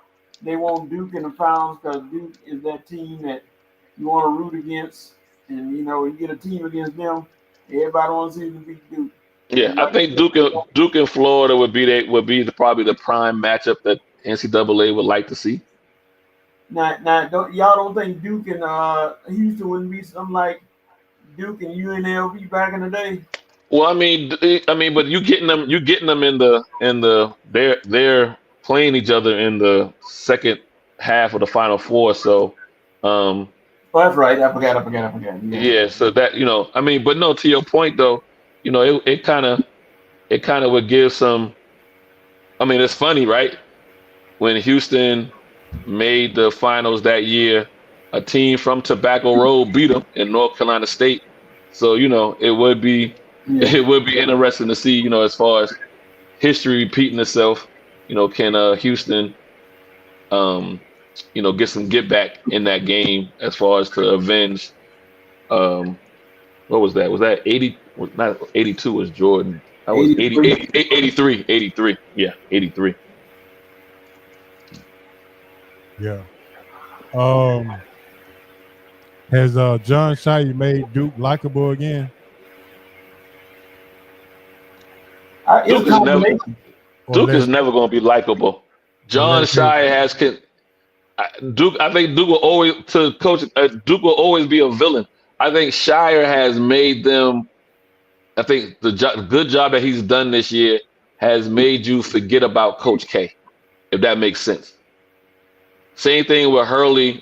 They want Duke in the finals because Duke is that team that you want to root against. And, you get a team against them, everybody wants to see them beat Duke. Yeah, I think Duke and Florida would be probably the prime matchup that NCAA would like to see. Now, y'all don't think Duke and Houston wouldn't be something like Duke and UNLV back in the day? Well, I mean, but you getting them in the they're playing each other in the second half of the Final Four. So, oh, that's right. I forgot. Yeah. So that but no. To your point though, it kind of would give some. I mean, it's funny, right? When Houston made the finals that year, a team from Tobacco Road beat them in North Carolina State. So it would be interesting to see, as far as history repeating itself, can Houston, get some get back in that game as far as to avenge. What was that? Was that 80? Not 82 was Jordan. That was 83. 83. Yeah, 83. Yeah. Has John Shire made Duke likable again? Duke is never going to be likable. John Shire has Duke. I think Duke will always Duke will always be a villain. I think Shire has made them. I think the good job that he's done this year has made you forget about Coach K, if that makes sense. Same thing with Hurley.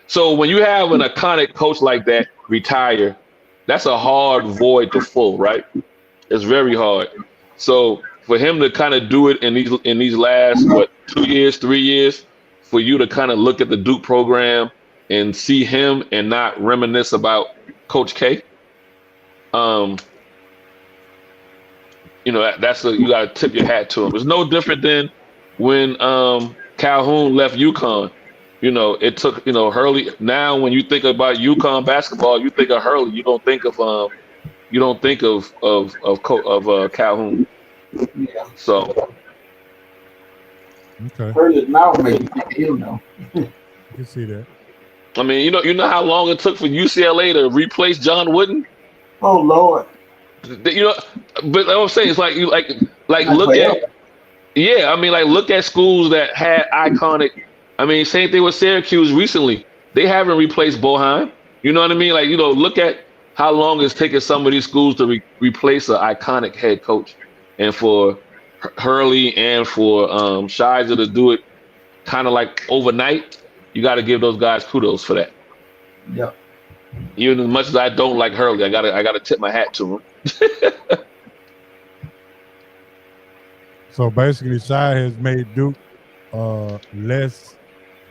So when you have an iconic coach like that retire, that's a hard void to fill, right? It's very hard. So for him to kind of do it in these last 2 years, 3 years, for you to kind of look at the Duke program and see him and not reminisce about Coach K, you got to tip your hat to him. It's no different than when Calhoun left UConn. It took Hurley. Now, when you think about UConn basketball, you think of Hurley. You don't think of Calhoun. Yeah. So. Okay. Hurley's mouth made you think of him, though. You can see that. I mean, you know how long it took for UCLA to replace John Wooden. Oh Lord. But what I'm saying is like look at look at schools that had iconic. I mean, same thing with Syracuse recently. They haven't replaced Boeheim. You know what I mean? Look at how long it's taken some of these schools to replace an iconic head coach, and for Hurley and for Shizer to do it kind of like overnight. You got to give those guys kudos for that. Yeah. Even as much as I don't like Hurley, I gotta tip my hat to him. So basically, Shire has made Duke less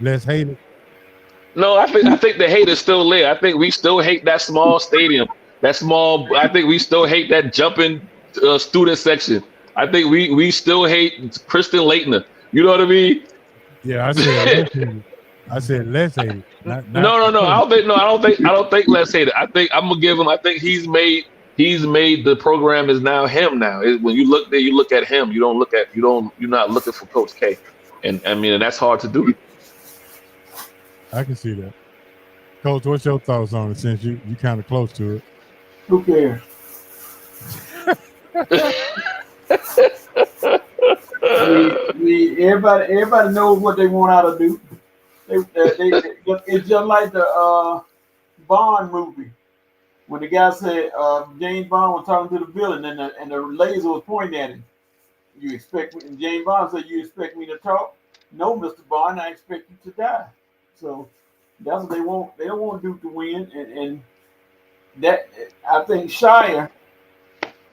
hated. No, I think the hate is still there. I think we still hate that small stadium. I think we still hate that jumping student section. I think we still hate Kristen Leitner. You know what I mean? Yeah, I said less hated. No. I don't think less hated. I think I'm gonna give him. I think he's made the program is now him now. When you look there, you look at him. You're not looking for Coach K, and that's hard to do. I can see that. Coach, what's your thoughts on it since you kind of close to it? Who cares? Everybody knows what they want out of Duke. It's just like the Bond movie when the guy said James Bond was talking to the villain and the laser was pointing at him. You expect me? And James Bond said, "You expect me to talk? No, Mr. Bond, I expect you to die." So that's what they want. They don't want Duke to win, and that I think Shire,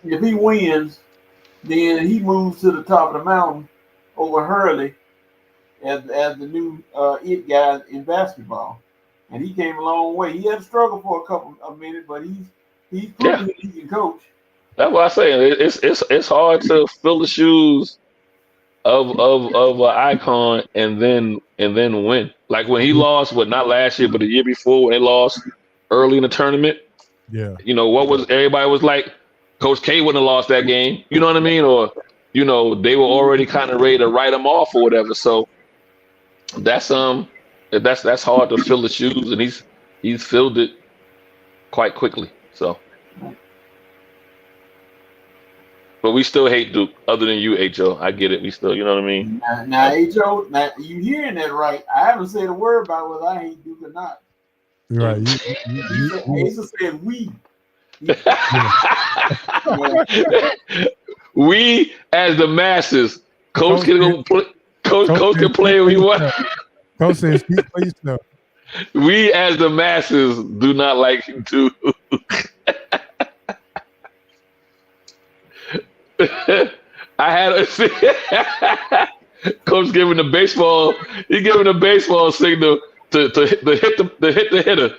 if he wins, then he moves to the top of the mountain over Hurley as the new it guy in basketball, and he came a long way. He had to struggle for a couple of minutes, but he's proven that he can coach. That's what I say. It's hard to fill the shoes of an icon and then win. Like when he lost, not last year, but the year before when they lost early in the tournament. Yeah. Everybody was like, Coach K wouldn't have lost that game. You know what I mean? Or, they were already kind of ready to write him off or whatever. So that's hard to fill the shoes, and he's filled it quite quickly. So, but we still hate Duke. Other than you, H.O., I get it. We still, you know what I mean? Now H.O., you hearing that right? I haven't said a word about whether I hate Duke or not. Right. Asa said we. We as the masses. Coach can play if he wants. Coach says, "Speak for yourself." We as the masses do not like him too. I had Coach giving the baseball. He giving the baseball signal to hit the hitter.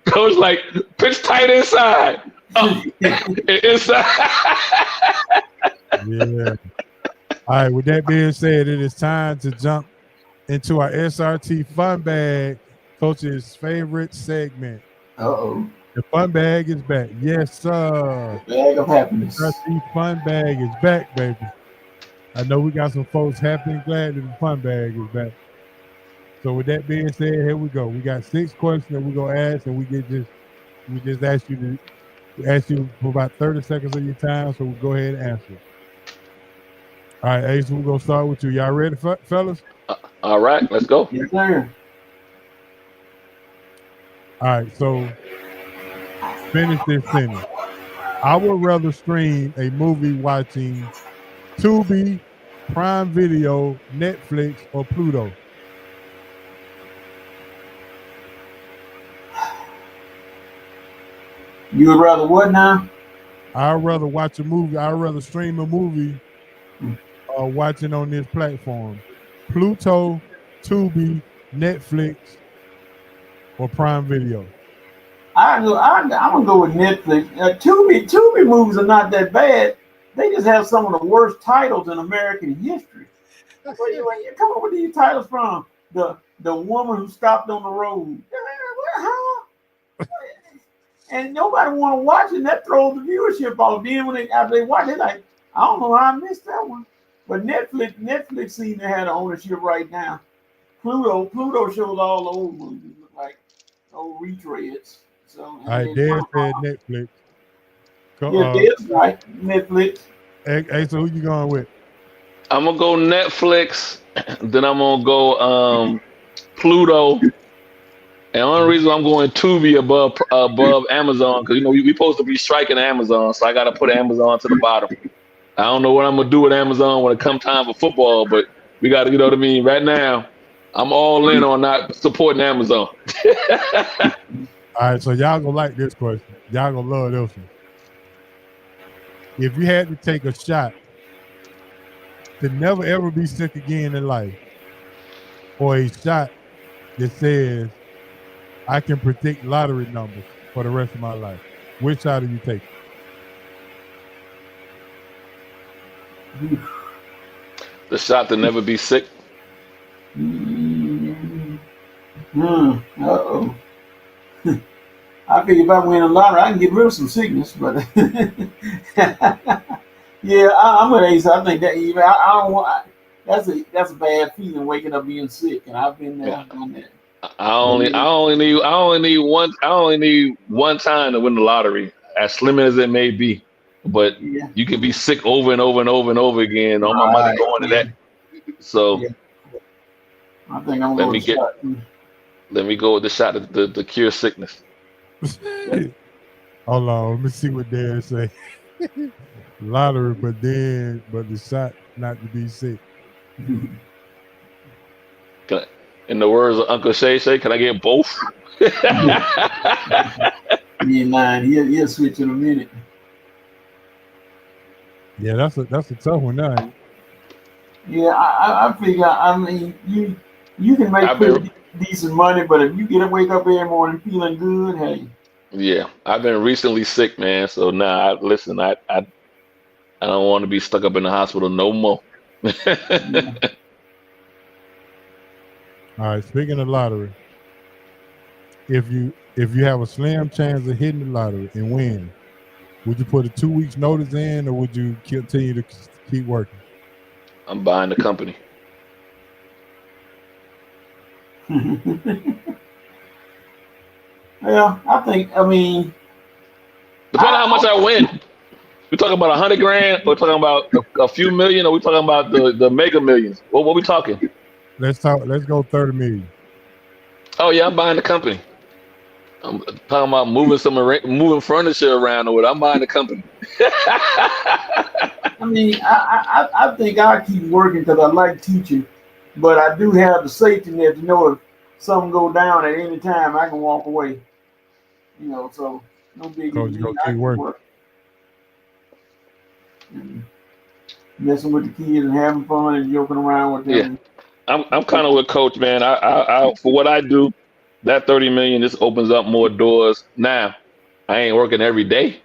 Coach like pitch tight inside. Inside. Yeah. All right, with that being said, it is time to jump into our SRT Fun Bag, Coach's favorite segment. Uh-oh. The Fun Bag is back. Yes, sir. Bag of happiness. SRT Fun Bag is back, baby. I know we got some folks happy and glad that the Fun Bag is back. So with that being said, here we go. We got 6 questions that we're gonna ask, and we just ask you for about 30 seconds of your time. So we'll go ahead and answer. All right, Ace, we're gonna start with you. Y'all ready, fellas? All right, let's go. Yes, sir. All right, so finish this sentence. I would rather stream a movie watching Tubi, Prime Video, Netflix, or Pluto. You would rather what now? I'd rather watch a movie. I'd rather stream a movie watching on this platform. Pluto, Tubi, Netflix, or Prime Video. I'm gonna go with Netflix. Tubi movies are not that bad. They just have some of the worst titles in American history. Where you come up with these titles from? The woman who stopped on the road. Huh? And nobody want to watch it. And that throws the viewership off. Then after they watch it, like, I don't know how I missed that one. But Netflix seems to have the ownership right now. Pluto shows all the old movies, like old retreads. So All right, Dan said Netflix. Yeah, that's right. Netflix. Hey, so who you going with? I'm gonna go Netflix, then I'm gonna go Pluto. And the only reason I'm going Tubi above Amazon, because we supposed to be striking Amazon, so I gotta put Amazon to the bottom. I don't know what I'm gonna do with Amazon when it comes time for football, but we gotta, what I mean. Right now, I'm all in on not supporting Amazon. All right, so y'all gonna like this question. Y'all gonna love this one. If you had to take a shot to never ever be sick again in life, or a shot that says I can predict lottery numbers for the rest of my life, which shot do you take? The shot to never be sick. Uh-oh. I figure if I win a lottery, I can get rid of some sickness, but yeah, I'm with Ace. I think that even I don't want. That's a bad feeling waking up being sick, and I've been there. I've done that. I only need one time to win the lottery, as slim as it may be. But you can be sick over and over and over and over again. All my money going to that. So I think I'm going to shot. Let me go with the shot to cure sickness. Hold on, let me see what Dan say. Lottery, but the shot not to be sick. In the words of Uncle Shay, can I get both? He ain't lying. He'll switch in a minute. Yeah, that's a tough one now. Yeah, I figure. I mean, you can make pretty decent money, but if you wake up every morning feeling good, hey. Yeah, I've been recently sick, man. So now, I don't want to be stuck up in the hospital no more. All right, speaking of lottery, if you have a slim chance of hitting the lottery and win, would you put a 2 weeks notice in, or would you continue to keep working? I'm buying the company. Well, I mean, depending on how much I win, we talking about $100,000, or talking about a few million, or we talking about the mega millions? What we talking? Let's go 30 million. Oh yeah, I'm buying the company. I'm talking about moving furniture around or what. I'm buying the company. I mean, I think I'll keep working because I like teaching, but I do have the safety net to know if something go down at any time, I can walk away. So no big deal. You keep working. Messing with the kids and having fun and joking around with them. Yeah, I'm kind of with Coach, man. I for what I do, that 30 million just opens up more doors. Now, I ain't working every day.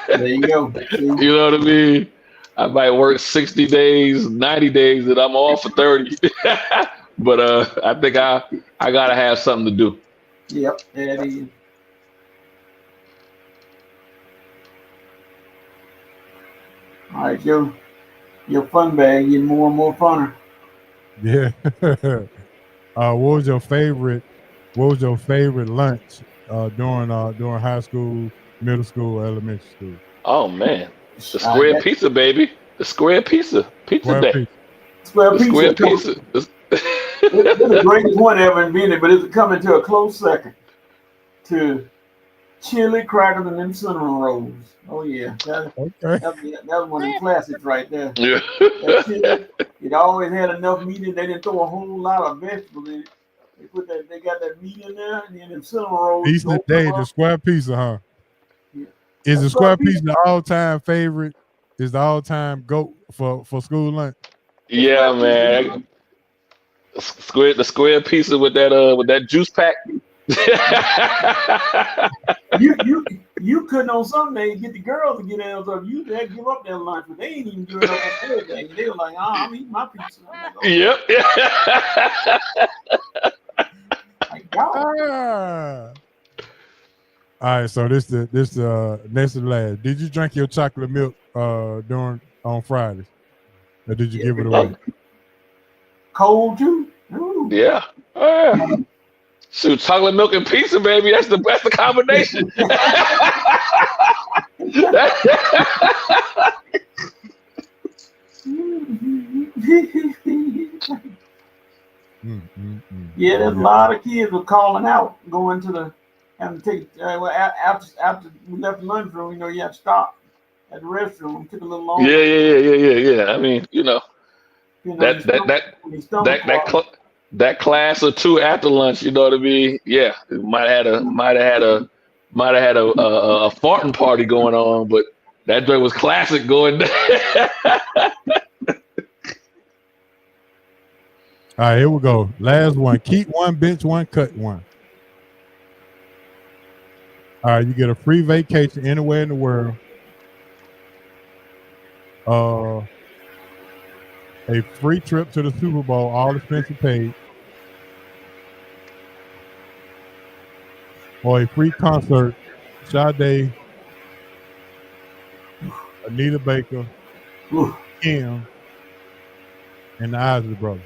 There you go. You know what I mean? I might work 60 days, 90 days, and I'm off for 30. But I think I gotta have something to do. Yep, that is. All right, your fun bag getting more and more funner. Yeah. What was your favorite lunch during high school, middle school, elementary school? Oh man, the square pizza, baby. The square pizza. Pizza day. Square Square pizza. pizza. It's the greatest one ever invented, but it's coming to a close second to chili crackers and them cinnamon rolls. Oh yeah, that was one of the classics right there. Yeah. That chili, it always had enough meat in. They didn't throw a whole lot of vegetables in it. They got that meat in there, and then them cinnamon rolls. Pizza day, the square pizza, huh? Yeah. Is the square pizza the all-time favorite? Is the all-time goat for school lunch? Yeah, man. The square pizza with that juice pack. You couldn't on Sunday get the girls to get theirs up. You had to give up their lunch, but they ain't even doing it on Thursday. They were like, I'm eating my pizza. Like, oh. Yep. Like, God. All right, so this next to last. Did you drink your chocolate milk on Fridays? Or did you give it away? Cold too? Ooh. Yeah. Shoot, chocolate milk and pizza, baby. That's the combination. Yeah, there's a lot of kids were calling out, going to having to take after we left the lunchroom. You know, you have to stop at the restroom. It took a little longer. Yeah. I mean, that class or two after lunch, you know what I mean? Yeah, it might have had a farting party going on, but that joint was classic going down. All right, here we go. Last one. Keep one, bench one, cut one. All right, you get a free vacation anywhere in the world. A free trip to the Super Bowl, all expenses paid. Or a free concert, Sade, Anita Baker, Kim, and the Isley Brothers.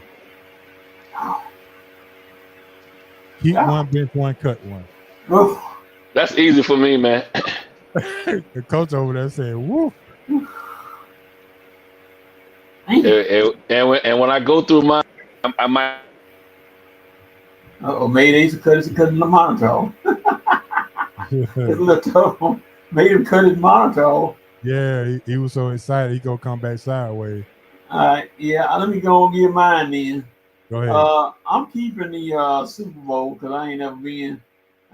Keep one, bench one, cut one. That's easy for me, man. The coach over there said, woo. And when I go through mine, I might. Maybe he's cutting the monitor. It's a little tough. Made him cut his monitor off. Yeah, he was so excited he gonna come back sideways. All right, yeah. Let me go and get mine then. Go ahead. I'm keeping the Super Bowl because I ain't never been.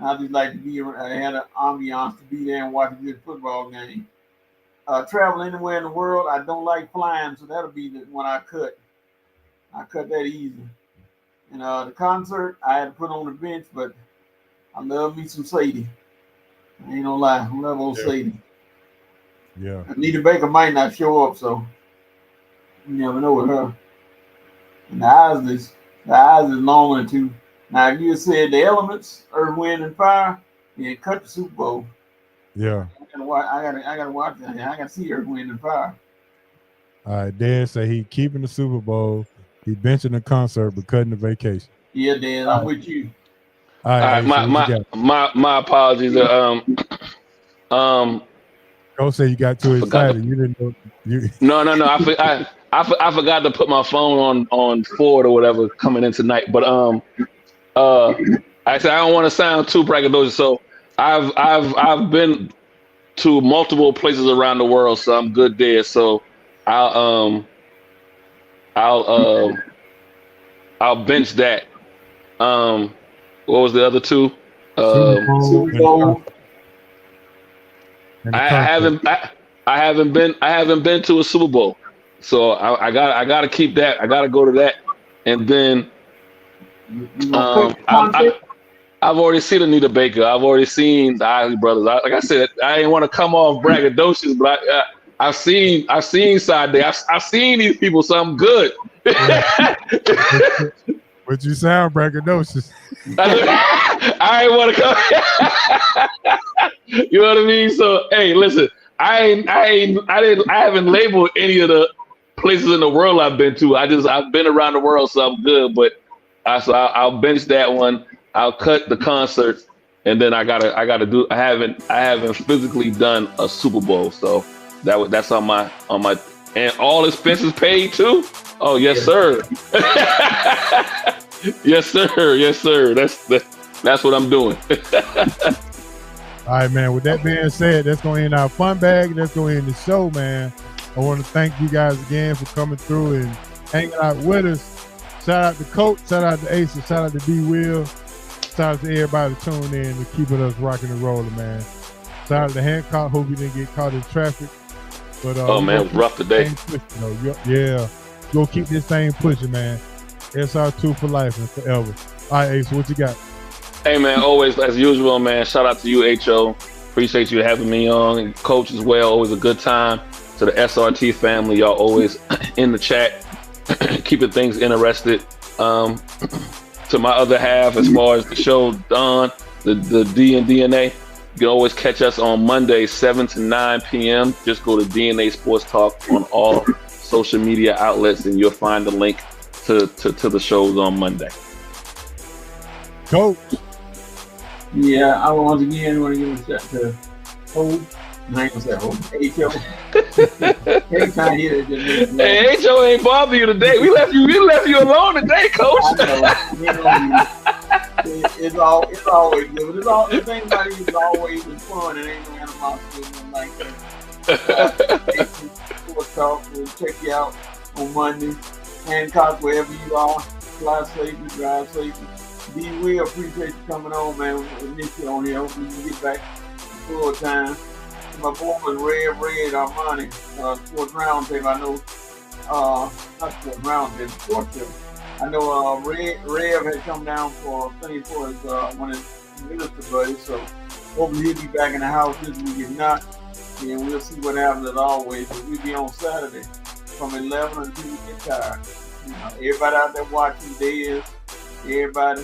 I just like to be. I had an ambiance to be there and watch a good football game. Travel anywhere in the world. I don't like flying, so that'll be the one I cut. I cut that easy. And the concert, I had to put on the bench, but I love me some Sadie. I ain't gonna lie, I love old Sadie. Yeah. Anita Baker might not show up, so you never know with her. And the eyes is lonely too. Now, if you said the elements, Earth, Wind, and Fire, then cut the Super Bowl. Yeah. I gotta watch that. I gotta see Earth, Wind, and Fire. All right, Dan say he keeping the Super Bowl, he benching the concert, but cutting the vacation. Yeah, Dan, I'm with you. All right, my apologies. Don't say you got too excited. You didn't know. No. I forgot to put my phone on forward or whatever coming in tonight. But I said I don't want to sound too braggadocious, so I've been to multiple places around the world, so I'm good there. So I'll bench that. What was the other two? Super Bowl. I haven't been to a Super Bowl, so I gotta keep that. I gotta go to that, and then I've already seen Anita Baker. I've already seen the Isley Brothers. Like I said, I didn't want to come off braggadocious, but I've seen Side Day. I've seen these people, so I'm good. But you sound braggadocious. I ain't want to come. You know what I mean? So hey, listen, I haven't labeled any of the places in the world I've been to. I've been around the world, so I'm good. But I'll bench that one. I'll cut the concerts, and then I gotta do. I haven't physically done a Super Bowl, so that's on my and all expenses paid too. Oh yes, sir. Yes, sir. Yes, sir. That's what I'm doing. All right, man. With that being said, that's going to end our fun bag. That's going to end the show, man. I want to thank you guys again for coming through and hanging out with us. Shout out to Coach. Shout out to Ace. Shout out to D Will. Shout out to everybody tuning in and keeping us rocking and rolling, man. Shout out to Hancock. Hope you didn't get caught in traffic. But oh man, it was rough today. Yeah, go keep this thing pushing, man. SR2 for life and forever. All right, Ace, what you got? Hey man, always as usual, man. Shout out to you, HO. Appreciate you having me on, and Coach as well. Always a good time. To the SRT family, y'all always in the chat, keeping things interested. To my other half, as far as the show, Don, the D and DNA. You can always catch us on Monday, 7 to 9 p.m. Just go to DNA Sports Talk on all social media outlets, and you'll find the link to the shows on Monday. Coach. Yeah, I once again want to give a shout to Hope. I ain't gonna say Hope. HO. Every time you hear it, hey, HO ain't bother you today. We left you alone today, Coach. It's always good. The thing about it is always fun. It ain't no animosity or nothing like that. Sports Talk. We'll check you out on Monday. Hancock, wherever you are, fly safely, drive safely. D, we appreciate you coming on, man. We miss you on here. Hopefully you get back full time. My boy was Red Armani, Sports Roundtable. I know, not Sports Roundtable, Sports Table. I know Rev had come down for a thing for his one of his minister buddies, so hopefully he'll be back in the house this week. If not, then we'll see what happens as always. But we'll be on Saturday from 11 until we get tired. You know, everybody out there watching, Dez, everybody.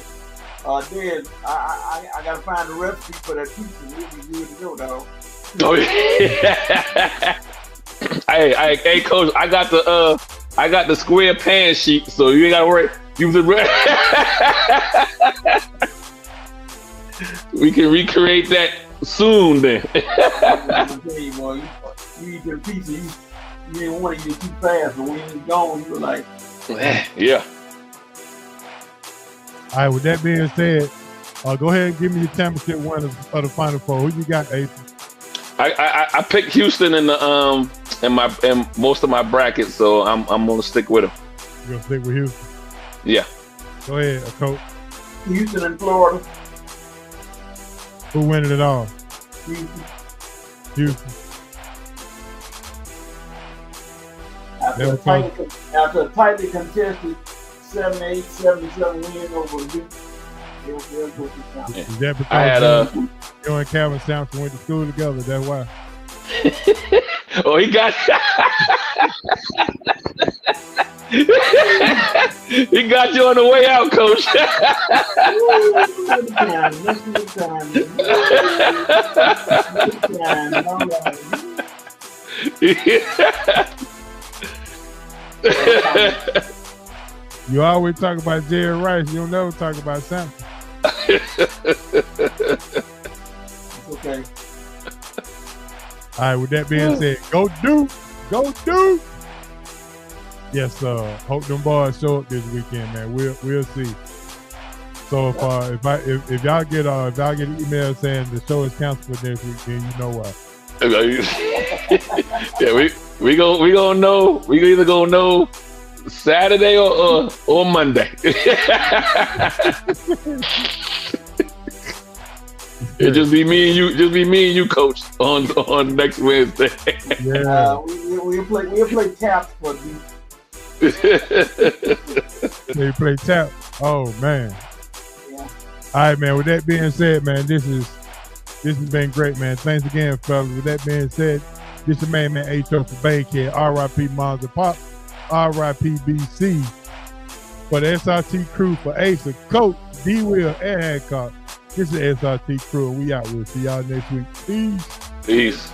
Dez, I gotta find the recipe for that pizza. We'll be good to go, dog. Oh yeah. Hey, Coach, I got the square pan sheet, so you ain't gotta worry. We can recreate that soon then. I tell you, boy, you eat that pizza, you didn't want to eat it too fast, but when it's gone, you were like, yeah. All right, with that being said, go ahead and give me your championship winner of the Final Four. Who you got, Ace? I picked Houston in the in most of my brackets, so I'm gonna stick with him. You're gonna stick with Houston? Yeah. Go ahead, Coach. Houston and Florida. Who winning it all? Houston. After a tightly contested 78, 77 win over Duke. Is that because I had you and Calvin Sampson went to school together? That's why. Oh, he got he got you on the way out, Coach. You always talk about Jerry Rice. You don't never talk about Sampson. Okay. All right, with that being said, go Duke. Go Duke. Yes, hope them boys show up this weekend, man. We'll see. So if y'all get an email saying the show is canceled for next week, then you know why. Yeah, we gonna know. We either gonna know Saturday or Monday. It just be me and you, Coach, on next Wednesday. Yeah. We'll play taps for you. They play tap. Oh man. Yeah. All right, man. With that being said, man, this has been great, man. Thanks again, fellas. With that being said, This the man H.O. for Bankhead. R.I.P. Moms and Pop. R.I.P. BC. For the SRT crew, for Asa, Coach, D-Will, and Hancock. This is the SRT crew, and we out. We'll see y'all next week. Peace. Peace.